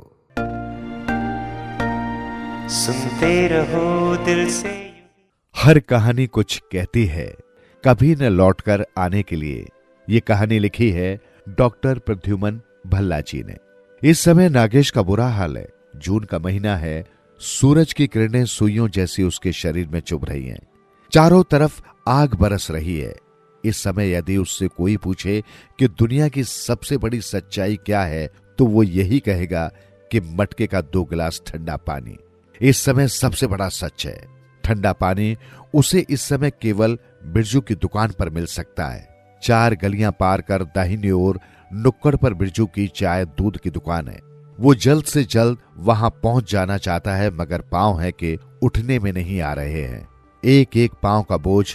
Speaker 1: सुनते रहो दिल से।
Speaker 2: हर कहानी कुछ कहती है, कभी न लौटकर आने के लिए। ये कहानी लिखी है डॉक्टर प्रद्युमन भल्ला जी ने। इस समय नागेश का बुरा हाल है। जून का महीना है, सूरज की किरणें सुइयों जैसी उसके शरीर में चुभ रही हैं। चारों तरफ आग बरस रही है। इस समय यदि उससे कोई पूछे कि दुनिया की सबसे बड़ी सच्चाई क्या है, तो वो यही कहेगा कि मटके का 2 गिलास ठंडा पानी इस समय सबसे बड़ा सच है। ठंडा पानी उसे इस समय केवल बिरजू की दुकान पर मिल सकता है। 4 गलियां पार कर दाहिनी ओर नुक्कड़ पर बिरजू की चाय दूध की दुकान है। वो जल्द से जल्द वहां पहुंच जाना चाहता है, मगर पांव है कि उठने में नहीं आ रहे हैं। एक एक पांव का बोझ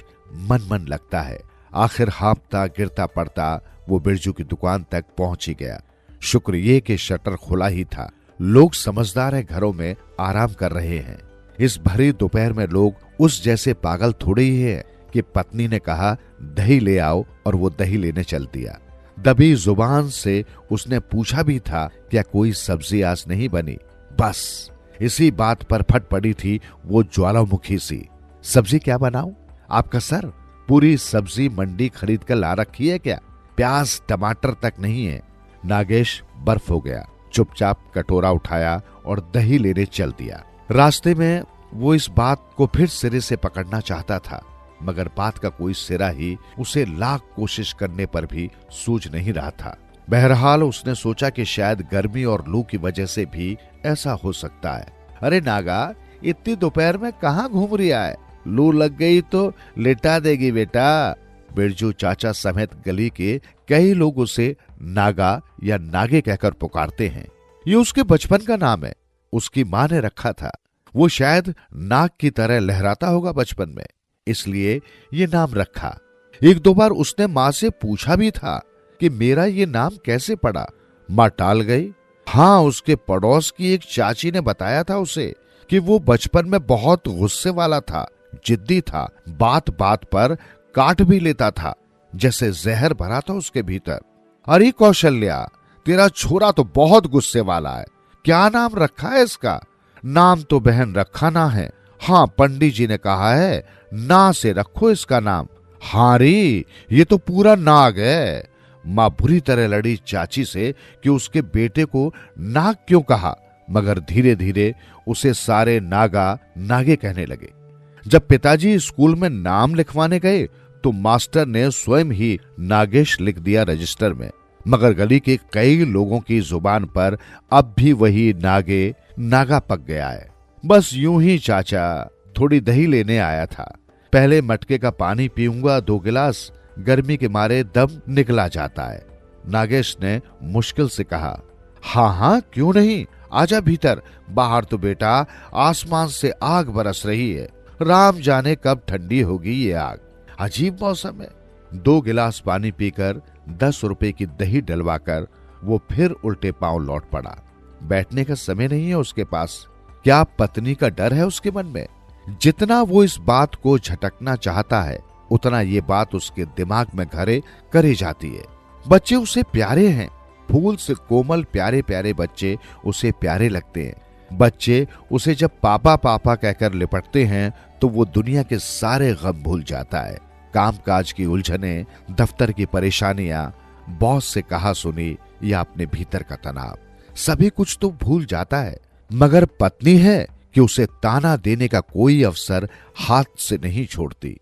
Speaker 2: मन मन लगता है। आखिर हाँफता गिरता पड़ता वो बिरजू की दुकान तक पहुंच ही गया। शुक्र ये कि शटर खुला ही था। लोग समझदार है, घरों में आराम कर रहे हैं। इस भरी दोपहर में लोग उस जैसे पागल थोड़े ही है कि पत्नी ने कहा दही ले आओ और वो दही लेने चल दिया। दबी जुबान से उसने पूछा भी था क्या कोई सब्जी आज नहीं बनी। बस इसी बात पर फट पड़ी थी वो ज्वालामुखी सी। सब्जी क्या बनाऊं? आपका सर, पूरी सब्जी मंडी खरीद कर ला रखी है क्या? प्याज टमाटर तक नहीं है। नागेश बर्फ हो गया। चुपचाप कटोरा उठाया और दही लेने चल दिया। रास्ते में वो इस बात को फिर सिरे से पकड़ना चाहता था, मगर बात का कोई सिरा ही उसे लाख कोशिश करने पर भी सूझ नहीं रहा था। बहरहाल उसने सोचा कि शायद गर्मी और लू की वजह से भी ऐसा हो सकता है। अरे नागा, इतनी दोपहर में कहाँ घूम रिया है? लू लग गई तो लेटा देगी बेटा। बिरजू चाचा समेत गली के कई लोग उसे नागा या नागे कहकर पुकारते हैं। ये उसके बचपन का नाम है, उसकी माँ ने रखा था। वो शायद नाग की तरह लहराता होगा बचपन में, इसलिए ये नाम रखा। 1-2 बार उसने माँ से पूछा भी था कि मेरा ये नाम कैसे पड़ा। माँ टाल गई। हाँ, उसके पड़ोस की एक चाची ने बताया था उसे कि वो बचपन में बहुत गुस्से वाला था, जिद्दी था, बात बात पर काट भी लेता था, जैसे जहर भरा था उसके भीतर। अरे कौशल्या, तेरा छोरा तो बहुत गुस्से वाला है। क्या नाम रखा है इसका? नाम तो बहन रखा ना है। हाँ, पंडित जी ने कहा है ना से रखो इसका नाम। हाँ रे, ये तो पूरा नाग है। माँ बुरी तरह लड़ी चाची से कि उसके बेटे को नाग क्यों कहा, मगर धीरे धीरे उसे सारे नागा नागे कहने लगे। जब पिताजी स्कूल में नाम लिखवाने गए तो मास्टर ने स्वयं ही नागेश लिख दिया रजिस्टर में, मगर गली के कई लोगों की जुबान पर अब भी वही नागे नागा पक गया है। बस यूं ही चाचा थोड़ी दही लेने आया था। पहले मटके का पानी पीऊंगा 2 गिलास, गर्मी के मारे दम निकला जाता है। नागेश ने मुश्किल से कहा। हाँ हाँ, क्यों नहीं, आजा भीतर। बाहर तो बेटा आसमान से आग बरस रही है। राम जाने कब ठंडी होगी ये आग। अजीब मौसम है। 2 गिलास पानी पीकर 10 रुपए की दही डलवाकर वो फिर उल्टे पांव लौट पड़ा। बैठने का समय नहीं है उसके पास। क्या पत्नी का डर है उसके मन में? जितना वो इस बात को झटकना चाहता है, उतना ये बात उसके दिमाग में घरे करे जाती है। बच्चे उसे प्यारे हैं। फूल से कोमल प्यारे प्यारे बच्चे उसे प्यारे लगते हैं। बच्चे उसे जब पापा पापा कहकर लिपटते हैं तो वो दुनिया के सारे गम भूल जाता है। कामकाज की उलझने, दफ्तर की परेशानियां, बॉस से कहा सुनी या अपने भीतर का तनाव, सभी कुछ तो भूल जाता है। मगर पत्नी है कि उसे ताना देने का कोई अवसर हाथ से नहीं छोड़ती।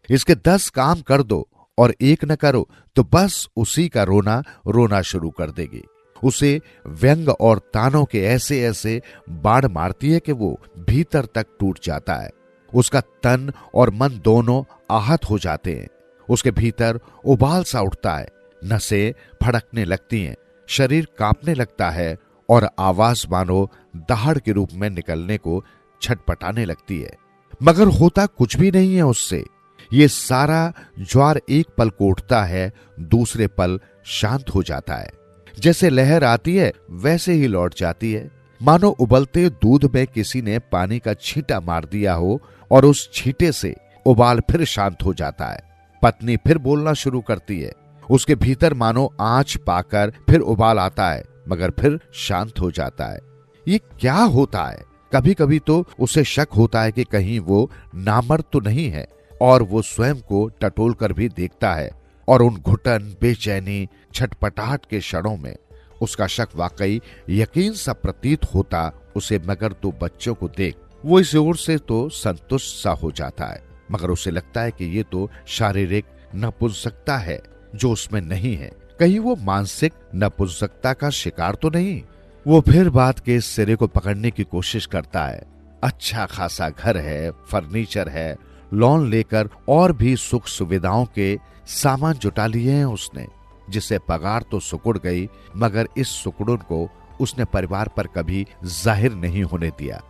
Speaker 2: इसके 10 काम कर दो और एक न करो तो बस उसी का रोना रोना शुरू कर देगी। उसे व्यंग और तानों के ऐसे ऐसे बाढ़ मारती है कि वो भीतर तक टूट जाता है। उसका तन और मन दोनों आहत हो जाते हैं। उसके भीतर उबाल सा उठता है, नसें फड़कने लगती हैं, शरीर कांपने लगता है और आवाज मानो दहाड़ के रूप में निकलने को छटपटाने लगती है। मगर होता कुछ भी नहीं है उससे। ये सारा ज्वार एक पल को उठता है, दूसरे पल शांत हो जाता है। जैसे लहर आती है वैसे ही लौट जाती है, मानो उबलते दूध में किसी ने पानी का छींटा मार दिया हो और उस छींटे से उबाल फिर शांत हो जाता है। पत्नी फिर बोलना शुरू करती है। उसके भीतर मानो आंच पाकर फिर उबाल आता है, मगर फिर शांत हो जाता है। ये क्या होता है? कभी कभी तो उसे शक होता है कि कहीं वो नामर्द तो नहीं है, और वो स्वयं को टटोल कर भी देखता है, और उन घुटन, बेचैनी, छटपटाहट के क्षणों में उसका शक वाकई यकीन सा प्रतीत होता उसे। मगर दो बच्चों को देख वो इस ओर से तो संतुष्ट सा हो जाता है, मगर उसे लगता है कि ये तो शारीरिक नपुंसकता है जो उसमें नहीं है। कहीं वो मानसिक नपुंसकता का शिकार तो नहीं? वो फिर बात के सिरे को पकड़ने की कोशिश करता है। अच्छा खासा घर है, फर्नीचर है, लोन लेकर और भी सुख सुविधाओं के सामान जुटा लिए हैं उसने, जिसे पगार तो सुकुड़ गई, मगर इस सुकुड़न को उसने परिवार पर कभी जाहिर नहीं होने दिया।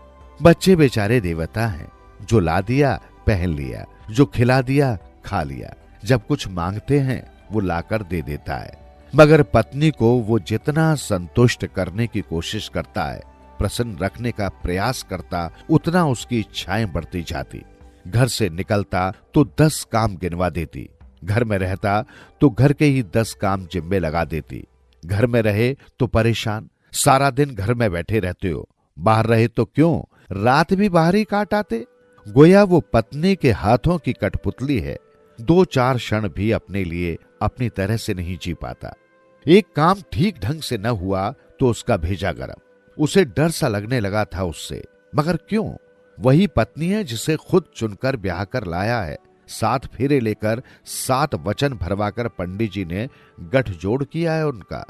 Speaker 2: बच्चे बेचारे देवता हैं, जो ला दिया पहन लिया, जो खिला दिया खा लिया, जब कुछ मांगते हैं वो लाकर दे देता है। मगर पत्नी को वो जितना संतुष्ट करने की कोशिश करता है, प्रसन्न रखने का प्रयास करता, उतना उसकी इच्छाएं बढ़ती जाती। घर से निकलता तो 10 काम गिनवा देती, घर में रहता तो घर के ही 10 काम जिम्मे लगा देती। घर में रहे तो परेशान, सारा दिन घर में बैठे रहते हो, बाहर रहे तो क्यों, रात भी बाहर ही काट आते। गोया वो पत्नी के हाथों की कठपुतली है, 2-4 क्षण भी अपने लिए अपनी तरह से नहीं जी पाता। एक काम ठीक ढंग से न हुआ तो उसका भेजा गरम, उसे डर सा लगने लगा था उससे। मगर क्यों? वही पत्नी है जिसे खुद चुनकर ब्याह कर लाया है, 7 फेरे लेकर 7 वचन भरवाकर पंडित जी ने गठजोड़ किया है उनका।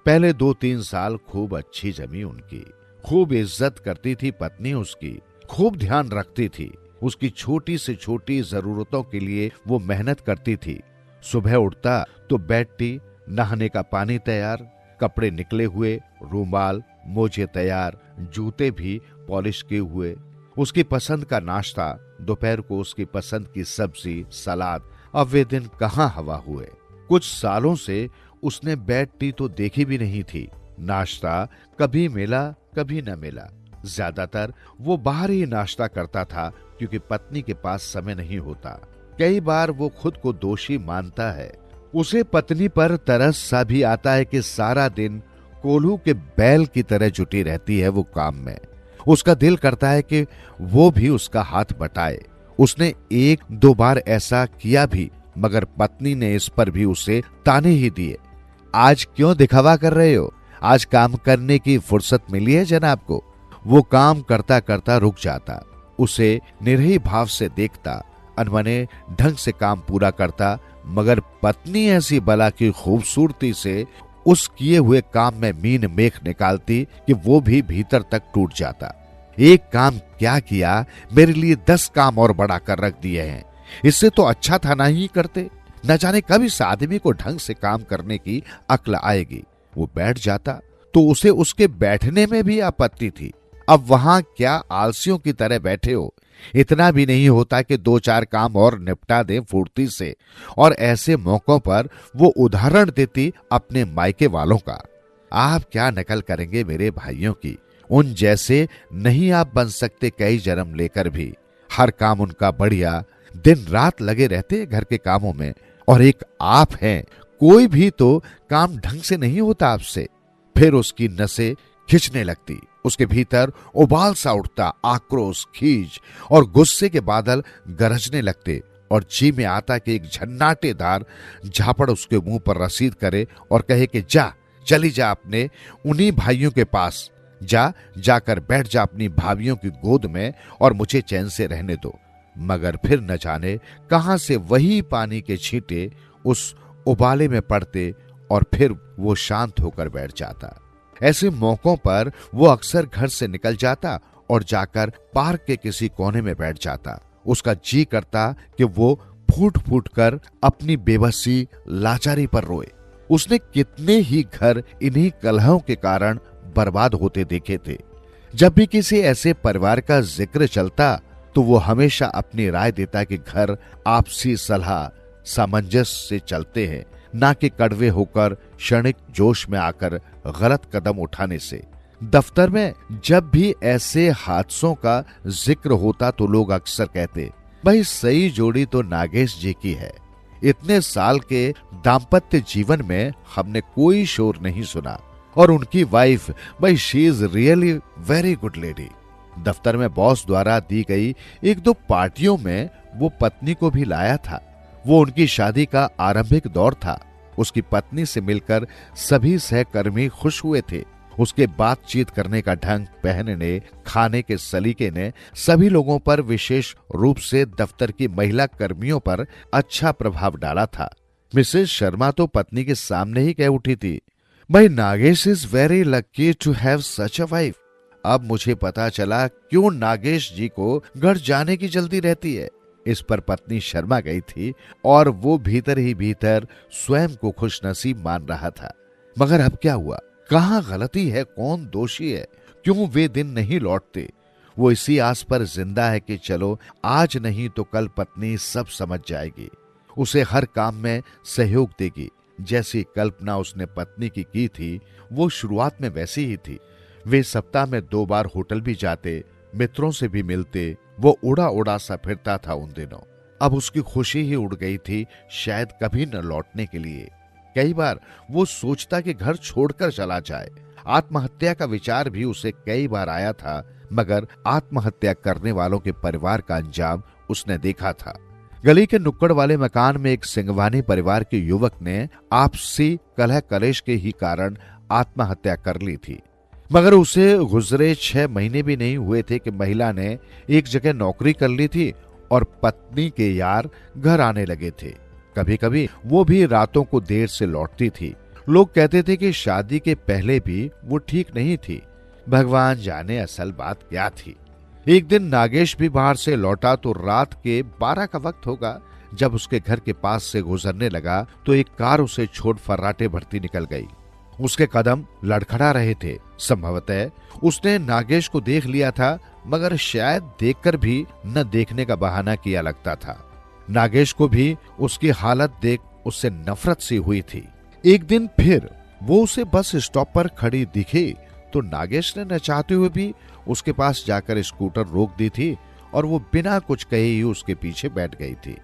Speaker 2: पहले 2-3 साल खूब अच्छी जमी उनकी, खूब इज्जत करती थी पत्नी उसकी, खूब ध्यान रखती थी। उसकी छोटी से छोटी जरूरतों के लिए वो मेहनत करती थी। सुबह उठता तो बेड टी, नहाने का पानी तैयार, कपड़े निकले हुए, रूमाल मोजे तैयार, जूते भी पॉलिश किए हुए, उसकी पसंद का नाश्ता, दोपहर को उसकी पसंद की सब्जी, सलाद। अब वे दिन कहाँ हवा हुए। कुछ सालों से उसने बेड टी तो देखी भी नहीं थी। नाश्ता कभी मिला कभी न मिला। ज्यादातर वो बाहर ही नाश्ता करता था, क्योंकि पत्नी के पास समय नहीं होता। कई बार वो खुद को दोषी मानता है। उसे पत्नी पर तरस सा भी आता है कि सारा दिन कोल्हू के बैल की तरह जुटी रहती है वो काम में। उसका दिल करता है कि वो भी उसका हाथ बटाए। उसने 1-2 बार ऐसा किया भी, मगर पत्नी ने इस पर भी उसे ताने ही दिए। आज क्यों दिखावा कर रहे हो? आज काम करने की फुर्सत मिली है जनाब को। वो काम करता करता रुक जाता, उसे निरही भाव से देखता, अनमने ढंग से काम पूरा करता। मगर पत्नी ऐसी बला की खूबसूरती से उस किए हुए काम में मीन मेख निकालती कि वो भी भीतर तक टूट जाता। एक काम क्या किया, मेरे लिए 10 काम और बढ़ा कर रख दिए हैं। इससे तो अच्छा था ना ही करते। न जाने कब इस आदमी को ढंग से काम करने की अक्ल आएगी। वो बैठ जाता तो उसे उसके बैठने में भी आपत्ति थी। अब वहां क्या आलसियों की तरह बैठे हो? इतना भी नहीं होता कि 2-4 काम और निपटा दें फुर्ती से। और ऐसे मौकों पर वो उदाहरण देती अपने मायके वालों का। आप क्या नकल करेंगे मेरे भाइयों की? उन जैसे नहीं आप बन सकते कई जन्म लेकर भी। हर काम उनका बढ़िया, दिन रात लगे रहते घर के कामों में, और एक आप हैं, कोई भी तो काम ढंग से नहीं होता आपसे। फिर उसकी नसें खिंचने लगती, उसके भीतर उबाल सा उठता, आक्रोश, खीज और गुस्से के बादल गरजने लगते, और जी में आता कि एक झन्नाटेदार झापड़ उसके मुंह पर रसीद करे और कहे कि जा, चली जा अपने उन्हीं भाइयों के पास, जाकर बैठ जा अपनी भाभियों की गोद में और मुझे चैन से रहने दो। मगर फिर न जाने कहां से वही पानी के छींटे उस उबाले में पड़ते और फिर वो शांत होकर बैठ जाता। ऐसे मौकों पर वो अक्सर घर से निकल जाता और जाकर पार्क के किसी कोने में बैठ जाता। उसका जी करता कि वो फूट फूट कर अपनी बेबसी, लाचारी पर रोए। उसने कितने ही घर इन्हीं कलहों के कारण बर्बाद होते देखे थे। जब भी किसी ऐसे परिवार का जिक्र चलता तो वो हमेशा अपनी राय देता कि घर आपसी सलाह सामंजस्य से चलते हैं, ना कि कड़वे होकर क्षणिक जोश में आकर गलत कदम उठाने से। दफ्तर में जब भी ऐसे हादसों का जिक्र होता तो लोग अक्सर कहते, भाई सही जोड़ी तो नागेश जी की है। इतने साल के दाम्पत्य जीवन में हमने कोई शोर नहीं सुना। और उनकी वाइफ, भाई she is really very good lady. दफ्तर में बॉस द्वारा दी गई एक दो पार्टियों में वो पत्नी को भी लाया था। वो उनकी शादी का आरंभिक दौर था। उसकी पत्नी से मिलकर सभी सहकर्मी खुश हुए थे। उसके बातचीत करने का ढंग, पहनने खाने के सलीके ने सभी लोगों पर, विशेष रूप से दफ्तर की महिला कर्मियों पर अच्छा प्रभाव डाला था। मिसेस शर्मा तो पत्नी के सामने ही कह उठी थी, भाई Nagesh is very lucky to have such a wife. अब मुझे पता चला क्यों नागेश जी को घर जाने की जल्दी रहती है। इस पर पत्नी शर्मा गई थी और वो भीतर ही भीतर स्वयं को खुशनसीब मान रहा था। मगर अब क्या हुआ? कहाँ गलती है? कौन दोषी है? क्यों वे दिन नहीं लौटते? वो इसी आस पर जिंदा है कि चलो आज नहीं तो कल पत्नी सब समझ जाएगी, उसे हर काम में सहयोग देगी। जैसी कल्पना उसने पत्नी की थी वो शुरुआत में वैसी ही थी। वे सप्ताह में 2 बार होटल भी जाते, मित्रों से भी मिलते। वो उड़ा उड़ा सा फिरता था उन दिनों। अब उसकी खुशी ही उड़ गई थी, शायद कभी न लौटने के लिए। कई बार वो सोचता कि घर छोड़कर चला जाए। आत्महत्या का विचार भी उसे कई बार आया था, मगर आत्महत्या करने वालों के परिवार का अंजाम उसने देखा था। गली के नुक्कड़ वाले मकान में एक सिंगवानी परिवार के युवक ने आपसी कलह कलेश के ही कारण आत्महत्या कर ली थी। मगर उसे गुजरे 6 महीने भी नहीं हुए थे कि महिला ने एक जगह नौकरी कर ली थी और पत्नी के यार घर आने लगे थे। कभी कभी वो भी रातों को देर से लौटती थी। लोग कहते थे कि शादी के पहले भी वो ठीक नहीं थी। भगवान जाने असल बात क्या थी। एक दिन नागेश भी बाहर से लौटा तो रात के 12 का वक्त होगा। जब उसके घर के पास से गुजरने लगा तो एक कार उसे छोड़ फर्राटे भरती निकल गई। उसके कदम लड़खड़ा रहे थे। संभवतः उसने नागेश को देख लिया था, मगर शायद देखकर भी न देखने का बहाना किया लगता था। नागेश को भी उसकी हालत देख उससे नफरत सी हुई थी। एक दिन फिर वो उसे बस स्टॉप पर खड़ी दिखी तो नागेश ने न चाहते हुए भी उसके पास जाकर स्कूटर रोक दी थी और वो बिना कुछ कहे ही उसके पीछे बैठ गई थी।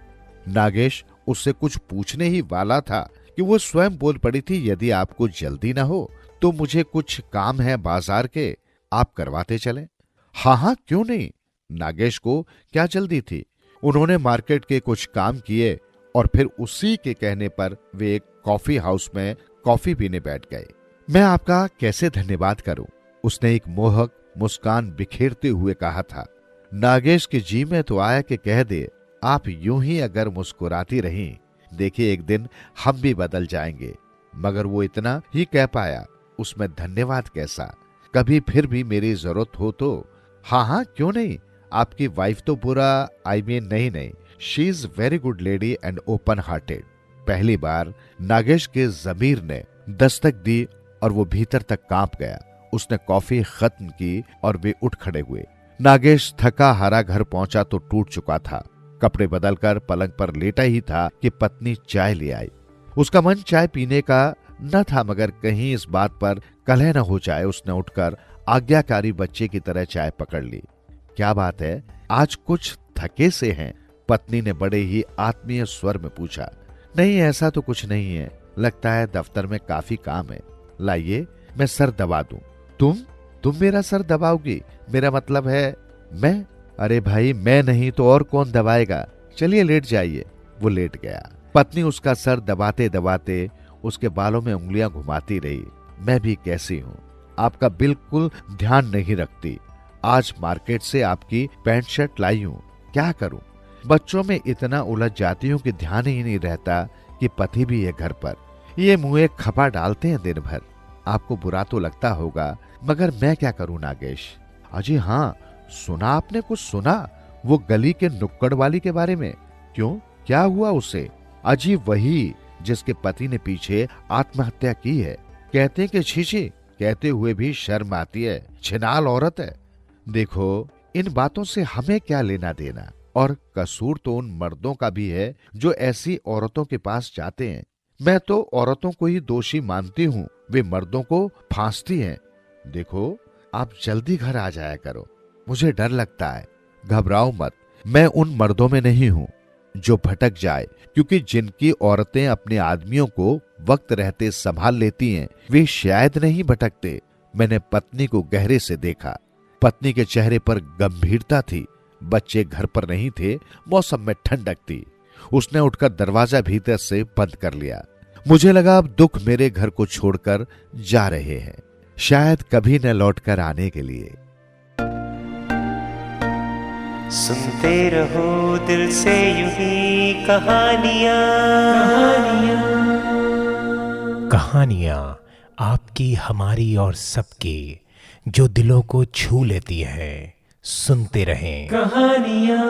Speaker 2: नागेश उससे कुछ पूछने ही वाला था कि वो स्वयं बोल पड़ी थी, यदि आपको जल्दी ना हो तो मुझे कुछ काम है बाजार के, आप करवाते चले। हाँ हाँ क्यों नहीं। नागेश को क्या जल्दी थी। उन्होंने मार्केट के कुछ काम किए और फिर उसी के कहने पर वे एक कॉफी हाउस में कॉफी पीने बैठ गए। मैं आपका कैसे धन्यवाद करूं, उसने एक मोहक मुस्कान बिखेरते हुए कहा था। नागेश के जी में तो आया कि कह दे, आप यूं ही अगर मुस्कुराती रहीं, देखिए एक दिन हम भी बदल जाएंगे। मगर वो इतना ही कह पाया, उसमें धन्यवाद कैसा। कभी फिर भी मेरी जरूरत हो तो। हाँ हाँ क्यों नहीं। आपकी वाइफ तो बुरा नहीं, she is very good lady and open hearted. पहली बार नागेश के जमीर ने दस्तक दी और वो भीतर तक कांप गया। उसने कॉफी खत्म की और वे उठ खड़े हुए। नागेश थका हारा घर पहुंचा तो टूट चुका था। कपड़े बदलकर पलंग पर लेटा ही था कि पत्नी चाय ले आई। उसका मन चाय पीने का न था, मगर कहीं इस बात पर कलह न हो जाए, उसने उठकर आज्ञाकारी बच्चे की तरह चाय पकड़ ली। क्या बात है, आज कुछ थके से हैं? पत्नी ने बड़े ही आत्मीय स्वर में पूछा। नहीं ऐसा तो कुछ नहीं है, लगता है दफ्तर में काफी काम है। लाइए मैं सर दबा दूं। तुम मेरा सर दबाओगी? मेरा मतलब है मैं? अरे भाई मैं नहीं तो और कौन दबाएगा। चलिए लेट जाइए। वो लेट गया। पत्नी उसका सर दबाते दबाते उसके बालों में उंगलियां घुमाती रही। मैं भी कैसी हूँ, आपका बिल्कुल ध्यान नहीं रखती। आज मार्केट से आपकी पैंट शर्ट लाई हूँ, क्या करूं। बच्चों में इतना उलझ जाती हूँ कि ध्यान ही नहीं रहता कि पति भी है घर पर। ये मुंह खपा डालते हैं दिन भर। आपको बुरा तो लगता होगा, मगर मैं क्या करूं नागेश। अजी हाँ, सुना आपने? कुछ सुना वो गली के नुक्कड़ वाली के बारे में? क्यों, क्या हुआ उसे? अजी वही जिसके पति ने पीछे आत्महत्या की है। कहते कि छीछी, कहते हुए भी शर्म आती है, छिनाल औरत है। देखो इन बातों से हमें क्या लेना देना, और कसूर तो उन मर्दों का भी है जो ऐसी औरतों के पास जाते हैं। मैं तो औरतों को ही दोषी मानती हूँ, वे मर्दों को फांसती हैं। देखो, आप जल्दी घर आ जाया करो, मुझे डर लगता है। घबराओ मत, मैं उन मर्दों में नहीं हूँ जो भटक जाए, क्योंकि जिनकी औरतें अपने आदमियों को वक्त रहते संभाल लेती हैं, वे शायद नहीं भटकते। मैंने पत्नी को गहरे से देखा। पत्नी के चेहरे पर गंभीरता थी। बच्चे घर पर नहीं थे, मौसम में ठंडक थी। उसने उठकर दरवाजा भीतर से बंद कर लिया। मुझे लगा अब दुख मेरे घर को छोड़कर जा रहे हैं, शायद कभी न लौटकर आने के लिए।
Speaker 1: सुनते रहो दिल से यूं ही कहानियां।
Speaker 3: कहानियां आपकी, हमारी और सबकी, जो दिलों को छू लेती है। सुनते रहें
Speaker 1: कहानियां।